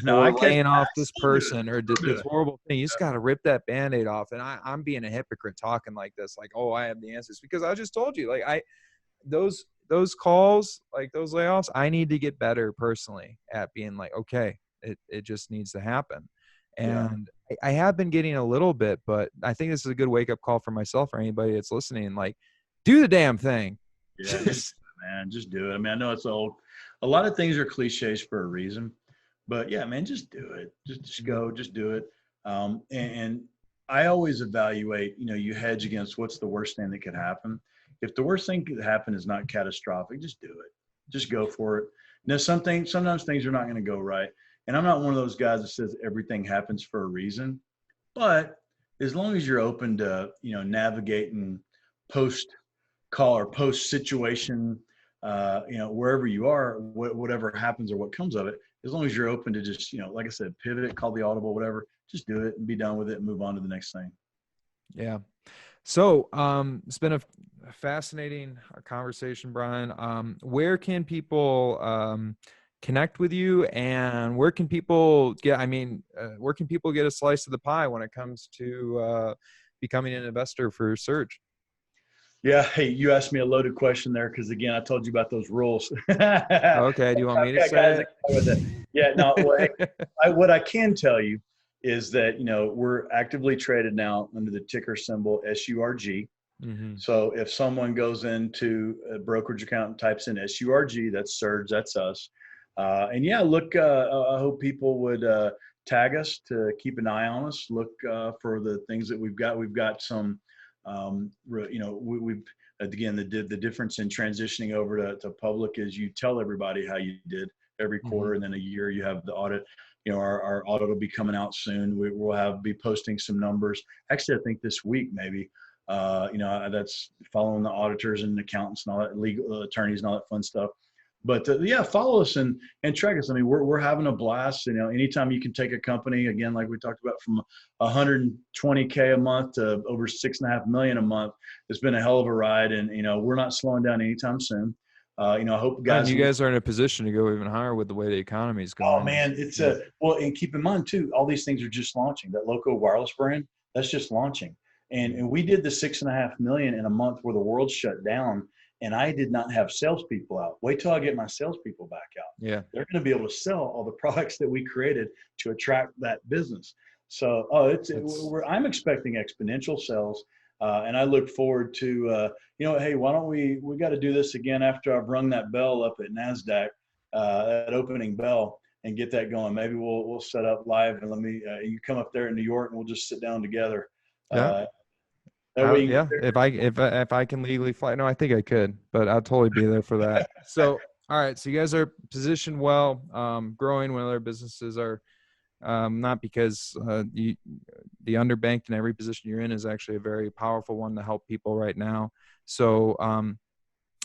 No, or laying off this person or this horrible thing. You just got to rip that Band-Aid off. And I'm being a hypocrite talking like this, like, oh, I have the answers, because I just told you, like those calls, like those layoffs, I need to get better personally at being like, okay, it just needs to happen. And I have been getting a little bit, but I think this is a good wake up call for myself or anybody that's listening. Like, do the damn thing. Yeah, man, just do it. I mean, I know it's old. A lot of things are cliches for a reason. But yeah, man, just do it. Just go, just do it. And I always evaluate, you hedge against what's the worst thing that could happen. If the worst thing could happen is not catastrophic, just do it. Just go for it. Now, sometimes things are not going to go right. And I'm not one of those guys that says everything happens for a reason. But as long as you're open to, navigating post-call or post-situation, wherever you are, whatever happens or what comes of it, as long as you're open to just, like I said, pivot, call the audible, whatever, just do it and be done with it and move on to the next thing. Yeah. So it's been a fascinating conversation, Brian. Where can people connect with you, and where can people get a slice of the pie when it comes to becoming an investor for Surge? Yeah. Hey, you asked me a loaded question there because, again, I told you about those rules. Okay. Do you want me to say it? Yeah. No. What I can tell you is that, we're actively traded now under the ticker symbol SURG. Mm-hmm. So if someone goes into a brokerage account and types in SURG, that's Surge, that's us. And yeah, look, I hope people would tag us to keep an eye on us. Look for the things that we've got. We've got some. We've again, the difference in transitioning over to public is you tell everybody how you did every quarter, and then a year you have the audit. Our audit will be coming out soon. We'll be posting some numbers. Actually, I think this week maybe. That's following the auditors and accountants and all that, legal attorneys and all that fun stuff. But follow us and track us. I mean, we're having a blast. Anytime you can take a company, again, like we talked about, from 120K a month to over $6.5 million a month, it's been a hell of a ride. And we're not slowing down anytime soon. I hope guys. And you guys are in a position to go even higher with the way the economy is going. Oh man, it's and keep in mind too, all these things are just launching. That Loco Wireless brand, that's just launching. And we did the 6.5 million in a month where the world shut down, and I did not have salespeople out. Wait till I get my salespeople back out. Yeah. They're going to be able to sell all the products that we created to attract that business. So, I'm expecting exponential sales. And I look forward to, hey, why don't we got to do this again after I've rung that bell up at NASDAQ, that opening bell, and get that going. Maybe we'll set up live, and you come up there in New York, and we'll just sit down together. Yeah. That way Yeah. If I can legally fly, no, I think I could, but I'll totally be there for that. So, all right. So you guys are positioned well, growing when other businesses are, not because the underbanked in every position you're in is actually a very powerful one to help people right now. So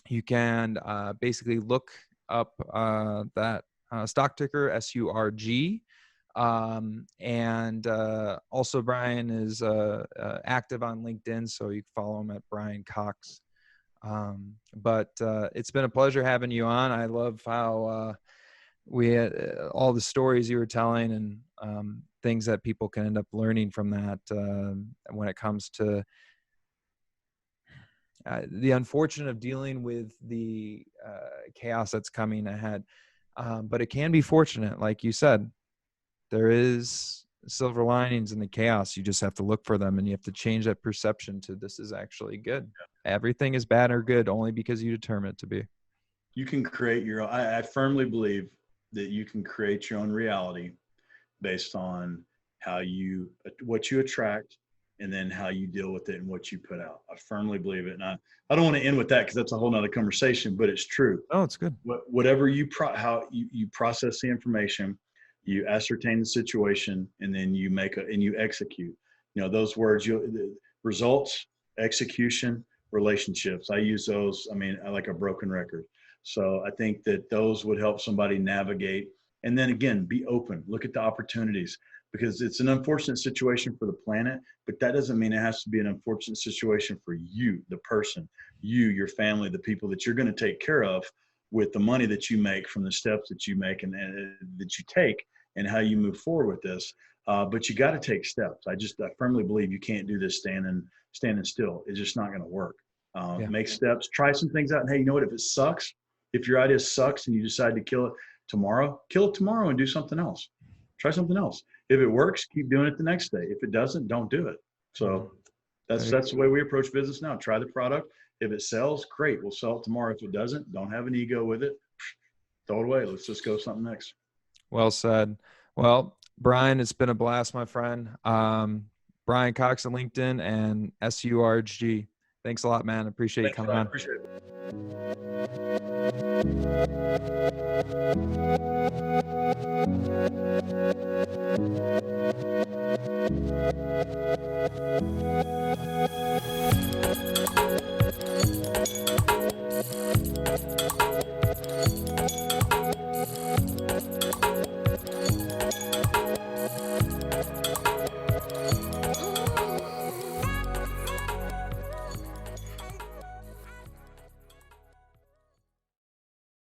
you can basically look up that stock ticker, SURG. And also Brian is active on LinkedIn, so you can follow him at Brian Cox. But it's been a pleasure having you on. I love how we had all the stories you were telling, and things that people can end up learning from that when it comes to the unfortunate of dealing with the chaos that's coming ahead. But it can be fortunate, like you said. There is silver linings in the chaos. You just have to look for them, and you have to change that perception to this is actually good. Everything is bad or good only because you determine it to be. You can create your own. I firmly believe that you can create your own reality based on what you attract, and then how you deal with it and what you put out. I firmly believe it. And I don't want to end with that because that's a whole nother conversation, but it's true. Oh, it's good. Whatever how you process the information, you ascertain the situation, and then you you execute. Those words, results, execution, relationships. I use those. I like a broken record. So I think that those would help somebody navigate. And then again, be open, look at the opportunities, because it's an unfortunate situation for the planet, but that doesn't mean it has to be an unfortunate situation for you, the person, your family, the people that you're going to take care of with the money that you make from the steps that you make and that you take, and how you move forward with this. But you got to take steps. I firmly believe you can't do this standing still. It's just not going to work. Make steps, try some things out. And hey, you know what? If it sucks, if your idea sucks and you decide to kill it tomorrow and do something else. Try something else. If it works, keep doing it the next day. If it doesn't, don't do it. So that's the way we approach business now. Try the product. If it sells, great. We'll sell it tomorrow. If it doesn't, don't have an ego with it. Throw it away. Let's just go something next. Well said. Well, Brian, it's been a blast, my friend. Brian Cox on LinkedIn and SURG. Thanks a lot, man. Appreciate you coming on. Appreciate it.